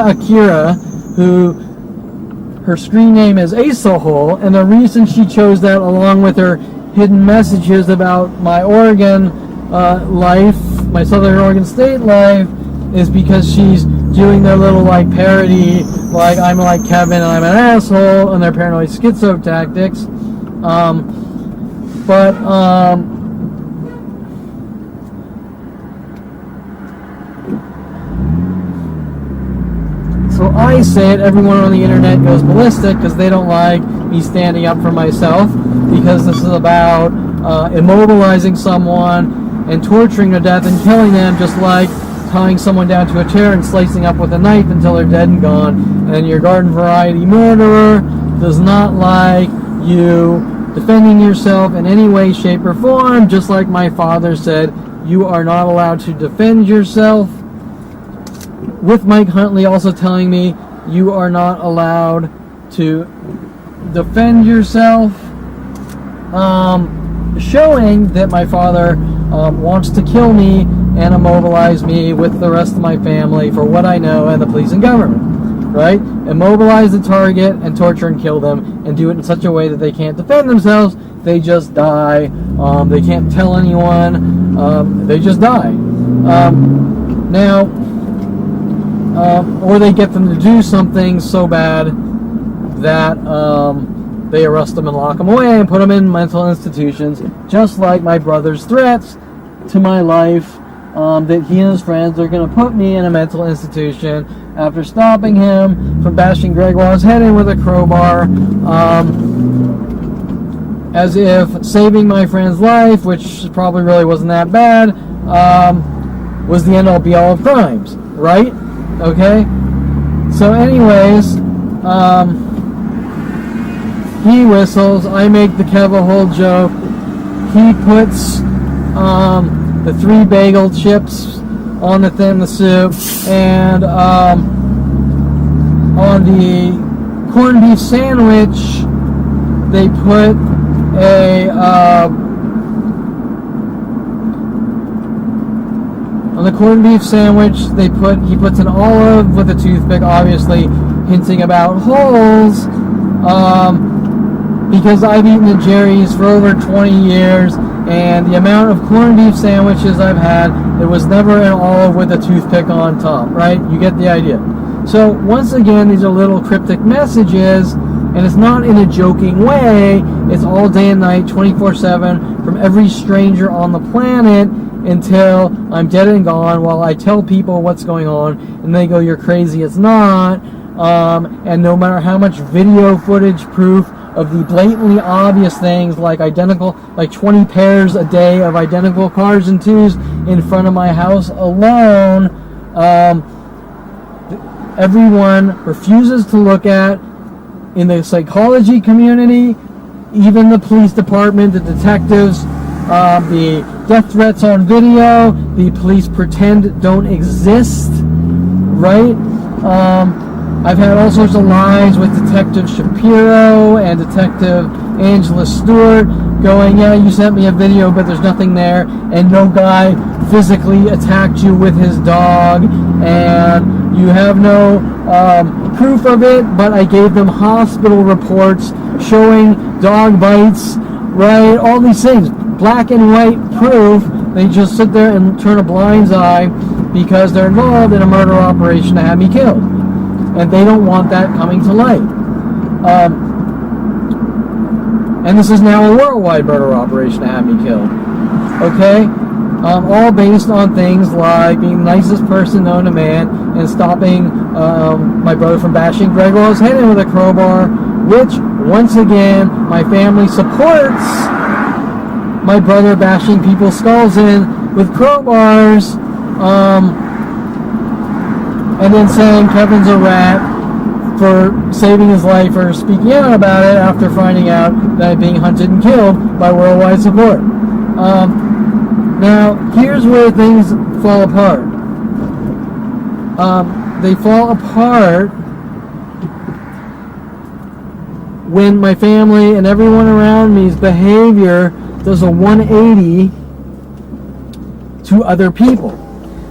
Akira, who her screen name is Asa Hole, and the reason she chose that, along with her hidden messages about my Oregon life, my Southern Oregon State life, is because she's doing their little parody, I'm like Kevin and I'm an asshole, and their paranoid schizo tactics. So I say it, everyone on the internet goes ballistic because they don't like me standing up for myself, because this is about immobilizing someone and torturing to death and killing them, just like tying someone down to a chair and slicing up with a knife until they're dead and gone. And your garden variety murderer does not like you defending yourself in any way, shape, or form, just like my father said, you are not allowed to defend yourself. With Mike Huntley also telling me you are not allowed to defend yourself, showing that my father wants to kill me and immobilize me with the rest of my family for what I know and the police and government. Right? Immobilize the target and torture and kill them and do it in such a way that they can't defend themselves. They just die. They can't tell anyone. They just die. Or they get them to do something so bad that they arrest them and lock them away and put them in mental institutions, just like my brother's threats to my life, that he and his friends are going to put me in a mental institution after stopping him from bashing Gregoire's head in with a crowbar, as if saving my friend's life, which probably really wasn't that bad, was the end-all be-all of crimes, right? Okay? So anyways, he whistles, I make the Kevin Hole joke, he puts the 3 bagel chips on the soup, and on the corned beef sandwich they put he puts an olive with a toothpick, obviously hinting about holes, because I've eaten at Jerry's for over 20 years, and the amount of corned beef sandwiches I've had, there was never an olive with a toothpick on top, right? You get the idea. So once again, these are little cryptic messages, and it's not in a joking way. It's all day and night, 24/7, from every stranger on the planet until I'm dead and gone, while I tell people what's going on, and they go, you're crazy, it's not. And no matter how much video footage proof of the blatantly obvious things, like 20 pairs a day of identical cars and twos in front of my house alone, everyone refuses to look at. In the psychology community, even the police department, the detectives, the death threats on video, the police pretend don't exist, right? I've had all sorts of lies with Detective Shapiro and Detective Angela Stewart going, yeah, you sent me a video, but there's nothing there, and no guy physically attacked you with his dog, and you have no proof of it, but I gave them hospital reports showing dog bites, right? All these things, black and white proof. They just sit there and turn a blind eye because they're involved in a murder operation to have me killed. And they don't want that coming to light. And this is now a worldwide murder operation to have me killed. Okay? All based on things like being the nicest person known to man and stopping my brother from bashing Gregoire's head in with a crowbar, which, once again, my family supports my brother bashing people's skulls in with crowbars, and then saying Kevin's a rat for saving his life or speaking out about it after finding out that I'm being hunted and killed by worldwide support. Now, here's where things fall apart. They fall apart when my family and everyone around me's behavior does a 180 to other people.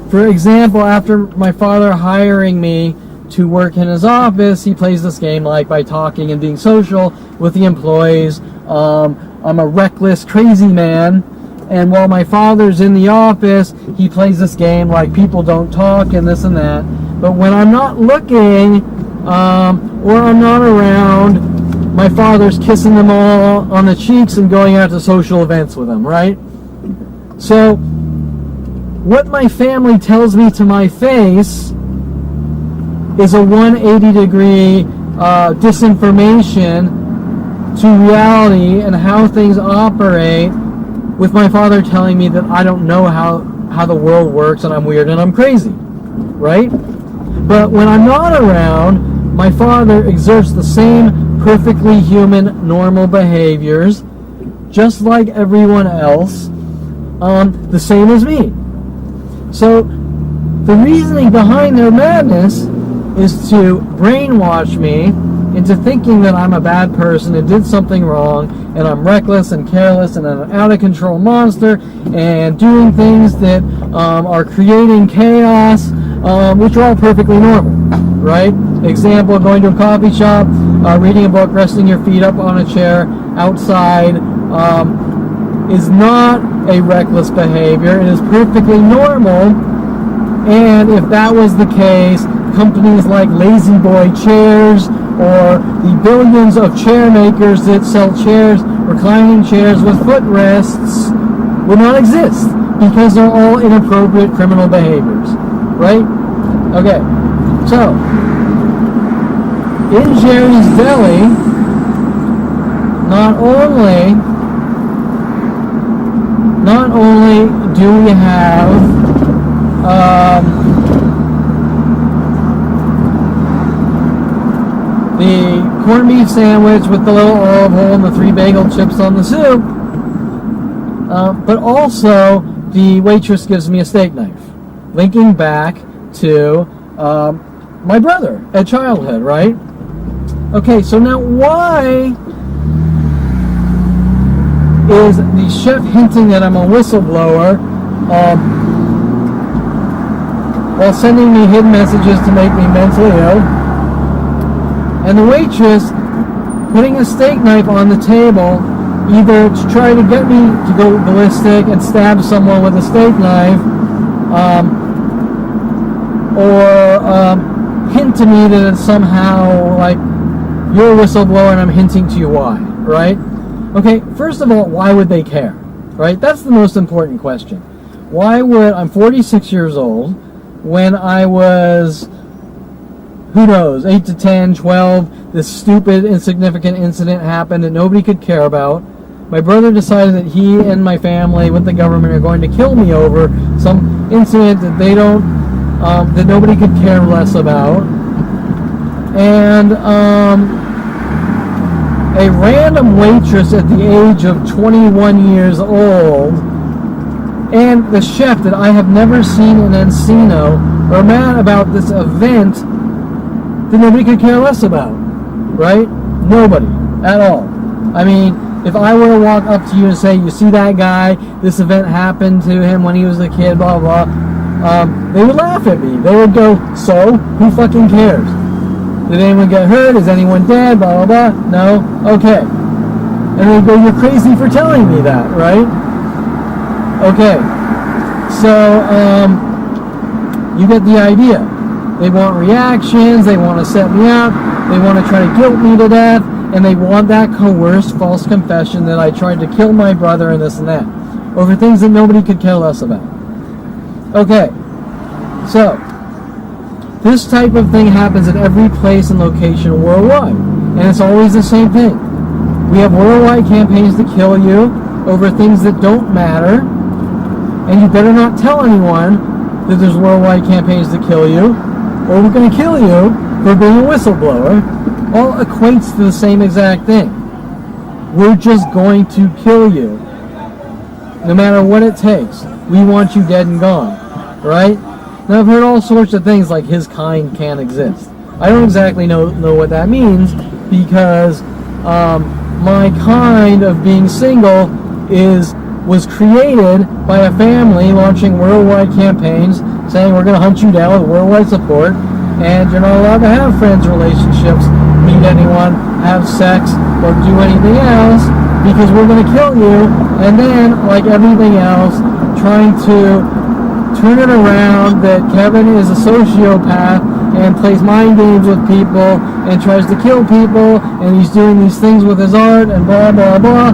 For example, after my father hiring me to work in his office, he plays this game like by talking and being social with the employees. I'm a reckless, crazy man. And while my father's in the office, he plays this game like people don't talk and this and that. But when I'm not looking, or I'm not around, my father's kissing them all on the cheeks and going out to social events with them, right? So, what my family tells me to my face is a 180-degree disinformation to reality and how things operate, with my father telling me that I don't know how how the world works and I'm weird and I'm crazy, right? But when I'm not around, my father exerts the same perfectly human, normal behaviors, just like everyone else, the same as me. So the reasoning behind their madness is to brainwash me into thinking that I'm a bad person and did something wrong, and I'm reckless and careless and an out-of-control monster and doing things that are creating chaos, which are all perfectly normal, right? Example, going to a coffee shop, reading a book, resting your feet up on a chair outside is not a reckless behavior. It is perfectly normal, and if that was the case, companies like Lazy Boy Chairs or the billions of chair makers that sell chairs, reclining chairs with footrests, would not exist because they're all inappropriate criminal behaviors, right? Okay, so in Jerry's Deli, not only do we have the corned beef sandwich with the little olive hole and the 3 bagel chips on the soup, but also the waitress gives me a steak knife, linking back to my brother at childhood, right? Okay, so now why is the chef hinting that I'm a whistleblower while sending me hidden messages to make me mentally ill? And the waitress putting a steak knife on the table, either to try to get me to go ballistic and stab someone with a steak knife, or hint to me that it's somehow like you're a whistleblower and I'm hinting to you why, right? Okay, first of all, why would they care, right? That's the most important question. Why would, I'm 46 years old, when I was, who knows, 8 to 10, 12, this stupid, insignificant incident happened that nobody could care about. My brother decided that he and my family with the government are going to kill me over some incident that they don't, that nobody could care less about. And a random waitress at the age of 21 years old and the chef that I have never seen in Encino are mad about this event that nobody could care less about, right? Nobody at all. I mean, if I were to walk up to you and say, you see that guy, this event happened to him when he was a kid, blah, blah, they would laugh at me. They would go, so? Who fucking cares? Did anyone get hurt? Is anyone dead? Blah, blah, blah. No? Okay. And they go, you're crazy for telling me that, right? Okay. So, you get the idea. They want reactions. They want to set me up. They want to try to guilt me to death. And they want that coerced false confession that I tried to kill my brother and this and that. Over things that nobody could care less about. Okay. So, this type of thing happens at every place and location worldwide. And it's always the same thing. We have worldwide campaigns to kill you over things that don't matter. And you better not tell anyone that there's worldwide campaigns to kill you, or we're going to kill you for being a whistleblower. All equates to the same exact thing. We're just going to kill you. No matter what it takes. We want you dead and gone. Right? Now, I've heard all sorts of things like his kind can't exist. I don't exactly know what that means because my kind of being single was created by a family launching worldwide campaigns saying we're going to hunt you down with worldwide support and you're not allowed to have friends, relationships, meet anyone, have sex, or do anything else because we're going to kill you. And then, like everything else, trying to turn it around that Kevin is a sociopath and plays mind games with people and tries to kill people and he's doing these things with his art and blah, blah, blah.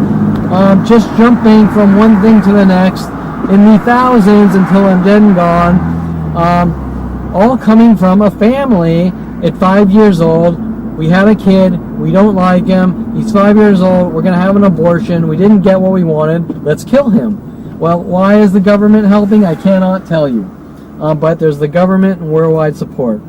Just jumping from one thing to the next in the thousands until I'm dead and gone. All coming from a family at 5 years old. We had a kid. We don't like him. He's 5 years old. We're going to have an abortion. We didn't get what we wanted. Let's kill him. Well, why is the government helping? I cannot tell you. But there's the government and worldwide support.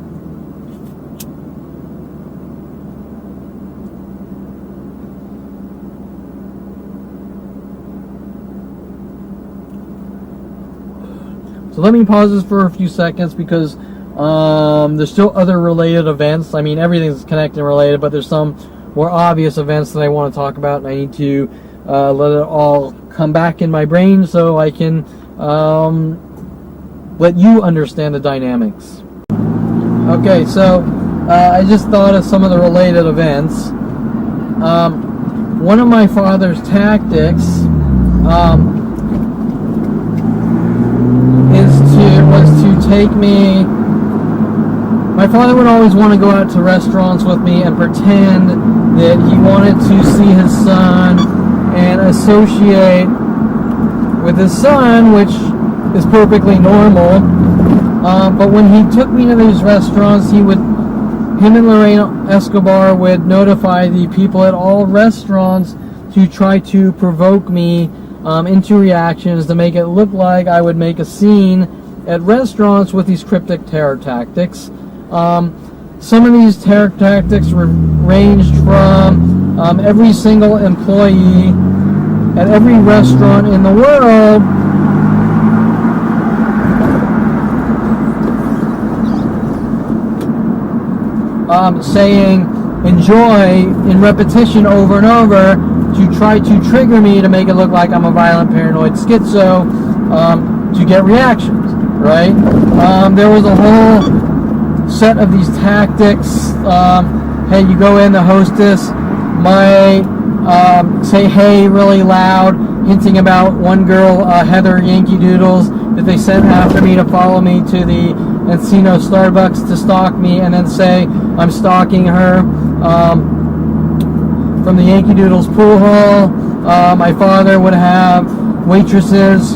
So let me pause this for a few seconds because there's still other related events. I mean, everything's connected and related, but there's some more obvious events that I want to talk about, and I need to let it all come back in my brain so I can let you understand the dynamics. Okay, so I just thought of some of the related events. One of my father's tactics was to take me. My father would always want to go out to restaurants with me and pretend that he wanted to see his son and associate with his son, which is perfectly normal. But when he took me to these restaurants, him and Lorena Escobar would notify the people at all restaurants to try to provoke me into reactions to make it look like I would make a scene at restaurants with these cryptic terror tactics. Some of these terror tactics ranged from every single employee at every restaurant in the world saying enjoy in repetition over and over to try to trigger me to make it look like I'm a violent paranoid schizo to get reactions, right? There was a whole set of these tactics. Hey, you go in, the hostess might say hey really loud, hinting about one girl, Heather Yankee Doodles, that they sent after me to follow me to the Encino Starbucks to stalk me, and then say I'm stalking her from the Yankee Doodles pool hall. My father would have waitresses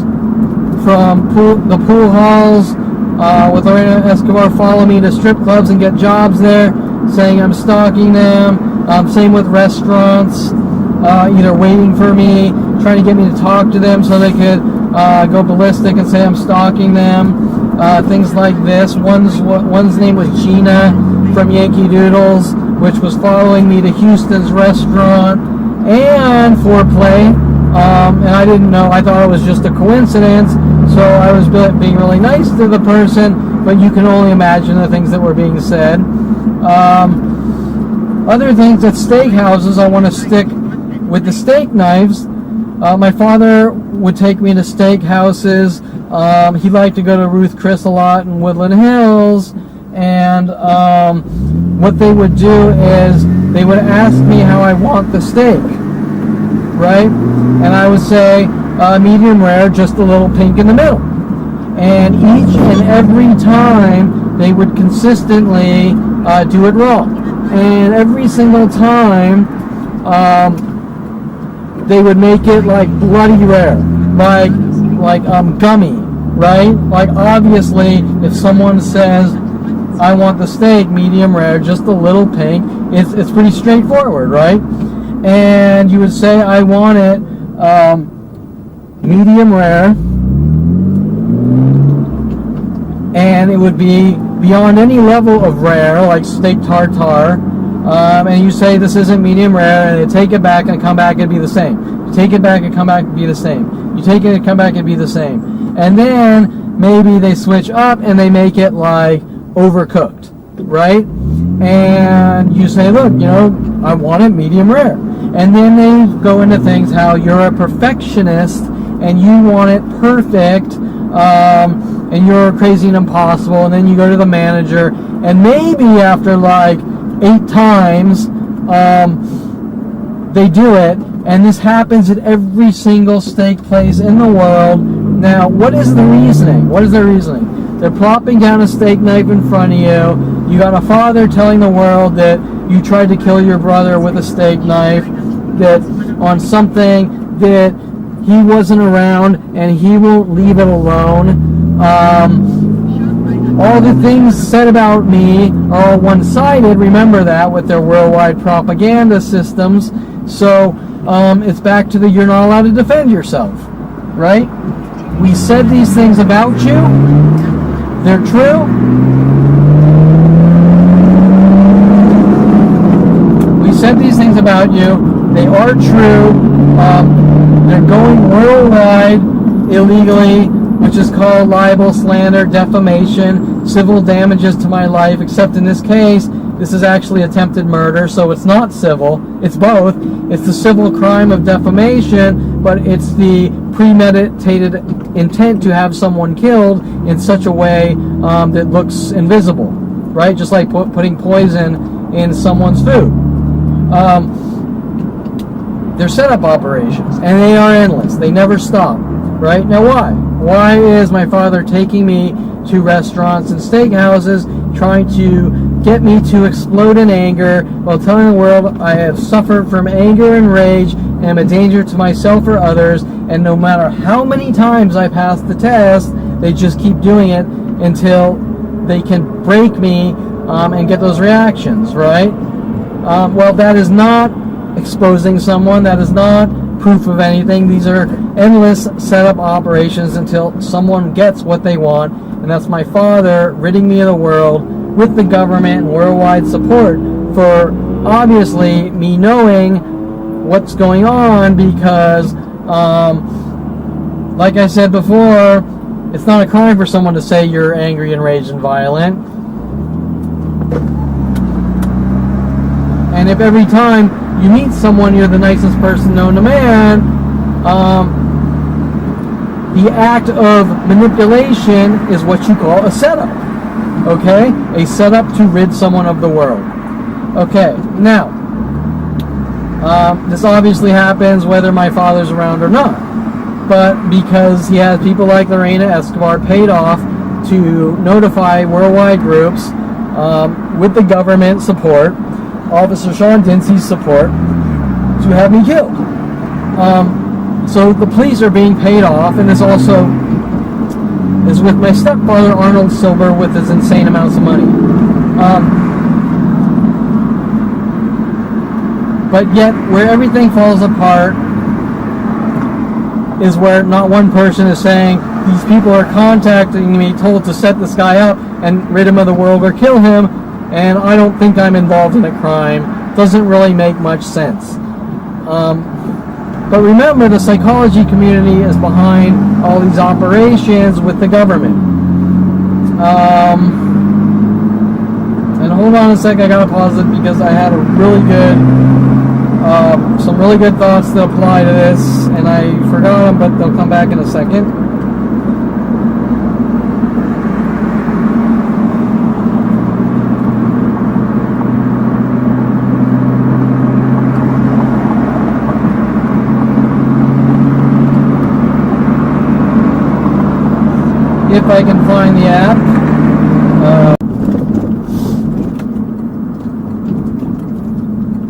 from the pool halls with Lorena Escobar follow me to strip clubs and get jobs there, saying I'm stalking them. Same with restaurants, either waiting for me, trying to get me to talk to them so they could go ballistic and say I'm stalking them. Things like this. One's name was Gina from Yankee Doodles, which was following me to Houston's restaurant and foreplay. And I didn't know. I thought it was just a coincidence. So I was being really nice to the person, but you can only imagine the things that were being said. Other things at steakhouses, I want to stick with the steak knives. My father would take me to steakhouses. He liked to go to Ruth Chris a lot in Woodland Hills. And what they would do is they would ask me how I want the steak, right? And I would say medium rare, just a little pink in the middle. And each and every time they would consistently do it wrong. And every single time they would make it like bloody rare, like gummy, right? Like obviously if someone says I want the steak medium rare, just a little pink, it's pretty straightforward, right? And you would say I want it medium rare, and it would be beyond any level of rare, like steak tartare, and you say this isn't medium rare, and you take it back and come back, it'd be the same. You take it back and come back, it'd be the same. You take it and come back, it'd be the same. And then maybe they switch up and they make it like overcooked, right? And you say, look, I want it medium rare. And then they go into things how you're a perfectionist and you want it perfect, and you're crazy and impossible. And then you go to the manager, and maybe after like 8 times, they do it. And this happens at every single steak place in the world. Now, what is the reasoning? What is their reasoning? They're plopping down a steak knife in front of you. You got a father telling the world that you tried to kill your brother with a steak knife, that on something that he wasn't around and he won't leave it alone. All the things said about me are all one-sided. Remember that with their worldwide propaganda systems. So it's back to the you're not allowed to defend yourself, right? We said these things about you. They're true. We said these things about you. They are true. They're going worldwide illegally, which is called libel, slander, defamation, civil damages to my life, except in this case, this is actually attempted murder, so it's not civil. It's both. It's the civil crime of defamation, but it's the premeditated intent to have someone killed in such a way that looks invisible, right? Just like putting poison in someone's food. They're setup operations, and they are endless. They never stop, right? Now why? Why is my father taking me to restaurants and steakhouses, trying to get me to explode in anger while telling the world I have suffered from anger and rage and am a danger to myself or others, and no matter how many times I pass the test, they just keep doing it until they can break me and get those reactions, right? Well, that is not exposing someone. That is not proof of anything. These are endless setup operations until someone gets what they want, and that's my father ridding me of the world with the government and worldwide support for obviously me knowing what's going on, because like I said before, it's not a crime for someone to say you're angry, enraged, and violent. And if every time you meet someone you're the nicest person known to man, the act of manipulation is what you call a setup. Okay? A setup to rid someone of the world. Okay, now, this obviously happens whether my father's around or not. But because he has people like Lorena Escobar paid off to notify worldwide groups with the government support, Officer Sean Dinsey's support, to have me killed. So the police are being paid off, and this also is with my stepfather Arnold Silver with his insane amounts of money. But yet, where everything falls apart is where not one person is saying, these people are contacting me, told to set this guy up and rid him of the world or kill him, and I don't think I'm involved in a crime. Doesn't really make much sense. But remember, the psychology community is behind all these operations with the government. And hold on a sec, I gotta pause it because I had a really good, some really good thoughts to apply to this, and I forgot them, but they'll come back in a second. If I can find the app.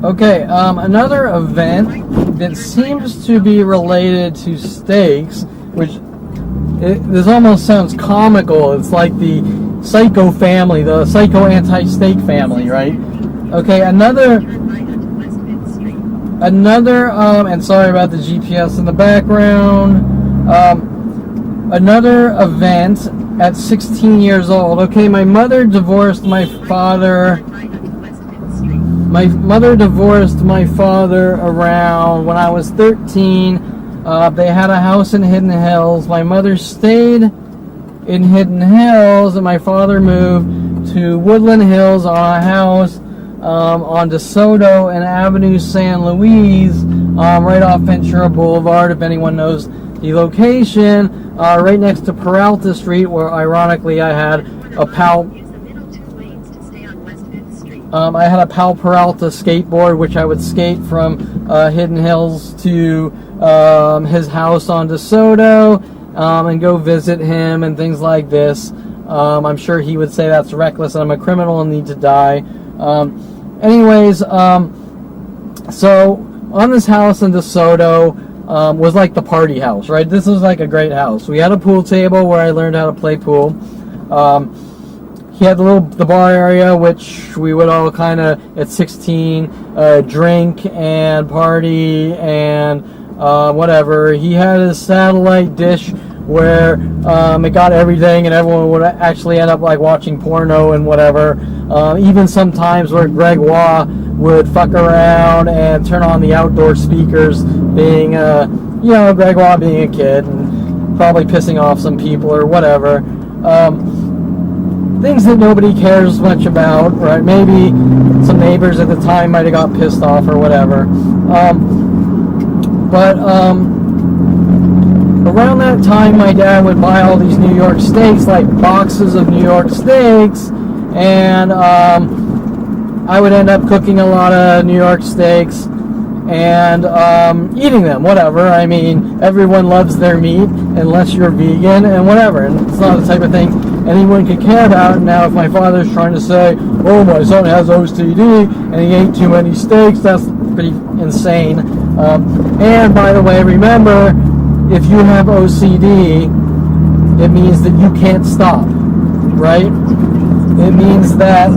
Okay, another event that seems to be related to steaks, which this almost sounds comical. It's like the psycho family, the psycho anti-steak family, right? Okay, another, and sorry about the GPS in the background. Another event at 16 years old. Okay, my mother divorced my father. My mother divorced my father around when I was 13. They had a house in Hidden Hills. My mother stayed in Hidden Hills, and my father moved to Woodland Hills on a house on DeSoto and Avenue San Luis, right off Ventura Boulevard, if anyone knows the location. Right next to Peralta Street, where ironically I had a pal. I had a Pal Peralta skateboard, which I would skate from Hidden Hills to his house on DeSoto and go visit him and things like this. I'm sure he would say that's reckless and I'm a criminal and need to die. Anyways, so on this house in DeSoto, was like the party house, right? This was like a great house. We had a pool table where I learned how to play pool. He had the bar area, which we would all kind of, at 16, drink and party and whatever. He had his satellite dish where it got everything, and everyone would actually end up like watching porno and whatever. Even sometimes where Greg Waugh would fuck around and turn on the outdoor speakers, being Greg Waugh being a kid and probably pissing off some people or whatever. Things that nobody cares much about, right? Maybe some neighbors at the time might have got pissed off or whatever. But around that time, my dad would buy all these New York steaks, like boxes of New York steaks, and I would end up cooking a lot of New York steaks and eating them, whatever. I mean, everyone loves their meat unless you're vegan and whatever, and it's not the type of thing anyone could care about. Now, if my father's trying to say, oh, my son has OCD and he ate too many steaks, that's pretty insane. And by the way, remember, if you have OCD, it means that you can't stop, right? It means that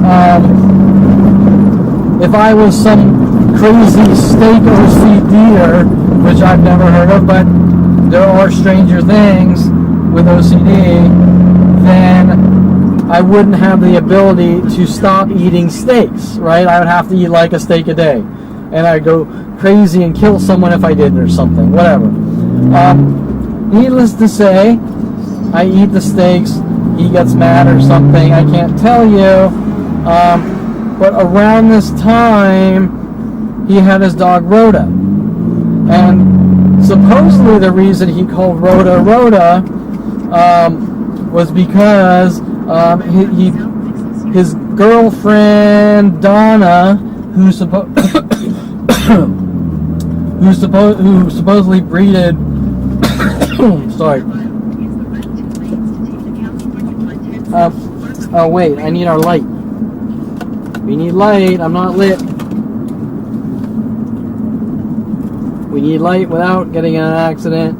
if I was some crazy steak OCDer, which I've never heard of, but there are stranger things with OCD, then I wouldn't have the ability to stop eating steaks, right? I would have to eat like a steak a day, and I'd go crazy and kill someone if I didn't or something, whatever. Needless to say, I eat the steaks, he gets mad or something, I can't tell you, but around this time, he had his dog Rhoda, and supposedly the reason he called Rhoda was because his girlfriend Donna, who supposedly breeded sorry. Oh wait, I need our light. We need light. I'm not lit. We need light without getting in an accident.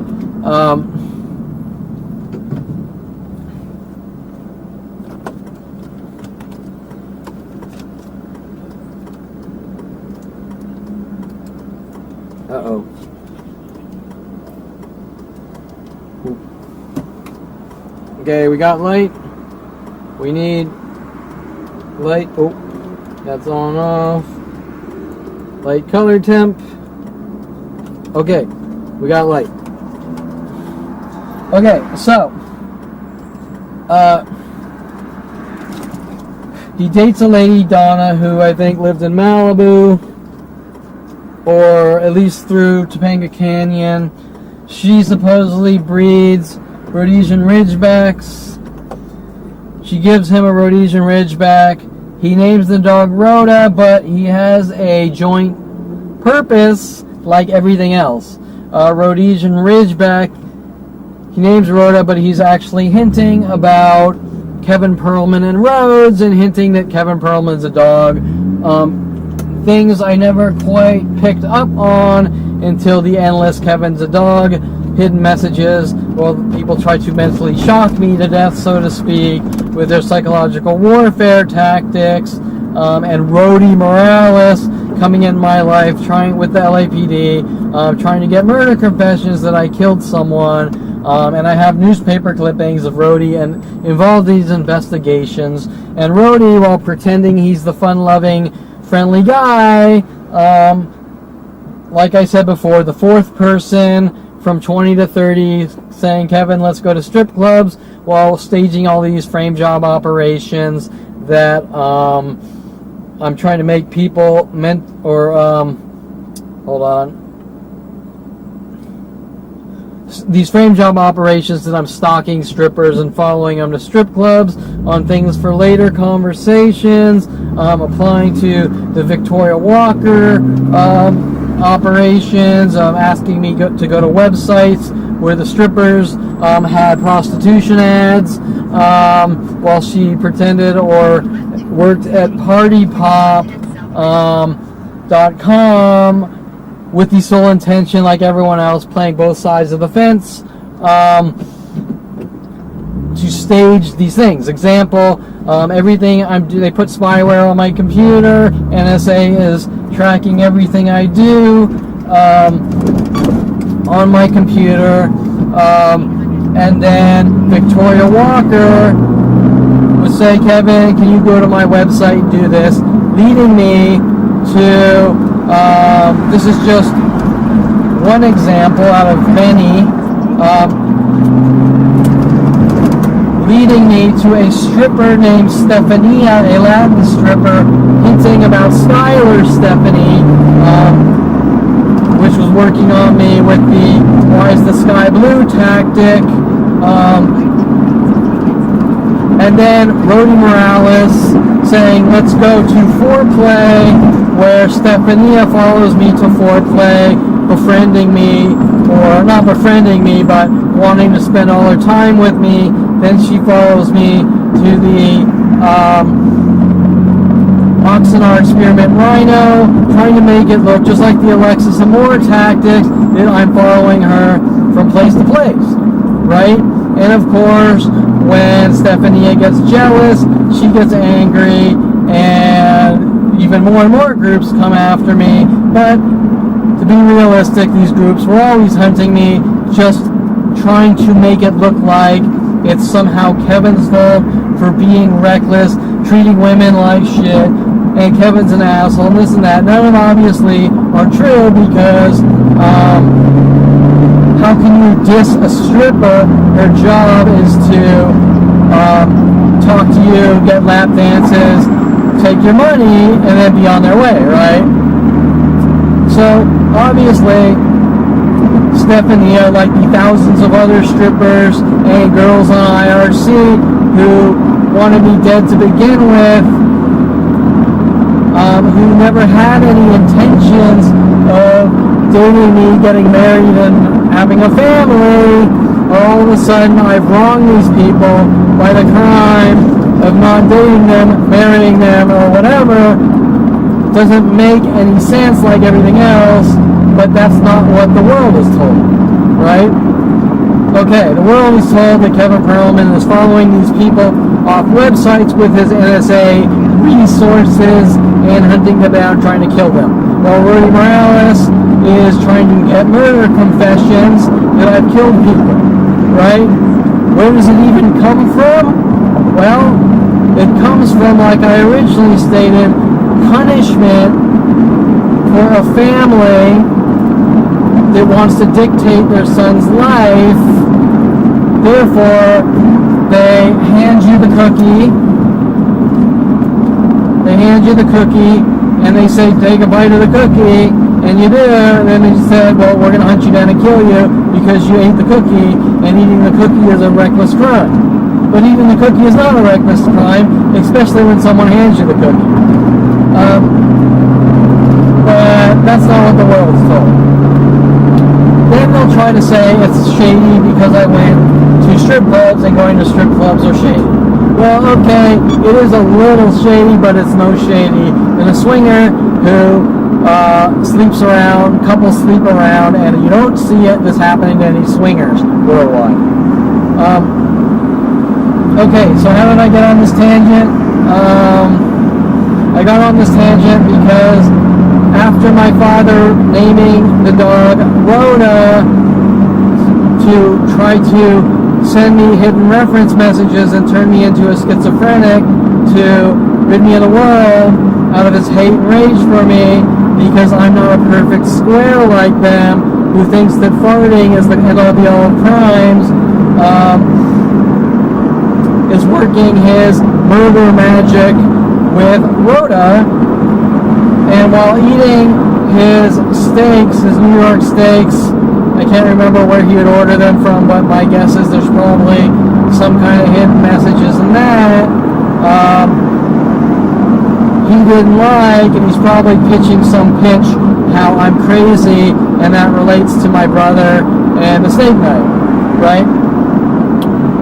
Uh-oh. Okay, we got light. We need light. Oh, that's on off. Light color temp. Okay, we got light. Okay, so he dates a lady, Donna, who I think lived in Malibu, or at least through Topanga Canyon. She supposedly breeds Rhodesian Ridgebacks. She gives him a Rhodesian Ridgeback. He names the dog Rhoda, but he has a joint purpose like everything else. Rhodesian Ridgeback, he names Rhoda, but he's actually hinting about Kevin Perlman and Rhodes, and hinting that Kevin Perlman's a dog. Things I never quite picked up on until the endless Kevin's a dog hidden messages. Well, people try to mentally shock me to death, so to speak, with their psychological warfare tactics, and Rhodey Morales coming in my life, trying with the LAPD, trying to get murder confessions that I killed someone, and I have newspaper clippings of Rhodey and involved in these investigations. And Rhodey, while pretending he's the fun-loving, friendly guy, like I said before, the fourth person from 20 to 30 saying, Kevin, let's go to strip clubs, while staging all these frame job operations that I'm trying to make people these frame job operations that I'm stalking strippers and following them to strip clubs on things for later conversations, applying to the Victoria Walker operations, asking me to go to websites where the strippers had prostitution ads, while she pretended or worked at partypop.com with the sole intention, like everyone else, playing both sides of the fence, to stage these things. Example, everything they put spyware on my computer. NSA is tracking everything I do on my computer. And then Victoria Walker would say, Kevin, can you go to my website and do this? Leading me to, this is just one example out of many, leading me to a stripper named Stephania, a Latin stripper, hinting about Skylar Stephanie, which was working on me with the why is the sky blue tactic. And then Rhodey Morales saying, let's go to foreplay, where Stephania follows me to foreplay, befriending me, or not befriending me, but wanting to spend all her time with me. Then she follows me to the Oxenar Experiment Rhino, trying to make it look just like the Alexis Amore tactics, that I'm following her from place to place, right? And of course, when Stephania gets jealous, she gets angry, and even more and more groups come after me. But to be realistic, these groups were always hunting me, just trying to make it look like it's somehow Kevin's fault for being reckless, treating women like shit, and Kevin's an asshole, and this and that. None of them obviously are true, because how can you diss a stripper? Their job is to talk to you, get lap dances, take your money, and then be on their way, right? So obviously, Stephanie, like the thousands of other strippers and girls on IRC who wanted me dead to begin with, who never had any intentions of dating me, getting married, and having a family, all of a sudden I've wronged these people by the crime of not dating them, marrying them, or whatever. Doesn't make any sense like everything else, but that's not what the world is told, right? Okay, the world is told that Kevin Perlman is following these people off websites with his NSA resources and hunting them down, trying to kill them. While Rhodey Morales is trying to get murder confessions that I've killed people, right? Where does it even come from? Well, it comes from, like I originally stated, punishment for a family that wants to dictate their son's life. Therefore, they hand you the cookie. They hand you the cookie, and they say, take a bite of the cookie, and you do, and then they said, well, we're going to hunt you down and kill you because you ate the cookie, and eating the cookie is a reckless crime. But eating the cookie is not a reckless crime, especially when someone hands you the cookie. But that's not what the world's told. Then they'll try to say it's shady because I went to strip clubs, and going to strip clubs are shady. Well, okay, it is a little shady, but it's no shady than a swinger who sleeps around, couples sleep around, and you don't see this happening to any swingers worldwide. Okay, so how did I get on this tangent? I got on this tangent because after my father naming the dog Rhoda to try to send me hidden reference messages and turn me into a schizophrenic to rid me of the world out of his hate and rage for me because I'm not a perfect square like them, who thinks that farting is the end-all be-all of crimes, is working his murder magic with Rhoda. And while eating his steaks, his New York steaks, I can't remember where he would order them from, but my guess is there's probably some kind of hidden messages in that he didn't like, and he's probably pitching some pitch how I'm crazy, and that relates to my brother and the steak knife, right?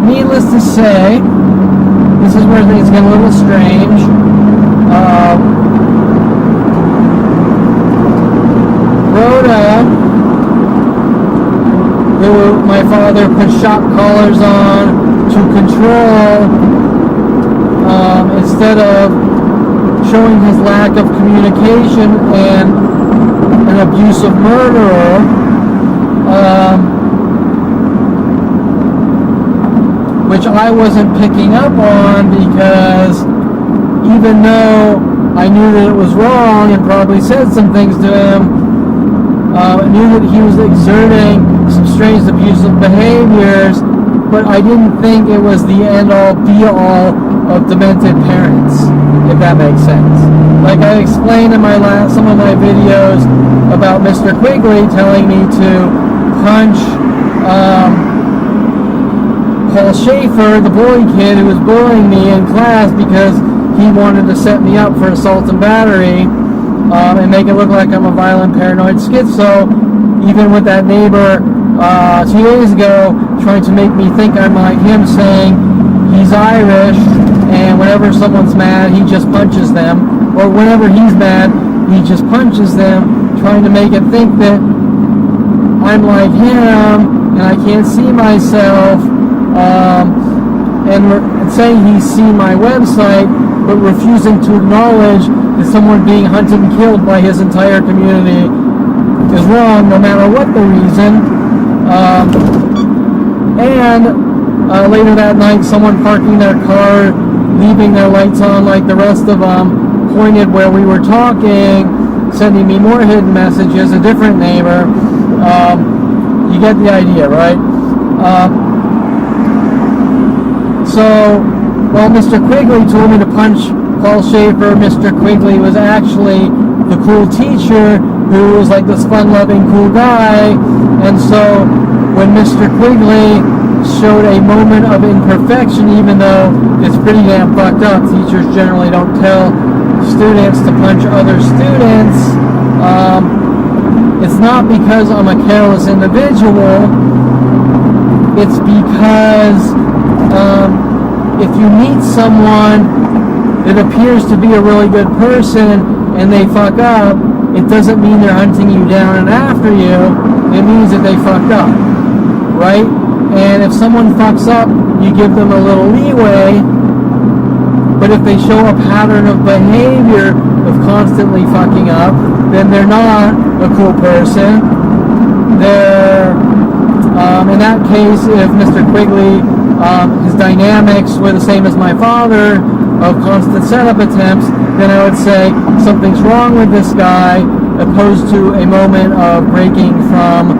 Needless to say, this is where things get a little strange. Rhoda, who my father put shock collars on to control, instead of showing his lack of communication and an abusive murderer, which I wasn't picking up on, because even though I knew that it was wrong and probably said some things to him, I knew that he was exerting some strange abusive behaviors, but I didn't think it was the end-all, be-all of demented parents, if that makes sense. Like I explained in some of my videos about Mr. Quigley telling me to punch Paul Schaefer, the bully kid who was bullying me in class because he wanted to set me up for assault and battery, and make it look like I'm a violent paranoid schizo. Even with that neighbor 2 days ago trying to make me think I'm like him, saying he's Irish and whenever someone's mad he just punches them, or whenever he's mad he just punches them, trying to make it think that I'm like him and I can't see myself, and saying he's seen my website but refusing to acknowledge that someone being hunted and killed by his entire community is wrong, no matter what the reason. And later that night, someone parking their car, leaving their lights on like the rest of them, pointed where we were talking, sending me more hidden messages, a different neighbor. You get the idea, right? So, while Mr. Quigley told me to punch Paul Schaefer, Mr. Quigley was actually the cool teacher who was like this fun-loving, cool guy. And so when Mr. Quigley showed a moment of imperfection, even though it's pretty damn fucked up, teachers generally don't tell students to punch other students, it's not because I'm a careless individual, it's because if you meet someone that appears to be a really good person and they fuck up, it doesn't mean they're hunting you down and after you. It means that they fucked up, right? And if someone fucks up, you give them a little leeway. But if they show a pattern of behavior of constantly fucking up, then they're not a cool person. They're, in that case, if Mr. Quigley, his dynamics were the same as my father, of constant setup attempts, then I would say something's wrong with this guy, opposed to a moment of breaking from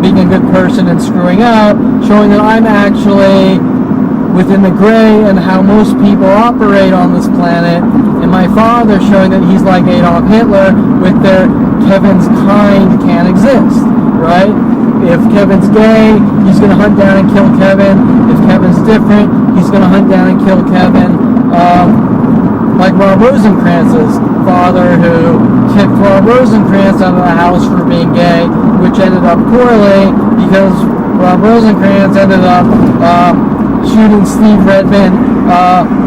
being a good person and screwing up, showing that I'm actually within the gray and how most people operate on this planet, and my father showing that he's like Adolf Hitler with their Kevin's kind can't exist, right? If Kevin's gay, he's going to hunt down and kill Kevin. If Kevin's different, he's going to hunt down and kill Kevin. Like Rob Rosencrantz's father, who kicked Rob Rosencrantz out of the house for being gay, which ended up poorly because Rob Rosencrantz ended up shooting Steve Redmond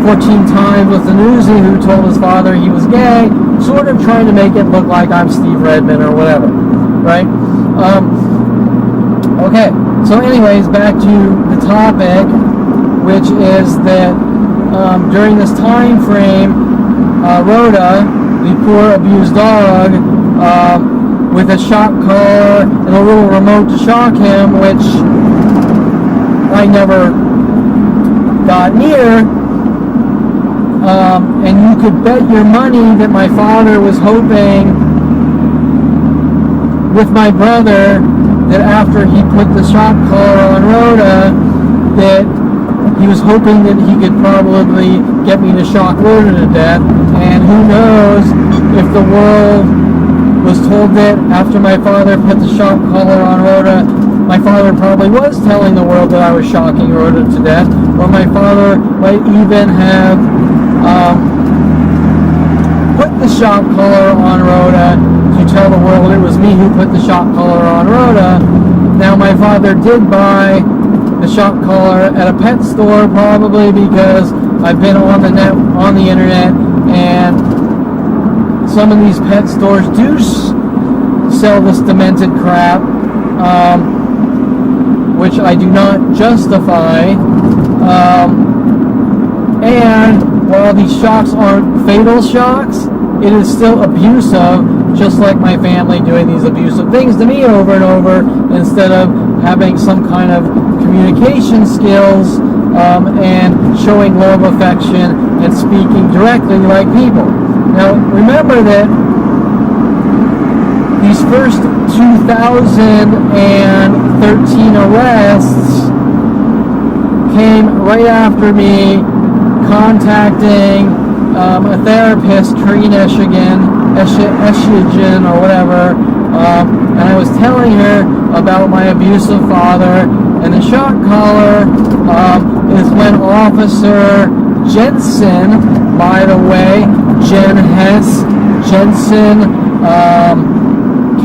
14 times with the newsie, who told his father he was gay, sort of trying to make it look like I'm Steve Redmond or whatever, right? Okay, so anyways, back to the topic, which is that during this time frame, Rhoda, the poor abused dog, with a shock collar and a little remote to shock him, which I never got near, and you could bet your money that my father was hoping with my brother that after he put the shock collar on Rhoda, that he was hoping that he could probably get me to shock Rhoda to death. And who knows if the world was told that after my father put the shock collar on Rhoda, my father probably was telling the world that I was shocking Rhoda to death, or my father might even have put the shock collar on Rhoda to tell the world it was me who put the shock collar on Rhoda. Now, my father did buy the shock collar at a pet store, probably because I've been on the net, on the internet, and some of these pet stores do sell this demented crap, which I do not justify. And while these shocks aren't fatal shocks, it is still abusive, just like my family doing these abusive things to me over and over, instead of having some kind of communication skills and showing love, affection, and speaking directly like people. Now, remember that these first 2013 arrests came right after me contacting a therapist, Karina Eshigen or whatever, and I was telling her about my abusive father. And the shock collar is when Officer Jensen, by the way, Jen Hess, Jensen,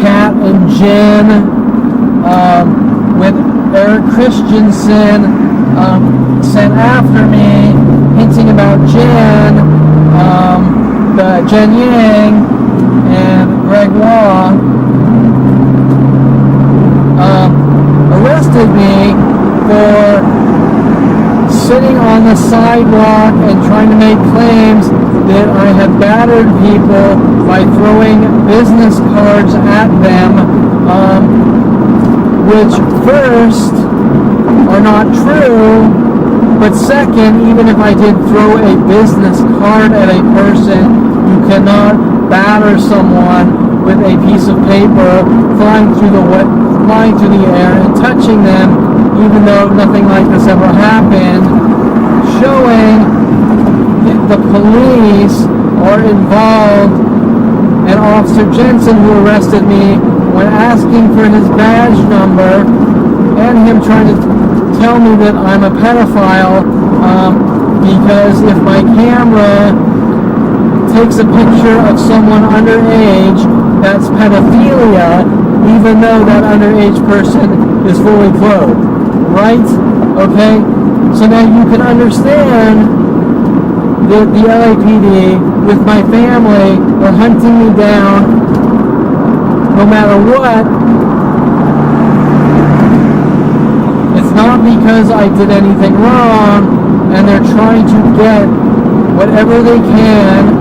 Kat and Jen, with Eric Christianson, sent after me, hinting about Jen, Jen Yang, and Greg Law, arrested me for sitting on the sidewalk and trying to make claims that I had battered people by throwing business cards at them, which first are not true, but second, even if I did throw a business card at a person, you cannot batter someone with a piece of paper flying through the air and touching them, even though nothing like this ever happened, showing that the police are involved. And Officer Jensen, who arrested me, when asking for his badge number, and him trying to tell me that I'm a pedophile, because if my camera takes a picture of someone underage, that's pedophilia, even though that underage person is fully clothed, right? Okay? So now you can understand that the LAPD, with my family, are hunting me down no matter what. It's not because I did anything wrong, and they're trying to get whatever they can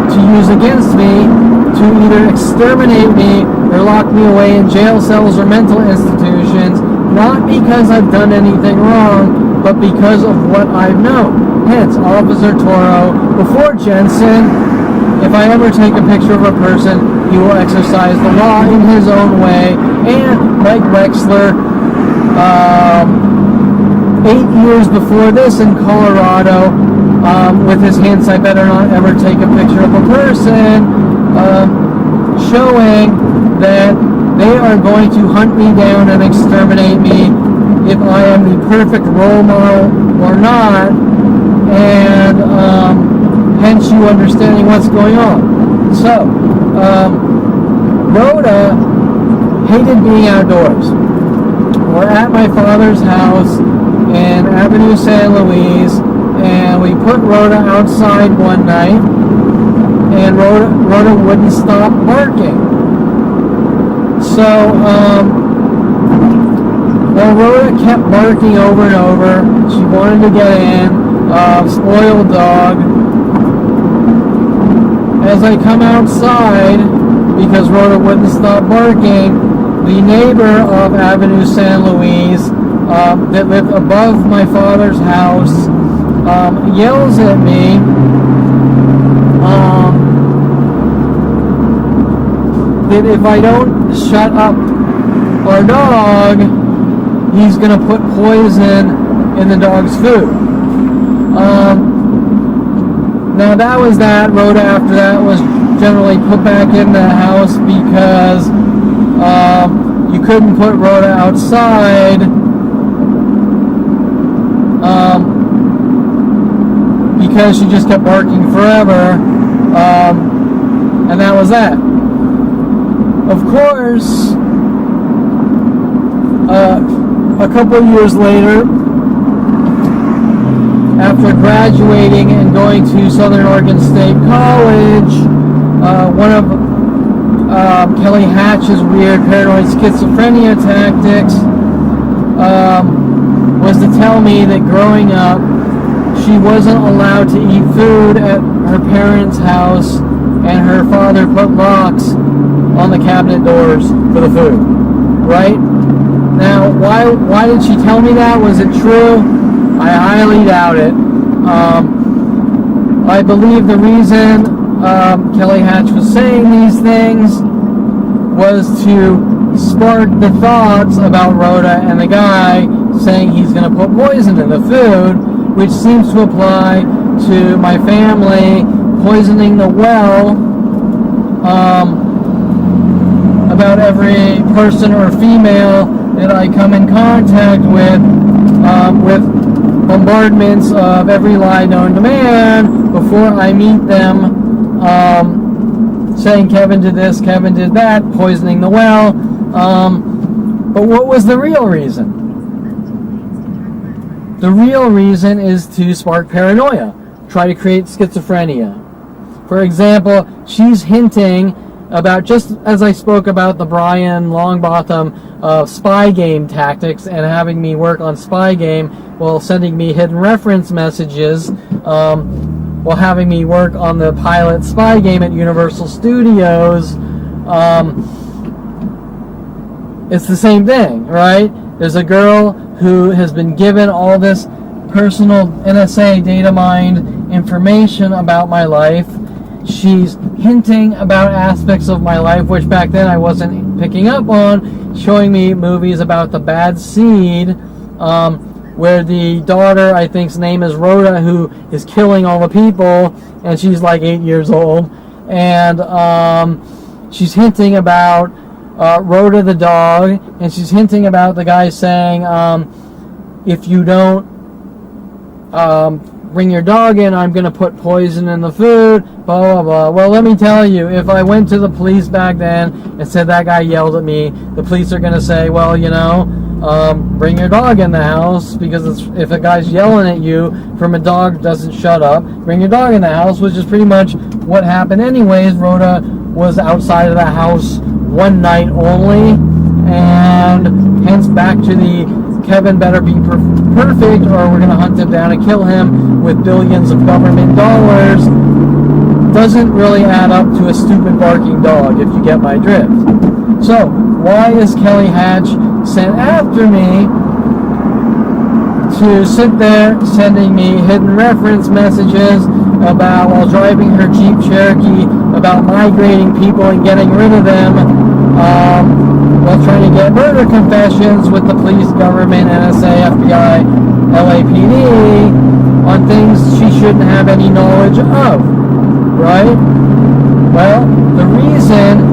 to use against me, to either exterminate me or lock me away in jail cells or mental institutions, not because I've done anything wrong, but because of what I've known. Hence, Officer Toro, before Jensen, if I ever take a picture of a person, he will exercise the law in his own way. And Mike Wexler, 8 years before this in Colorado, with his hints, I better not ever take a picture of a person, showing that they are going to hunt me down and exterminate me if I am the perfect role model or not, and hence you understanding what's going on. So, Rhoda hated being outdoors. We're at my father's house in Avenue San Luis, and we put Rhoda outside one night, and Rhoda wouldn't stop barking. So, well, Rhoda kept barking over and over. She wanted to get in. Spoiled dog. As I come outside, because Rhoda wouldn't stop barking, the neighbor of Avenue San Luis that lived above my father's house yells at me that if I don't shut up our dog, he's going to put poison in the dog's food. Now that was that. Rhoda after that was generally put back in the house because you couldn't put Rhoda outside because she just kept barking forever, and that was that. Of course, a couple of years later, after graduating and going to Southern Oregon State College, one of Kelly Hatch's weird paranoid schizophrenia tactics was to tell me that growing up, she wasn't allowed to eat food at her parents' house, and her father put locks on the cabinet doors for the food, right? Now, why did she tell me that? Was it true? I highly doubt it. I believe the reason Kelly Hatch was saying these things was to spark the thoughts about Rhoda and the guy saying he's going to put poison in the food, which seems to apply to my family poisoning the well. About every person or female that I come in contact with bombardments of every lie known to man before I meet them, saying Kevin did this, Kevin did that, poisoning the well. But what was the real reason? The real reason is to spark paranoia, try to create schizophrenia. For example, she's hinting about, just as I spoke about the Brian Longbottom spy game tactics and having me work on spy game while sending me hidden reference messages, while having me work on the pilot spy game at Universal Studios. It's the same thing, right? There's a girl who has been given all this personal NSA data mined information about my life. She's hinting about aspects of my life which back then I wasn't picking up on, showing me movies about the bad seed, where the daughter, I think's name is Rhoda, who is killing all the people, and she's like 8 years old. And she's hinting about Rhoda the dog, and she's hinting about the guy saying, if you don't bring your dog in, I'm going to put poison in the food, blah, blah, blah. Well, let me tell you, if I went to the police back then and said that guy yelled at me, the police are going to say, well, you know, bring your dog in the house, because if a guy's yelling at you from a dog doesn't shut up, bring your dog in the house, which is pretty much what happened anyways. Rhoda was outside of the house one night only, and hence back to the Kevin better be perfect or we're going to hunt him down and kill him with billions of government dollars doesn't really add up to a stupid barking dog, if you get my drift. So, why is Kelly Hatch sent after me to sit there sending me hidden reference messages about, while driving her Jeep Cherokee, about migrating people and getting rid of them, while trying to get murder confessions with the police, government, NSA, FBI, LAPD, on things she shouldn't have any knowledge of, right? Well, the reason,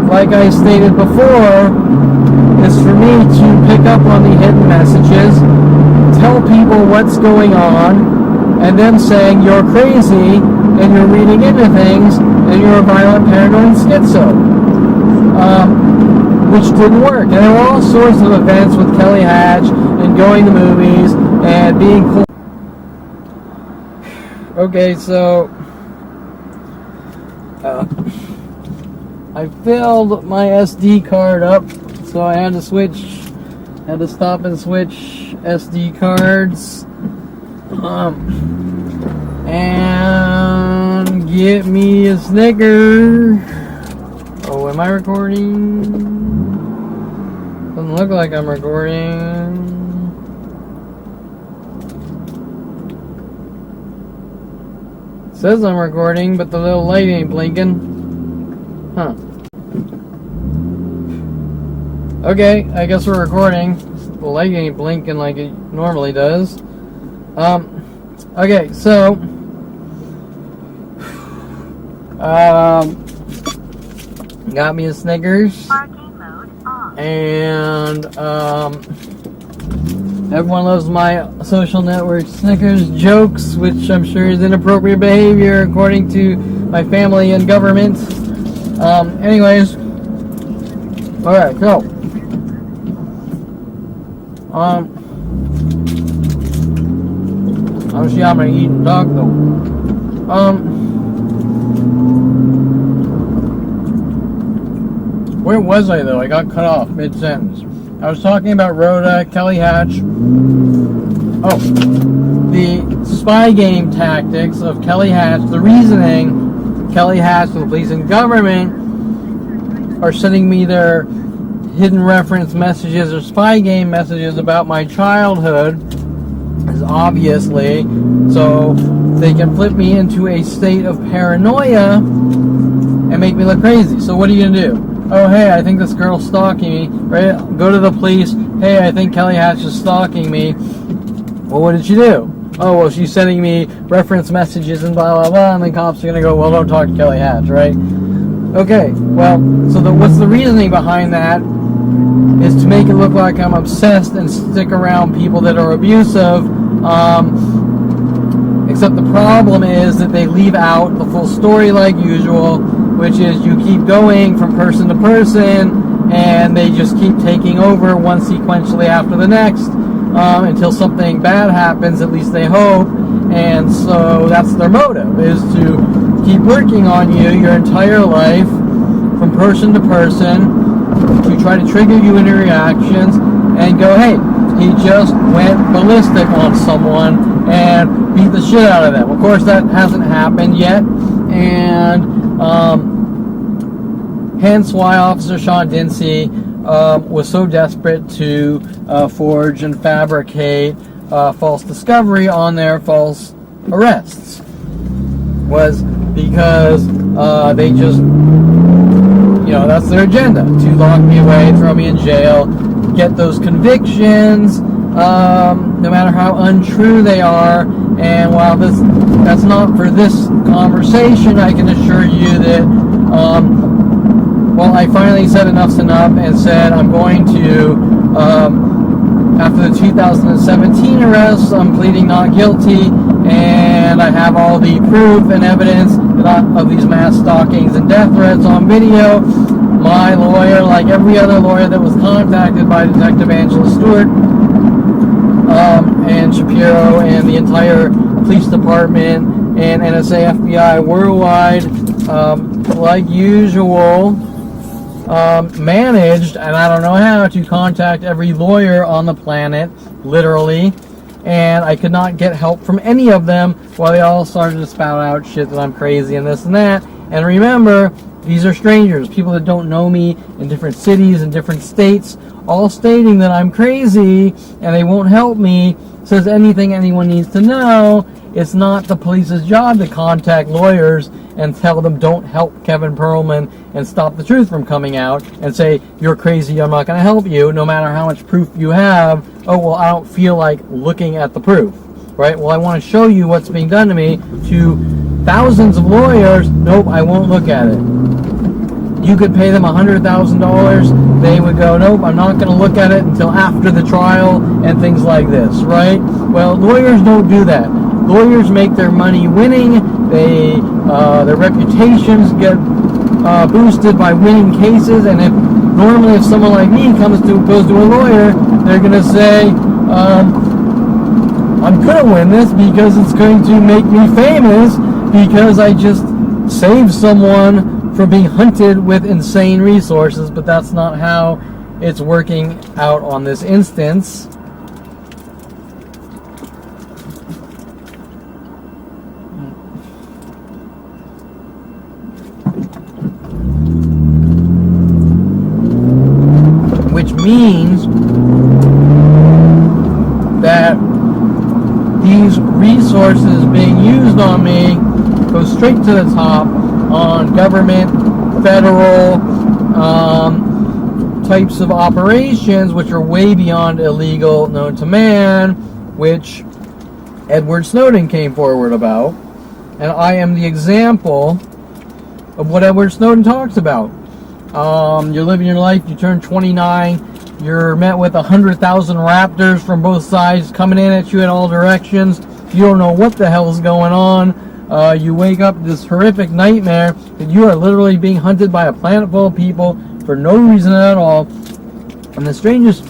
like I stated before, is for me to pick up on the hidden messages, tell people what's going on, and them saying you're crazy and you're reading into things and you're a violent, paranoid schizo. Which didn't work. And there were all sorts of events with Kelly Hatch and going to movies and being cool. Okay, so I filled my SD card up, so I had to stop and switch SD cards. And get me a Snicker. Oh, am I recording? Doesn't look like I'm recording. It says I'm recording, but the little light ain't blinking. Huh. Okay, I guess we're recording. The light ain't blinking like it normally does. Okay, so got me a Snickers, and everyone loves my social network Snickers jokes, which I'm sure is inappropriate behavior according to my family and government. Anyways, alright, so obviously I'm gonna eat and talk though. Where was I though? I got cut off mid-sentence. I was talking about Rhoda, Kelly Hatch. Oh, the spy game tactics of Kelly Hatch. The reasoning Kelly Hatch, the police and government are sending me their hidden reference messages or spy game messages about my childhood is obviously so they can flip me into a state of paranoia and make me look crazy. So what are you gonna do? Oh, hey, I think this girl's stalking me, right? Go to the police. Hey, I think Kelly Hatch is stalking me. Well, what did she do? Oh, well, she's sending me reference messages and blah, blah, blah, and then cops are going to go, well, don't talk to Kelly Hatch, right? Okay, well, so what's the reasoning behind that is to make it look like I'm obsessed and stick around people that are abusive, except the problem is that they leave out the full story like usual, which is you keep going from person to person, and they just keep taking over one sequentially after the next until something bad happens, at least they hope. And so that's their motive, is to keep working on you your entire life from person to person to try to trigger you into reactions and go, hey, he just went ballistic on someone and beat the shit out of them. Of course, that hasn't happened yet, and hence why Officer Sean Dinsey was so desperate to forge and fabricate false discovery on their false arrests, was because they just, that's their agenda, to lock me away, throw me in jail, get those convictions, no matter how untrue they are. And while that's not for this conversation, I can assure you that I finally said enough's enough and said I'm going to, after the 2017 arrests, I'm pleading not guilty, and I have all the proof and evidence of these mass stalkings and death threats on video. My lawyer, like every other lawyer that was contacted by Detective Angela Stewart and Shapiro and the entire police department and NSA, FBI worldwide, like usual, managed, and I don't know how, to contact every lawyer on the planet, literally, and I could not get help from any of them while they all started to spout out shit that I'm crazy and this and that. And remember, these are strangers, people that don't know me in different cities and different states, all stating that I'm crazy and they won't help me. Says anything anyone needs to know. It's not the police's job to contact lawyers and tell them don't help Kevin Perlman and stop the truth from coming out, and say you're crazy, I'm not going to help you, no matter how much proof you have. Oh, well, I don't feel like looking at the proof, right? Well, I want to show you what's being done to me, to thousands of lawyers. Nope, I won't look at it. You could pay them $100,000. They would go, nope, I'm not going to look at it until after the trial and things like this, right? Well, lawyers don't do that. Lawyers make their money winning. Their reputations get boosted by winning cases. And if someone like me goes to a lawyer, they're going to say, I'm going to win this because it's going to make me famous because I just saved someone from being hunted with insane resources. But that's not how it's working out on this instance. Which means that these resources being used on me go straight to the top on government, federal types of operations, which are way beyond illegal, known to man, which Edward Snowden came forward about. And I am the example of what Edward Snowden talks about. You're living your life, you turn 29, you're met with 100,000 raptors from both sides coming in at you in all directions. You don't know what the hell is going on. You wake up this horrific nightmare that you are literally being hunted by a planet full of people for no reason at all. And the strangest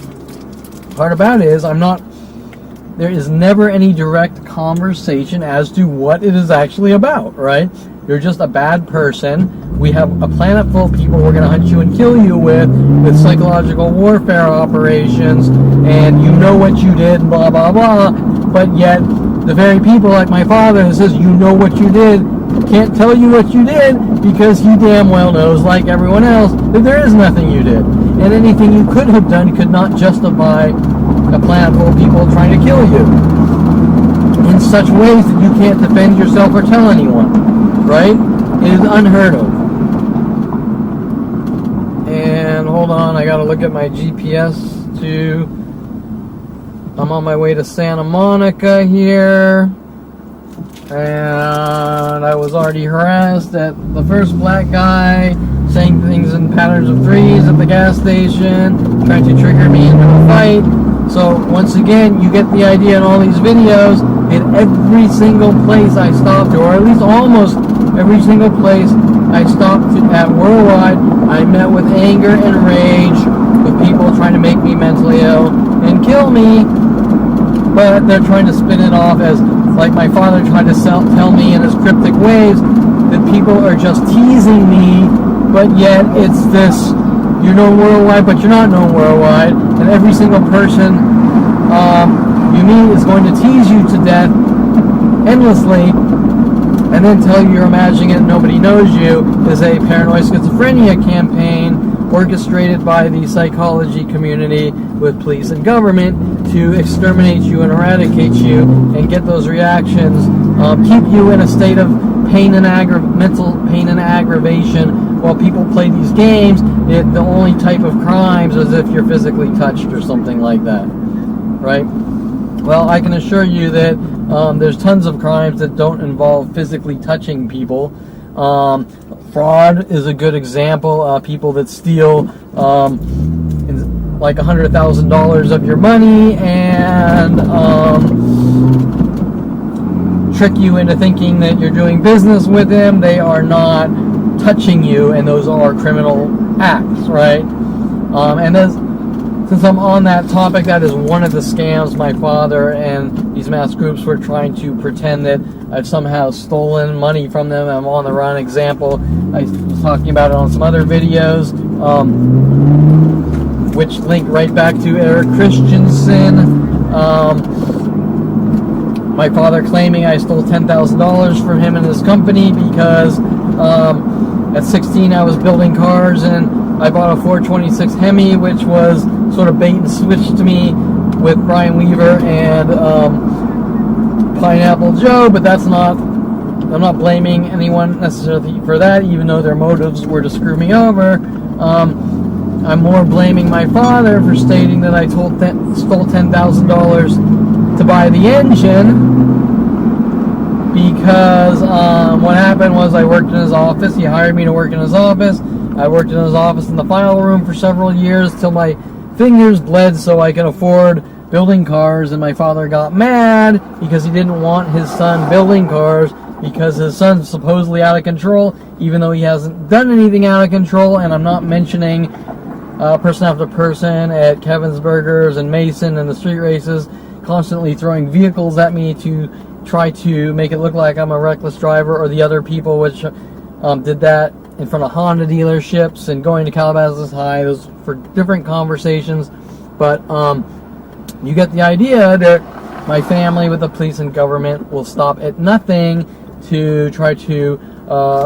part about it is there is never any direct conversation as to what it is actually about, right? You're just a bad person. We have a planet full of people we're going to hunt you and kill you with psychological warfare operations, and you know what you did, blah, blah, blah, but yet the very people like my father that says, you know what you did, can't tell you what you did because he damn well knows, like everyone else, that there is nothing you did. And anything you could have done could not justify a planet full of people trying to kill you in such ways that you can't defend yourself or tell anyone, right? It is unheard of. And hold on, I gotta look at my GPS too. I'm on my way to Santa Monica here, and I was already harassed at the first black guy saying things in patterns of threes at the gas station, trying to trigger me into a fight. So once again, you get the idea in all these videos. In every single place I stopped, or at least almost every single place I stopped at worldwide, I met with anger and rage, with people trying to make me mentally ill and kill me. But they're trying to spin it off as, like my father tried to tell me in his cryptic ways, that people are just teasing me, but yet it's this, you're known worldwide, but you're not known worldwide, and every single person you meet is going to tease you to death endlessly, and then tell you you're imagining it and nobody knows you, is a paranoid schizophrenia campaign orchestrated by the psychology community with police and government to exterminate you and eradicate you and get those reactions, keep you in a state of pain and mental pain and aggravation while people play these games. The only type of crimes is if you're physically touched or something like that, right? Well, I can assure you that there's tons of crimes that don't involve physically touching people. Fraud is a good example. People that steal like $100,000 of your money and trick you into thinking that you're doing business with them. They are not touching you, and those are criminal acts, right? Since I'm on that topic, that is one of the scams my father and these mass groups were trying to pretend that I've somehow stolen money from them. I'm on the run example. I was talking about it on some other videos, which link right back to Eric Christianson. My father claiming I stole $10,000 from him and his company because at 16 I was building cars and I bought a 426 Hemi, which was sort of bait and switch to me with Brian Weaver and Pineapple Joe, but I'm not blaming anyone necessarily for that, even though their motives were to screw me over. I'm more blaming my father for stating that I stole $10,000 to buy the engine, because what happened was I worked in his office. He hired me to work in his office. I worked in his office in the file room for several years till my fingers bled so I could afford building cars, and my father got mad because he didn't want his son building cars because his son's supposedly out of control, even though he hasn't done anything out of control. And I'm not mentioning person after person at Kevin's Burgers and Mason and the street races constantly throwing vehicles at me to try to make it look like I'm a reckless driver, or the other people which did that in front of Honda dealerships and going to Calabasas High. Those for different conversations, but you get the idea that my family with the police and government will stop at nothing to try to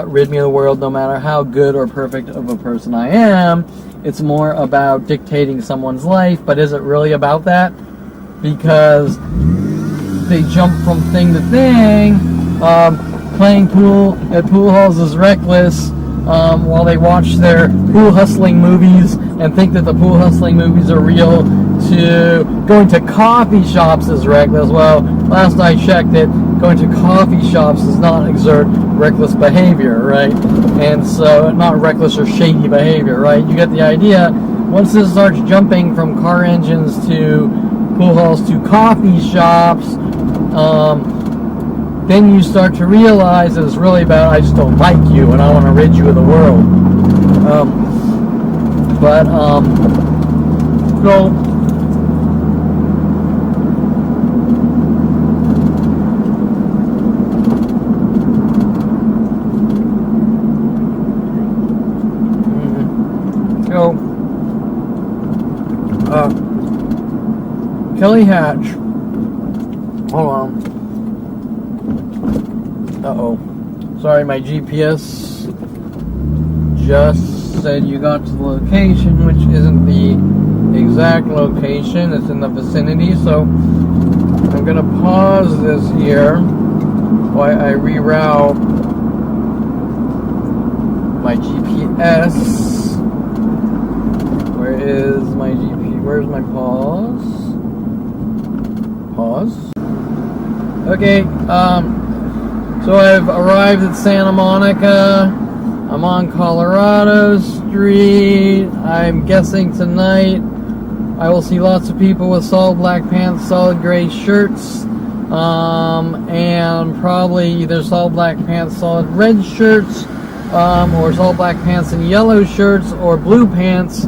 rid me of the world, no matter how good or perfect of a person I am. It's more about dictating someone's life, but is it really about that? Because they jump from thing to thing. Playing pool at pool halls is reckless, while they watch their pool hustling movies and think that the pool hustling movies are real, to going to coffee shops is reckless. Well, last I checked it, going to coffee shops does not exert reckless behavior, right? And so, not reckless or shady behavior, right? You get the idea. Once this starts jumping from car engines to pool halls to coffee shops, then you start to realize that it's really about, I just don't like you and I want to rid you of the world. So Kelly Hatch. Hold on. Uh-oh. Sorry, my GPS just said you got to the location, which isn't the exact location. It's in the vicinity, so I'm going to pause this here while I reroute my GPS. Where is my GPS? Where's my pause? Pause. Okay, so I've arrived at Santa Monica. I'm on Colorado Street. I'm guessing tonight I will see lots of people with solid black pants, solid gray shirts, and probably either solid black pants, solid red shirts, or solid black pants and yellow shirts, or blue pants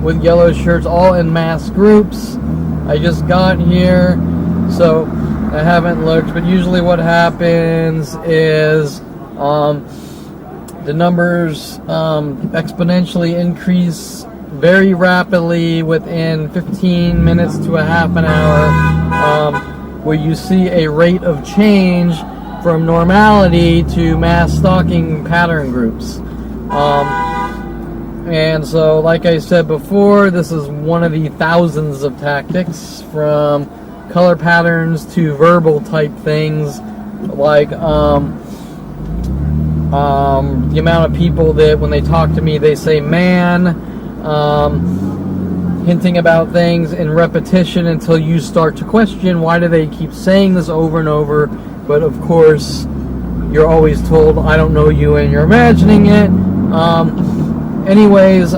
with yellow shirts, all in mass groups. I just got here, so I haven't looked, but usually what happens is the numbers exponentially increase very rapidly within 15 minutes to a half an hour, where you see a rate of change from normality to mass stalking pattern groups. And so, like I said before, this is one of the thousands of tactics, from color patterns to verbal type things, like the amount of people that when they talk to me they say man, hinting about things in repetition until you start to question why do they keep saying this over and over. But of course you're always told I don't know you and you're imagining it. Anyways,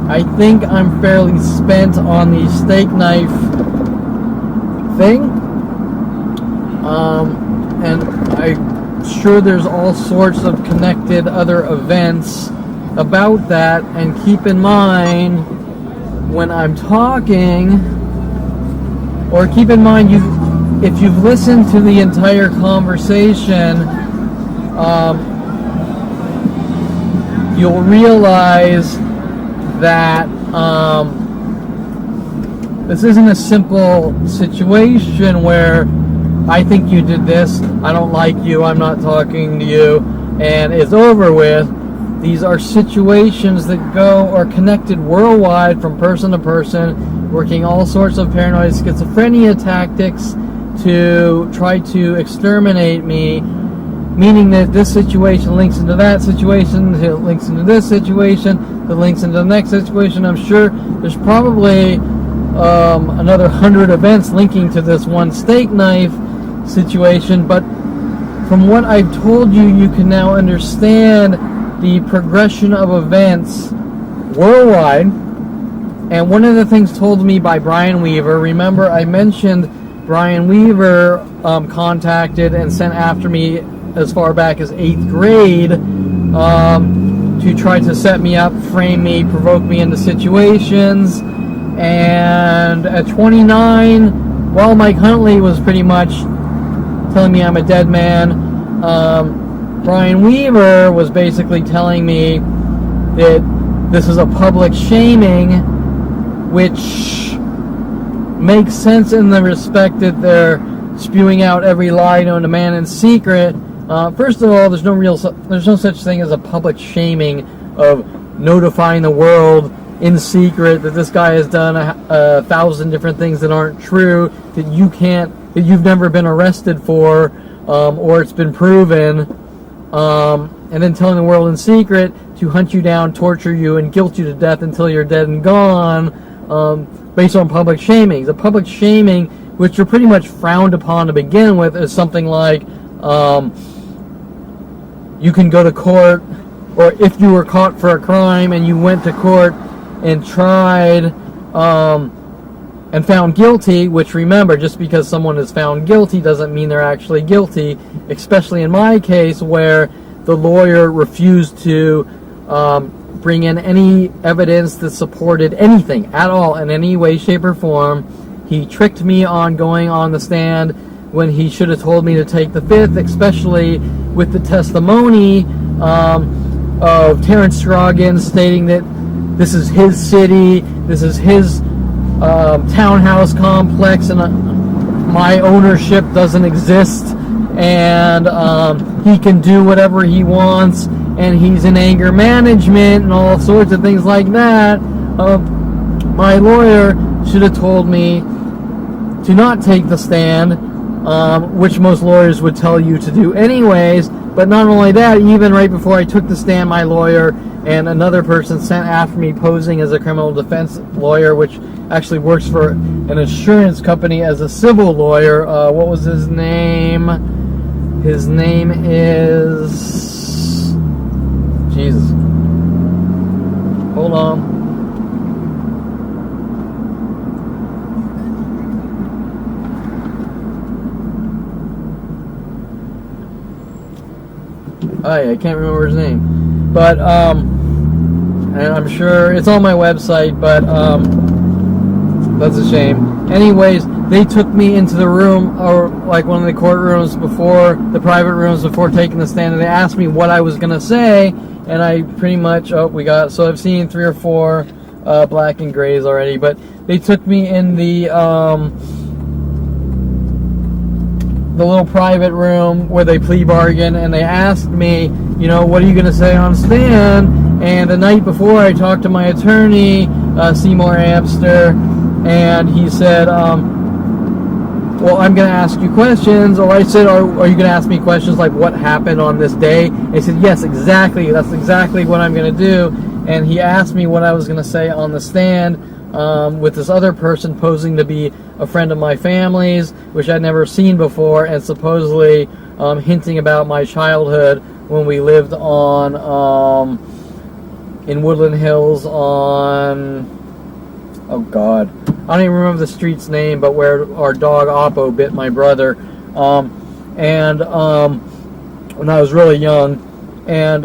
I think I'm fairly spent on the steak knife thing, and I'm sure there's all sorts of connected other events about that. And keep in mind when I'm talking, or keep in mind if you've listened to the entire conversation, you'll realize that this isn't a simple situation where I think you did this, I don't like you, I'm not talking to you, and it's over with. These are situations that are connected worldwide from person to person, working all sorts of paranoid schizophrenia tactics to try to exterminate me. Meaning that this situation links into that situation, it links into this situation, it links into the next situation. I'm sure there's probably another 100 events linking to this one steak knife situation, but from what I've told you, you can now understand the progression of events worldwide. And one of the things told to me by Brian Weaver, remember I mentioned Brian Weaver contacted and sent after me as far back as 8th grade to try to set me up, frame me, provoke me into situations. And at 29, while Mike Huntley was pretty much telling me I'm a dead man, Brian Weaver was basically telling me that this is a public shaming, which makes sense in the respect that they're spewing out every lie known to man in secret. First of all, there's no such thing as a public shaming of notifying the world in secret that this guy has done 1,000 different things that aren't true, that you've never been arrested for, or it's been proven, and then telling the world in secret to hunt you down, torture you, and guilt you to death until you're dead and gone, based on public shaming. The public shaming, which are pretty much frowned upon to begin with, is something like, you can go to court, or if you were caught for a crime and you went to court and tried and found guilty, which remember, just because someone is found guilty doesn't mean they're actually guilty, especially in my case where the lawyer refused to bring in any evidence that supported anything at all in any way, shape, or form. He tricked me on going on the stand when he should have told me to take the fifth, especially with the testimony of Terrence Scroggins stating that this is his city, this is his townhouse complex, and my ownership doesn't exist, and he can do whatever he wants, and he's in anger management and all sorts of things like that. My lawyer should have told me to not take the stand, which most lawyers would tell you to do anyways. But not only that, even right before I took the stand, my lawyer and another person sent after me posing as a criminal defense lawyer, which actually works for an insurance company as a civil lawyer. What was his name? His name is... Jesus. Hold on. I can't remember his name, but and I'm sure it's on my website, but that's a shame. Anyways, they took me into the room, or like one of the courtrooms before, the private rooms before taking the stand, and they asked me what I was gonna say, and I pretty much so I've seen 3 or 4 black and grays already, but they took me in the little private room where they plea bargain, and they asked me, what are you going to say on stand? And the night before, I talked to my attorney, Seymour Amster, and he said, well, I'm going to ask you questions. Or I said, are you going to ask me questions like what happened on this day? And he said, yes, exactly. That's exactly what I'm going to do. And he asked me what I was going to say on the stand, with this other person posing to be a friend of my family's, which I'd never seen before, and supposedly hinting about my childhood when we lived on in Woodland Hills on, oh God, I don't even remember the street's name, but where our dog Oppo bit my brother, and when I was really young, and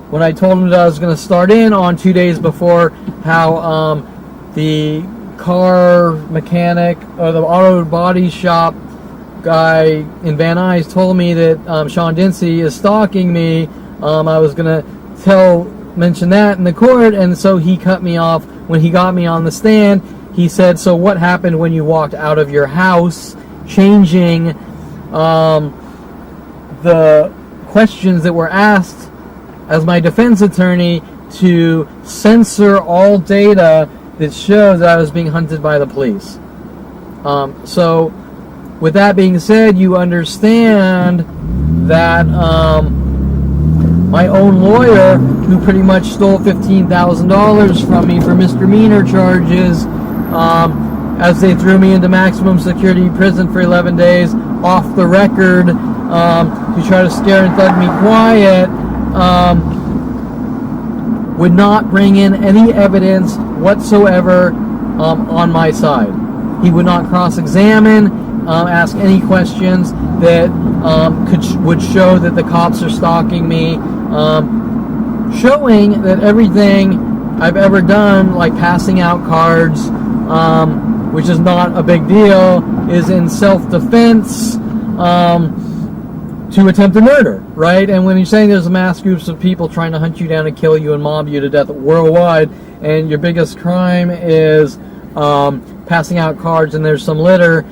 when I told him that I was going to start in on 2 days before, how the car mechanic or the auto body shop guy in Van Nuys told me that Sean Dinsey is stalking me, I was going to mention that in the court, and so he cut me off when he got me on the stand. He said, so what happened when you walked out of your house, changing the questions that were asked as my defense attorney to censor all data that shows that I was being hunted by the police. So with that being said, you understand that my own lawyer, who pretty much stole $15,000 from me for misdemeanor charges, as they threw me into maximum security prison for 11 days off the record, to try to scare and thug me quiet, would not bring in any evidence whatsoever on my side. He would not cross-examine, ask any questions that would show that the cops are stalking me, showing that everything I've ever done, like passing out cards, which is not a big deal, is in self-defense to attempted murder, right? And when you're saying there's mass groups of people trying to hunt you down and kill you and mob you to death worldwide, and your biggest crime is passing out cards and there's some litter,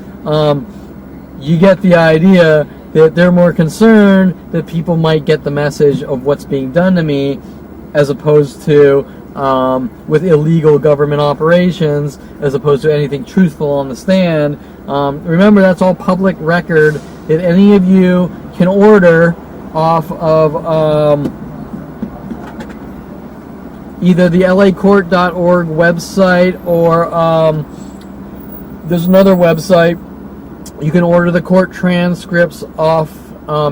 you get the idea that they're more concerned that people might get the message of what's being done to me, as opposed to with illegal government operations, as opposed to anything truthful on the stand. Remember, that's all public record that any of you can order off of either the lacourt.org website, or there's another website. You can order the court transcripts off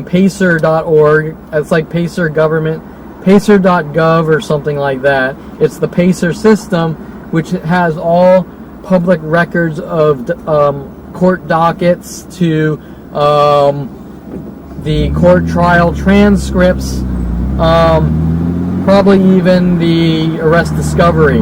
pacer.org. It's like Pacer government, pacer.gov or something like that. It's the Pacer system, which has all public records of court dockets to the court trial transcripts, probably even the arrest discovery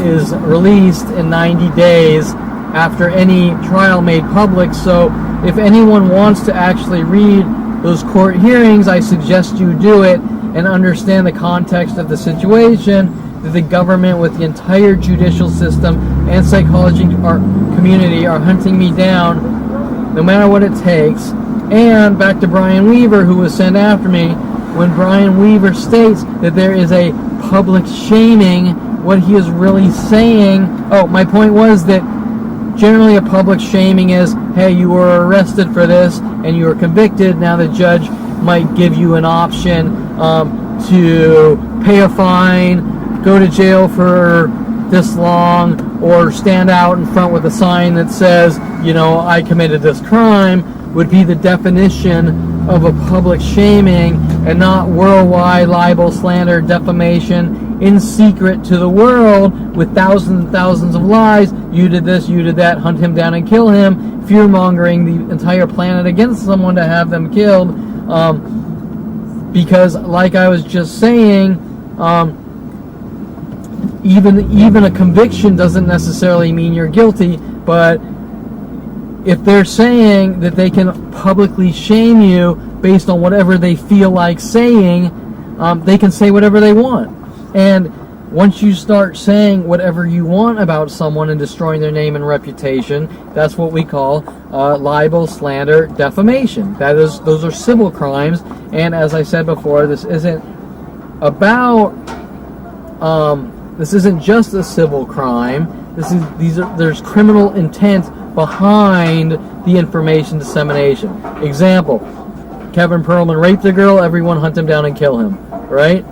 is released in 90 days after any trial made public. So if anyone wants to actually read those court hearings, I suggest you do it and understand the context of the situation, that the government, with the entire judicial system and psychology community, are hunting me down no matter what it takes. And back to Brian Weaver, who was sent after me, when Brian Weaver states that there is a public shaming, what he is really saying, my point was that generally a public shaming is, hey, you were arrested for this and you were convicted, now the judge might give you an option to pay a fine, go to jail for this long, or stand out in front with a sign that says, I committed this crime, would be the definition of a public shaming, and not worldwide libel, slander, defamation, in secret to the world with thousands and thousands of lies. You did this, you did that, hunt him down and kill him, fear-mongering the entire planet against someone to have them killed. Because, like I was just saying, even a conviction doesn't necessarily mean you're guilty, but if they're saying that they can publicly shame you based on whatever they feel like saying, they can say whatever they want. And once you start saying whatever you want about someone and destroying their name and reputation, that's what we call libel, slander, defamation. Those are civil crimes. And as I said before, this isn't just a civil crime. There's criminal intent behind the information dissemination. Example: Kevin Perlman raped a girl, everyone hunt him down and kill him, right?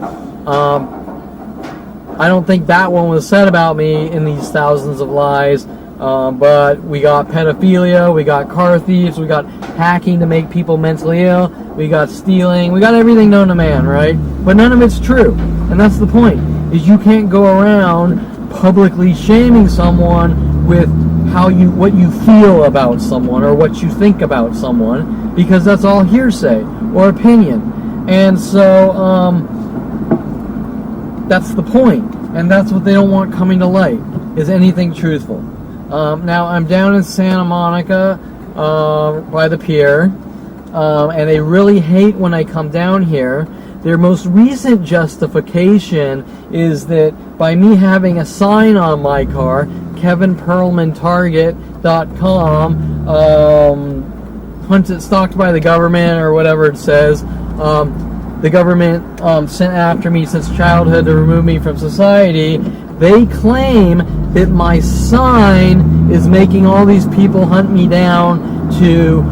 I don't think that one was said about me in these thousands of lies, but we got pedophilia, we got car thieves, we got hacking to make people mentally ill, we got stealing, we got everything known to man, right? But none of it's true, and that's the point, is you can't go around publicly shaming someone with what you feel about someone or what you think about someone, because that's all hearsay or opinion. And so that's the point, and that's what they don't want coming to light, is anything truthful. Now I'm down in Santa Monica by the pier, and they really hate when I come down here. Their most recent justification is that by me having a sign on my car, KevinPerlmanTarget.com, hunted, stalked by the government, or whatever it says. The government sent after me since childhood to remove me from society. They claim that my sign is making all these people hunt me down to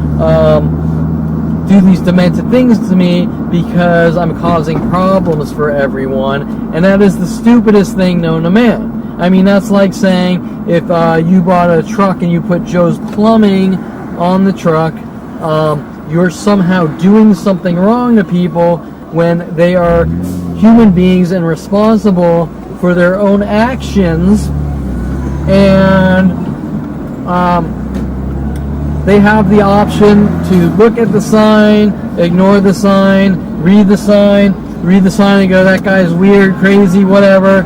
do these demented things to me because I'm causing problems for everyone, and that is the stupidest thing known to man. I mean, that's like saying if you bought a truck and you put Joe's Plumbing on the truck, you're somehow doing something wrong to people when they are human beings and responsible for their own actions, and they have the option to look at the sign, ignore the sign, read the sign and go, that guy's weird, crazy, whatever.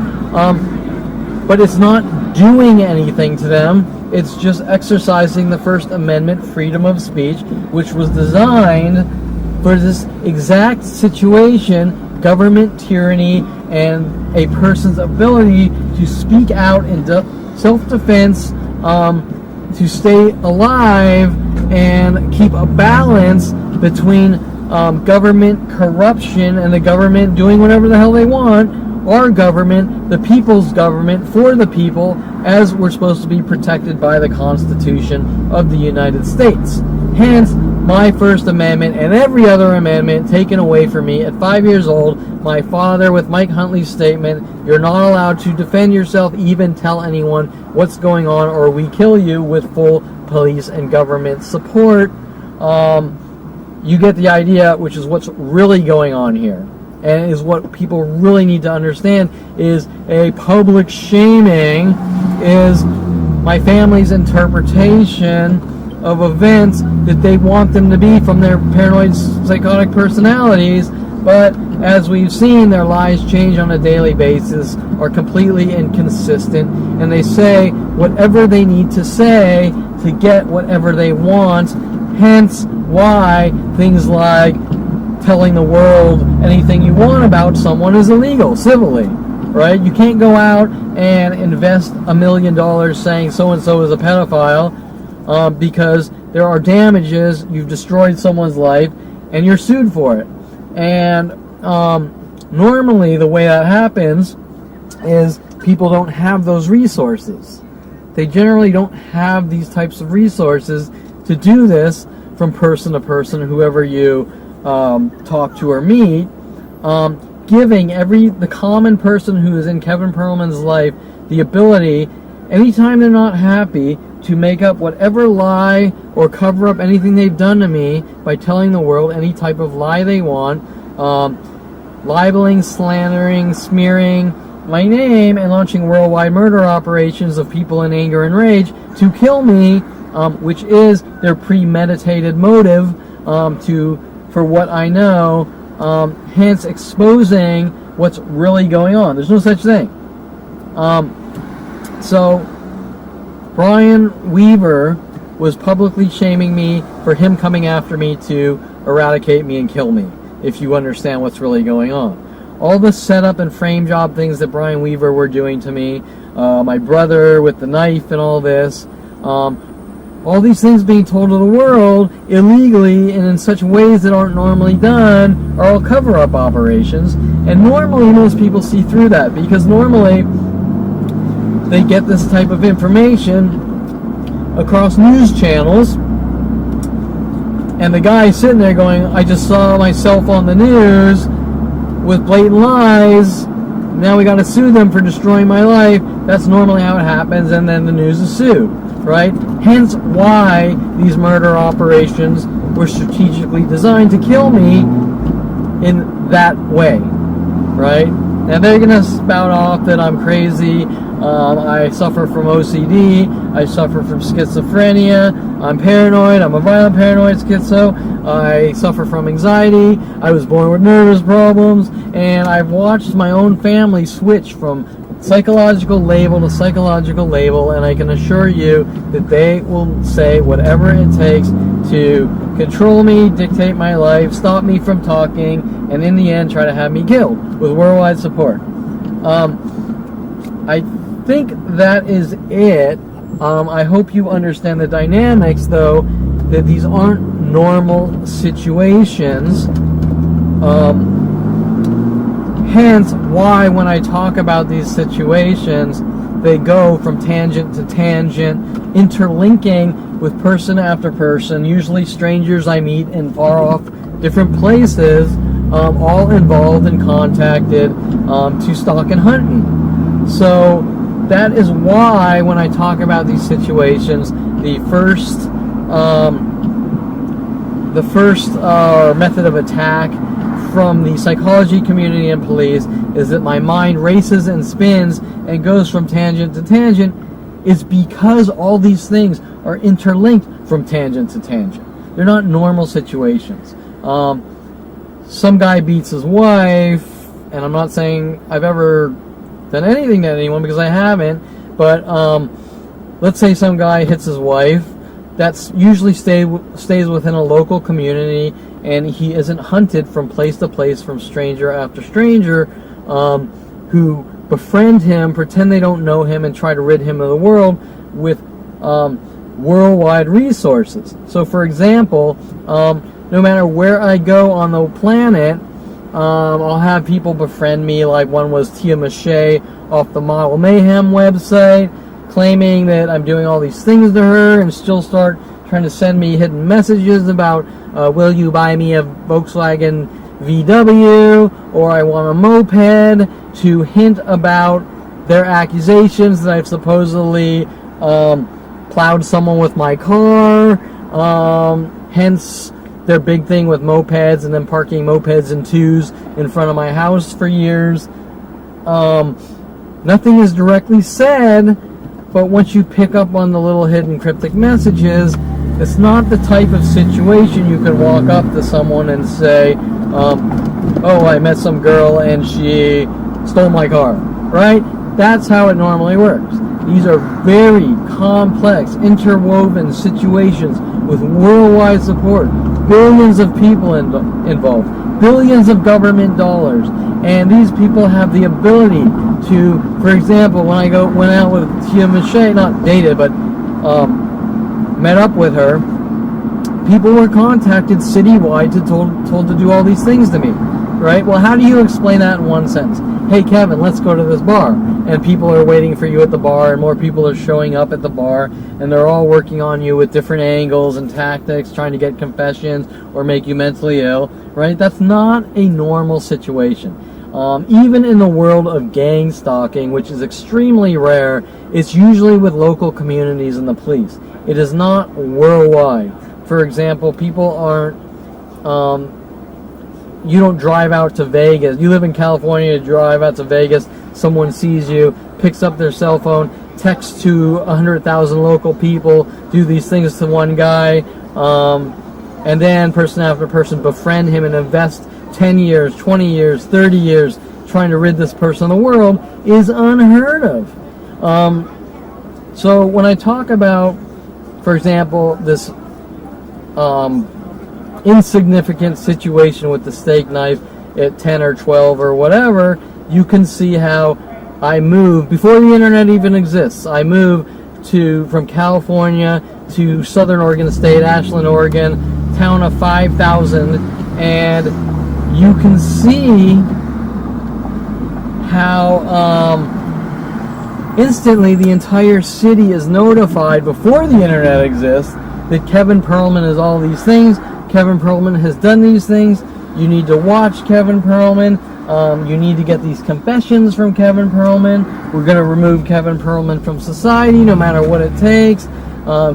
But it's not doing anything to them. It's just exercising the First Amendment freedom of speech, which was designed for this exact situation, government tyranny, and a person's ability to speak out in self-defense, to stay alive and keep a balance between government corruption and the government doing whatever the hell they want, our government, the people's government, for the people, as we're supposed to be protected by the Constitution of the United States. Hence, my First Amendment and every other amendment taken away from me at 5 years old. My father, with Mike Huntley's statement, you're not allowed to defend yourself, even tell anyone what's going on, or we kill you, with full police and government support. You get the idea, which is what's really going on here. And is what people really need to understand, is a public shaming is my family's interpretation of events that they want them to be from their paranoid psychotic personalities. But as we've seen, their lies change on a daily basis, are completely inconsistent, and they say whatever they need to say to get whatever they want. Hence why things like telling the world anything you want about someone is illegal civilly. right? You can't go out and invest $1 million saying so-and-so is a pedophile because there are damages, you've destroyed someone's life, and you're sued for it. And normally the way that happens is people don't have those resources. They generally don't have these types of resources to do this from person to person, whoever you talk to or meet, giving the common person who is in Kevin Perlman's life the ability, anytime they're not happy, to make up whatever lie or cover up anything they've done to me by telling the world any type of lie they want, libeling, slandering, smearing my name, and launching worldwide murder operations of people in anger and rage to kill me, which is their premeditated motive for what I know, hence exposing what's really going on. There's no such thing. So Brian Weaver was publicly shaming me for him coming after me to eradicate me and kill me, if you understand what's really going on. All the setup and frame job things that Brian Weaver were doing to me, my brother with the knife and all this, all these things being told to the world illegally and in such ways that aren't normally done are all cover-up operations. And normally most people see through that, because normally they get this type of information across news channels, and the guy sitting there going, I just saw myself on the news with blatant lies, now we got to sue them for destroying my life. That's normally how it happens, and then the news is sued, right? Hence why these murder operations were strategically designed to kill me in that way, right? Now they're going to spout off that I'm crazy, I suffer from OCD, I suffer from schizophrenia, I'm paranoid, I'm a violent paranoid schizo, I suffer from anxiety, I was born with nervous problems, and I've watched my own family switch from psychological label to psychological label, and I can assure you that they will say whatever it takes to control me, dictate my life, stop me from talking, and in the end try to have me killed with worldwide support. I think that is it. I hope you understand the dynamics, though, that these aren't normal situations. Hence why when I talk about these situations, they go from tangent to tangent, interlinking with person after person, usually strangers I meet in far off different places, all involved and contacted to stalk and hunt me. So that is why when I talk about these situations, the first method of attack from the psychology community and police is that my mind races and spins and goes from tangent to tangent, is because all these things are interlinked from tangent to tangent. They're not normal situations. Some guy beats his wife, and I'm not saying I've ever done anything to anyone because I haven't, but let's say some guy hits his wife. That's usually stays within a local community, and he isn't hunted from place to place from stranger after stranger who befriend him, pretend they don't know him, and try to rid him of the world with worldwide resources. So for example, no matter where I go on the planet, I'll have people befriend me, like one was Tia Mache off the Model Mayhem website, claiming that I'm doing all these things to her, and still start trying to send me hidden messages about, will you buy me a Volkswagen VW, or I want a moped, to hint about their accusations that I've supposedly plowed someone with my car, hence their big thing with mopeds and then parking mopeds in twos in front of my house for years. Nothing is directly said, but once you pick up on the little hidden cryptic messages, it's not the type of situation you can walk up to someone and say, oh, I met some girl and she stole my car, right? That's how it normally works. These are very complex, interwoven situations with worldwide support. Billions of people involved. billions of government dollars, and these people have the ability to, for example, when I went out with Tia Miche, not dated, but met up with her, people were contacted citywide told to do all these things to me, right? Well, how do you explain that in one sentence? Hey, Kevin, let's go to this bar. And people are waiting for you at the bar, and more people are showing up at the bar, and they're all working on you with different angles and tactics, trying to get confessions or make you mentally ill, right? That's not a normal situation. Even in the world of gang stalking, which is extremely rare, it's usually with local communities and the police. It is not worldwide. For example, people aren't, you don't drive out to Vegas. You live in California, you drive out to Vegas, someone sees you, picks up their cell phone, texts to 100,000 local people, do these things to one guy, and then person after person befriend him and invest 10 years, 20 years, 30 years trying to rid this person of the world is unheard of. So when I talk about, for example, this insignificant situation with the steak knife at 10 or 12 or whatever, you can see how I moved, before the internet even exists, I moved from California to Southern Oregon State, Ashland, Oregon, town of 5,000, and you can see how instantly the entire city is notified before the internet exists that Kevin Perlman is all these things. Kevin Perlman has done these things. You need to watch Kevin Perlman. You need to get these confessions from Kevin Perlman. We're going to remove Kevin Perlman from society no matter what it takes.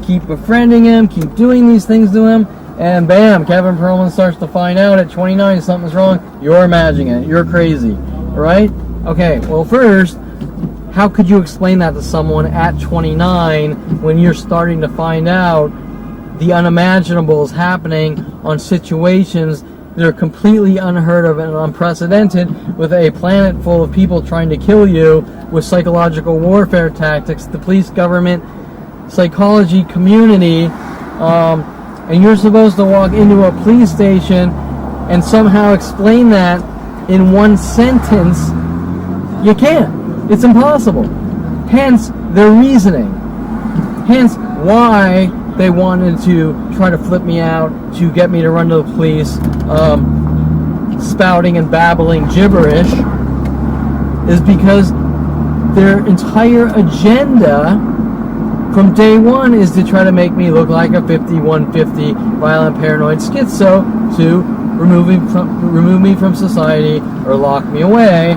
Keep befriending him. Keep doing these things to him. And bam, Kevin Perlman starts to find out at 29 something's wrong. You're imagining it. You're crazy. Right? Okay, well first, how could you explain that to someone at 29 when you're starting to find out the unimaginable is happening on situations that are completely unheard of and unprecedented, with a planet full of people trying to kill you with psychological warfare tactics, the police, government, psychology, community, and you're supposed to walk into a police station and somehow explain that in one sentence. You can't. It's impossible. Hence their reasoning. Hence why they wanted to try to flip me out, to get me to run to the police, spouting and babbling gibberish, is because their entire agenda from day one is to try to make me look like a 5150 violent paranoid schizo, to remove me from society or lock me away.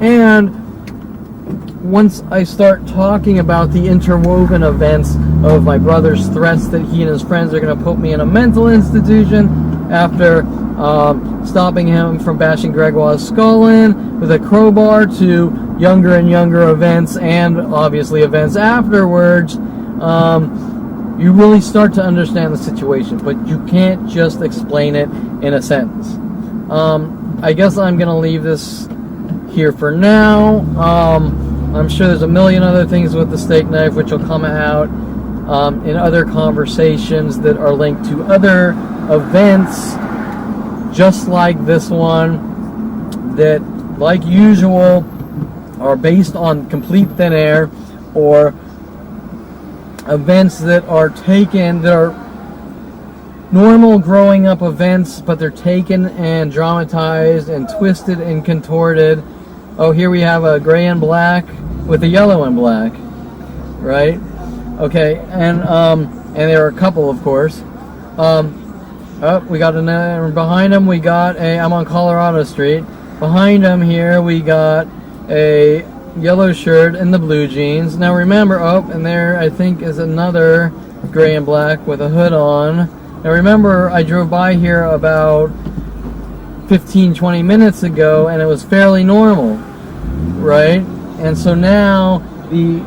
And once I start talking about the interwoven events of my brother's threats that he and his friends are going to put me in a mental institution after stopping him from bashing Gregoire's skull in with a crowbar, to younger and younger events, and obviously events afterwards, you really start to understand the situation. But you can't just explain it in a sentence. I guess I'm going to leave this here for now. I'm sure there's a million other things with the steak knife which will come out in other conversations that are linked to other events just like this one, that, like usual, are based on complete thin air, or events that are normal growing up events, but they're taken and dramatized and twisted and contorted. Oh, here we have a gray and black with a yellow and black, right? Okay, and there are a couple, of course. We got another behind him. We got I'm on Colorado Street. Behind him here, we got a yellow shirt and the blue jeans. Now remember, and there I think is another gray and black with a hood on. Now remember, I drove by here about 15-20 minutes ago, and it was fairly normal, right? And so now the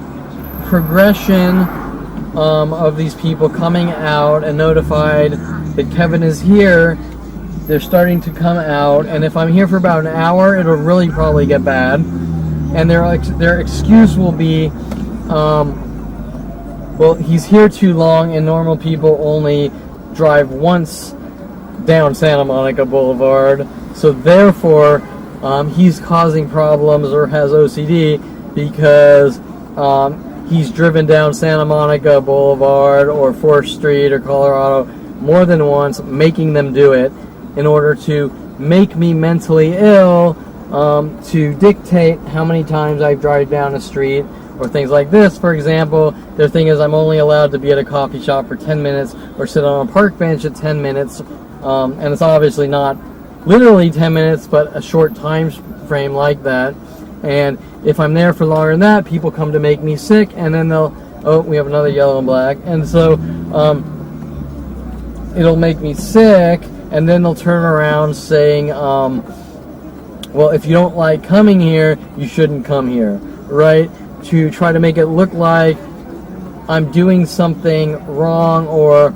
progression of these people coming out and notified that Kevin is here, they're starting to come out, and if I'm here for about an hour, it'll really probably get bad. And their excuse will be, well, he's here too long, and normal people only drive once down Santa Monica Boulevard, So therefore, he's causing problems or has OCD because he's driven down Santa Monica Boulevard or 4th Street or Colorado more than once, making them do it in order to make me mentally ill, to dictate how many times I drive down a street or things like this. For example, their thing is I'm only allowed to be at a coffee shop for 10 minutes or sit on a park bench at 10 minutes, and it's obviously not literally 10 minutes, but a short time frame like that. And if I'm there for longer than that, people come to make me sick, and then they'll, oh, we have another yellow and black, and so it'll make me sick, and then they'll turn around saying, well, if you don't like coming here, you shouldn't come here, right? To try to make it look like I'm doing something wrong, or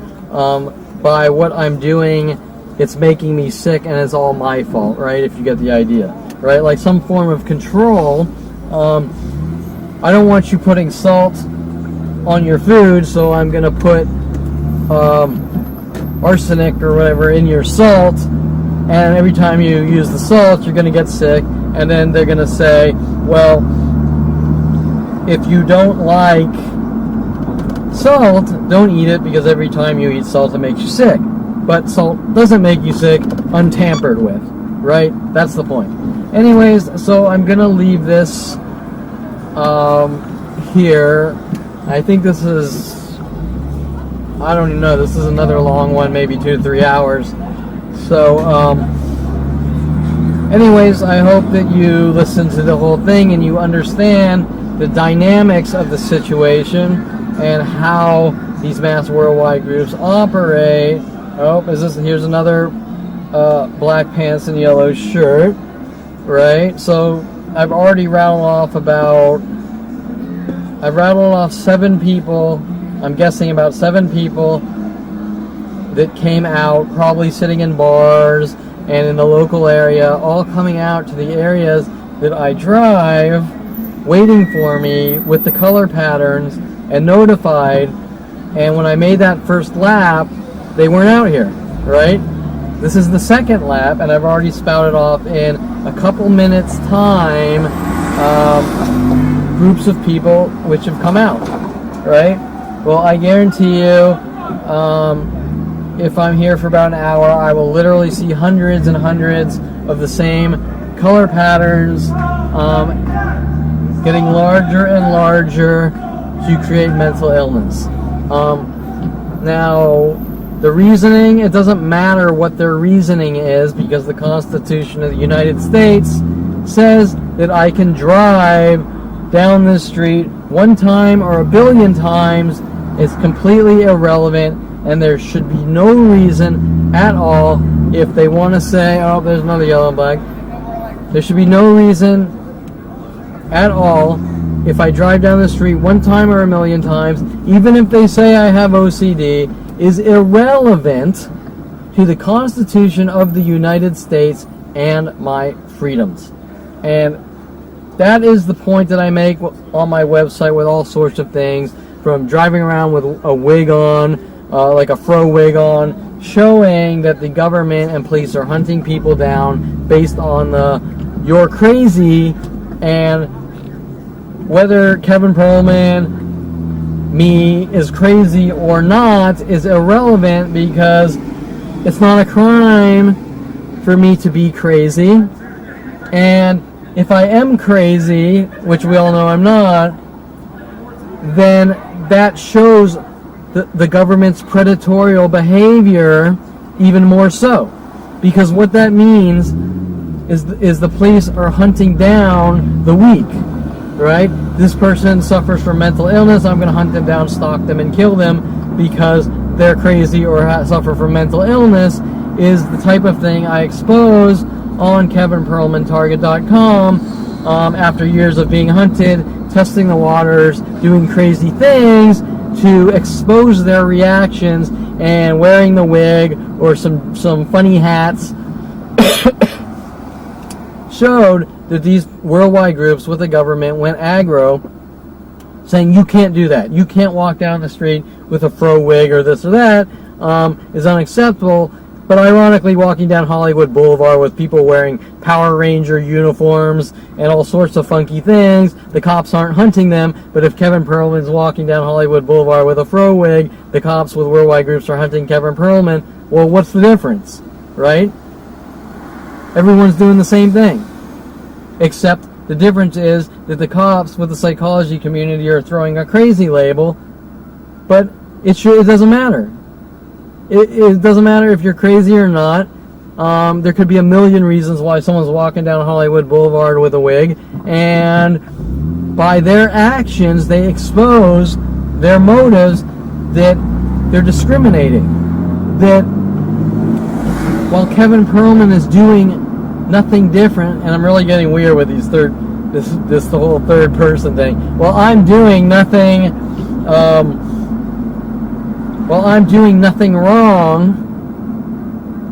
by what I'm doing, it's making me sick and it's all my fault, right? If you get the idea, right? Like some form of control. I don't want you putting salt on your food, so I'm going to put arsenic or whatever in your salt, and every time you use the salt, you're going to get sick. And then they're going to say, well, if you don't like salt, don't eat it, because every time you eat salt, it makes you sick. But salt doesn't make you sick untampered with, right? That's the point. Anyways, so I'm going to leave this here. I think this is, I don't even know, this is another long one, maybe 2 to 3 hours. So, anyways, I hope that you listen to the whole thing and you understand the dynamics of the situation and how these mass worldwide groups operate. Oh, here's another black pants and yellow shirt, right? So I've already rattled off 7 people. I'm guessing about 7 people that came out, probably sitting in bars and in the local area, all coming out to the areas that I drive, waiting for me with the color patterns and notified. And when I made that first lap, they weren't out here, right? This is the second lap, and I've already spouted off in a couple minutes time groups of people which have come out, right? Well, I guarantee you, if I'm here for about an hour, I will literally see hundreds and hundreds of the same color patterns getting larger and larger to create mental illness. Now, the reasoning, it doesn't matter what their reasoning is, because the Constitution of the United States says that I can drive down this street 1 time or 1 billion times. It's completely irrelevant, and there should be no reason at all. If they want to say, oh, there's another yellow and black, there should be no reason at all. If I drive down the street 1 time or 1 million times, even if they say I have OCD, is irrelevant to the Constitution of the United States and my freedoms. And that is the point that I make on my website with all sorts of things, from driving around with a wig on, like a fro wig on, showing that the government and police are hunting people down based on the "you're crazy," and whether Kevin Perlman, me, is crazy or not is irrelevant, because it's not a crime for me to be crazy. And if I am crazy, which we all know I'm not, then that shows the government's predatory behavior even more so. Because what that means is the police are hunting down the weak, right? This person suffers from mental illness, I'm going to hunt them down, stalk them, and kill them because they're crazy or suffer from mental illness, is the type of thing I expose on KevinPerlmanTarget.com after years of being hunted, testing the waters, doing crazy things to expose their reactions, and wearing the wig or some funny hats showed that these worldwide groups with the government went aggro, saying you can't do that. You can't walk down the street with a fro wig or this or that, is unacceptable. But ironically, walking down Hollywood Boulevard with people wearing Power Ranger uniforms and all sorts of funky things, the cops aren't hunting them. But if Kevin Perlman's walking down Hollywood Boulevard with a fro wig, the cops with worldwide groups are hunting Kevin Perlman. Well, what's the difference, right? Everyone's doing the same thing. Except the difference is that the cops with the psychology community are throwing a crazy label, but it doesn't matter. It doesn't matter if you're crazy or not. There could be a million reasons why someone's walking down Hollywood Boulevard with a wig, and by their actions, they expose their motives that they're discriminating. That while Kevin Perlman is doing nothing different, and I'm really getting weird with these the whole third person thing. Well, I'm doing nothing. I'm doing nothing wrong,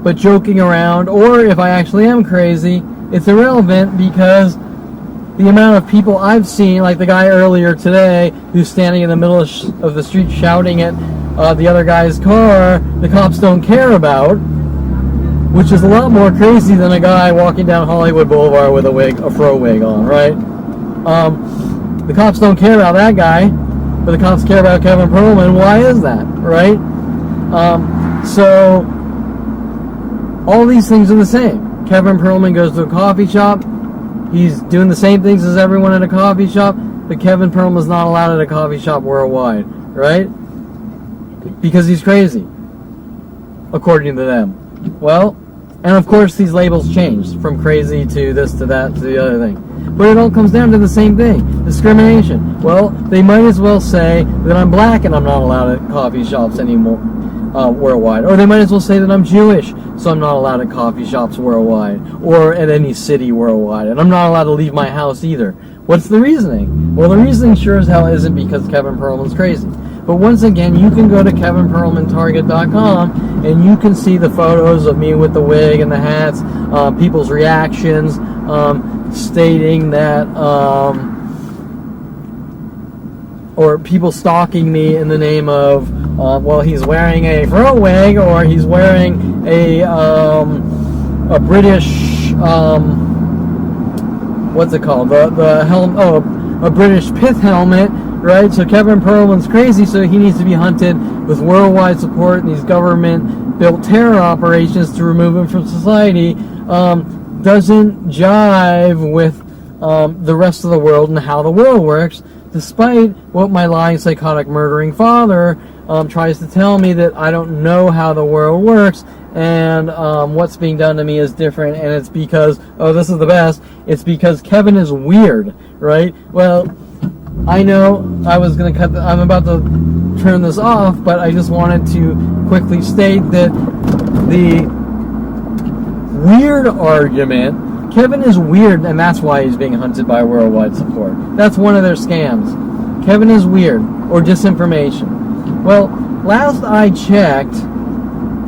but joking around, or if I actually am crazy, it's irrelevant because the amount of people I've seen, like the guy earlier today who's standing in the middle of the street shouting at the other guy's car, the cops don't care about, which is a lot more crazy than a guy walking down Hollywood Boulevard with a fro wig on, right? The cops don't care about that guy, but the cops care about Kevin Perlman. Why is that, right? So all these things are the same. Kevin Perlman goes to a coffee shop. He's doing the same things as everyone at a coffee shop, but Kevin Perlman's not allowed at a coffee shop worldwide, right? Because he's crazy, according to them. Well, and of course these labels change from crazy to this to that to the other thing. But it all comes down to the same thing, discrimination. Well, they might as well say that I'm black and I'm not allowed at coffee shops anymore worldwide. Or they might as well say that I'm Jewish, so I'm not allowed at coffee shops worldwide. Or at any city worldwide. And I'm not allowed to leave my house either. What's the reasoning? Well, the reasoning sure as hell isn't because Kevin Perlman's crazy. But once again, you can go to KevinPerlmanTarget.com and you can see the photos of me with the wig and the hats, people's reactions, stating that, or people stalking me in the name of, well, he's wearing a fro wig, or he's wearing a British, what's it called? The helm? Oh, a British pith helmet. Right, so Kevin Perlman's crazy, so he needs to be hunted with worldwide support and these government-built terror operations to remove him from society. Doesn't jive with the rest of the world and how the world works, despite what my lying, psychotic, murdering father tries to tell me, that I don't know how the world works, and what's being done to me is different, and it's because, oh, this is the best, it's because Kevin is weird, right? Well, I know I was going to I'm about to turn this off, but I just wanted to quickly state that the weird argument, Kevin is weird, and that's why he's being hunted by worldwide support. That's one of their scams. Kevin is weird, or disinformation. Well, last I checked,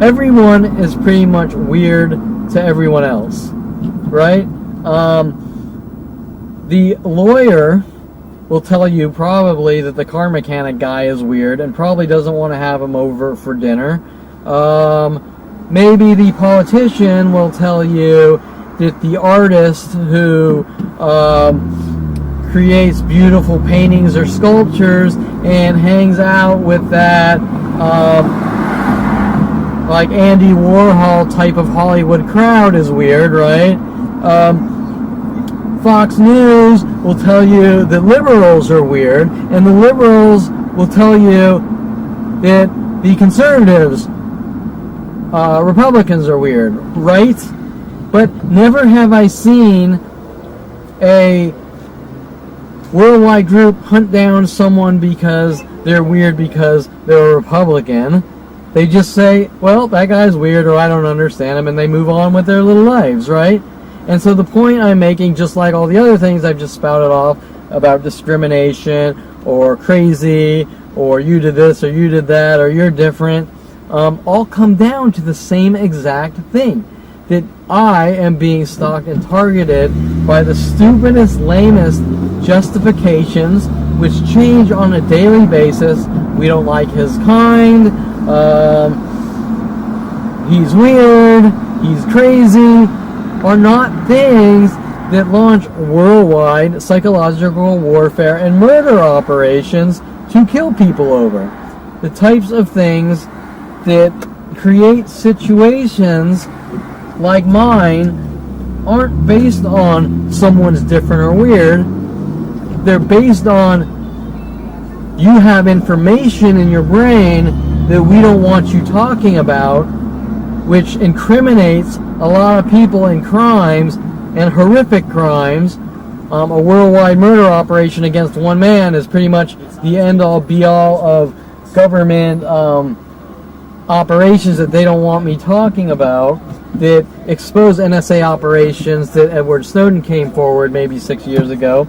everyone is pretty much weird to everyone else, right? The lawyer will tell you probably that the car mechanic guy is weird and probably doesn't want to have him over for dinner. Maybe the politician will tell you that the artist who creates beautiful paintings or sculptures and hangs out with that like Andy Warhol type of Hollywood crowd is weird, right? Fox News will tell you that liberals are weird, and the liberals will tell you that the conservatives, Republicans, are weird, right? But never have I seen a worldwide group hunt down someone because they're weird because they're a Republican. They just say, well, that guy's weird, or I don't understand him, and they move on with their little lives, right? And so the point I'm making, just like all the other things I've just spouted off about discrimination, or crazy, or you did this, or you did that, or you're different, all come down to the same exact thing. That I am being stalked and targeted by the stupidest, lamest justifications, which change on a daily basis. We don't like his kind. he's weird, he's crazy, are not things that launch worldwide psychological warfare and murder operations to kill people over. The types of things that create situations like mine aren't based on someone's different or weird. They're based on you have information in your brain that we don't want you talking about, which incriminates a lot of people in crimes and horrific crimes. A worldwide murder operation against one man is pretty much the end-all be-all of government operations that they don't want me talking about, that expose NSA operations that Edward Snowden came forward maybe 6 years ago,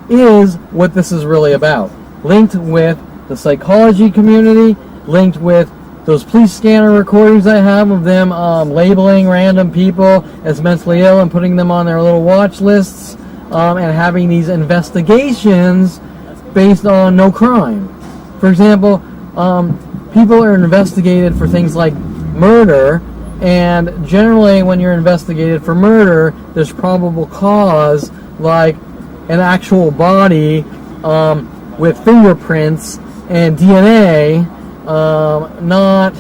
is what this is really about. Linked with the psychology community, linked with those police scanner recordings I have of them labeling random people as mentally ill and putting them on their little watch lists, and having these investigations based on no crime. For example, people are investigated for things like murder, and generally when you're investigated for murder, there's probable cause, like an actual body with fingerprints and DNA, not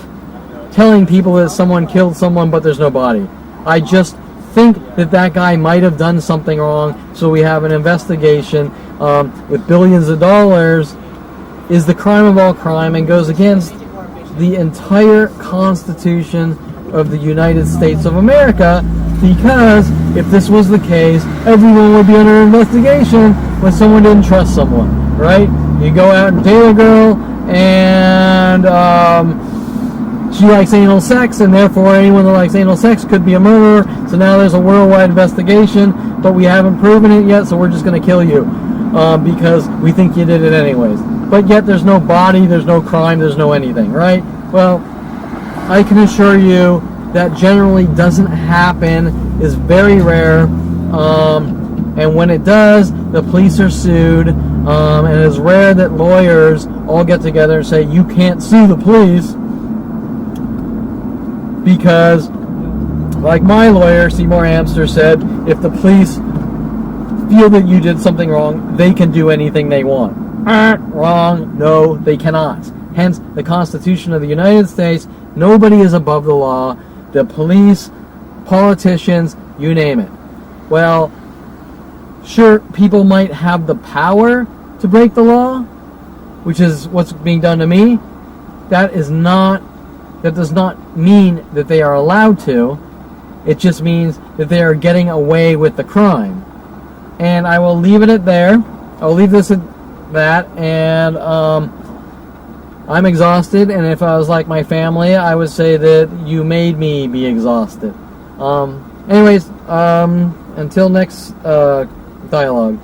telling people that someone killed someone but there's no body. I just think that that guy might have done something wrong, so we have an investigation with billions of dollars, is the crime of all crime and goes against the entire Constitution of the United States of America, because if this was the case, everyone would be under investigation when someone didn't trust someone, right? You go out and date a girl, and she likes anal sex, and therefore anyone that likes anal sex could be a murderer, so now there's a worldwide investigation, but we haven't proven it yet, so we're just going to kill you because we think you did it anyways. But yet there's no body, there's no crime, there's no anything, right? Well, I can assure you that generally doesn't happen, is very rare, and when it does, the police are sued, and it's rare that lawyers all get together and say, you can't sue the police, because, like my lawyer, Seymour Amster, said, if the police feel that you did something wrong, they can do anything they want. Wrong. No, they cannot. Hence, the Constitution of the United States, nobody is above the law. The police, politicians, you name it. Well, sure, people might have the power to break the law, which is what's being done to me. That does not mean that they are allowed to. It just means that they are getting away with the crime. And I will leave it at there. I'll leave this at that, and I'm exhausted, and if I was like my family, I would say that you made me be exhausted. Anyways, until next dialogue.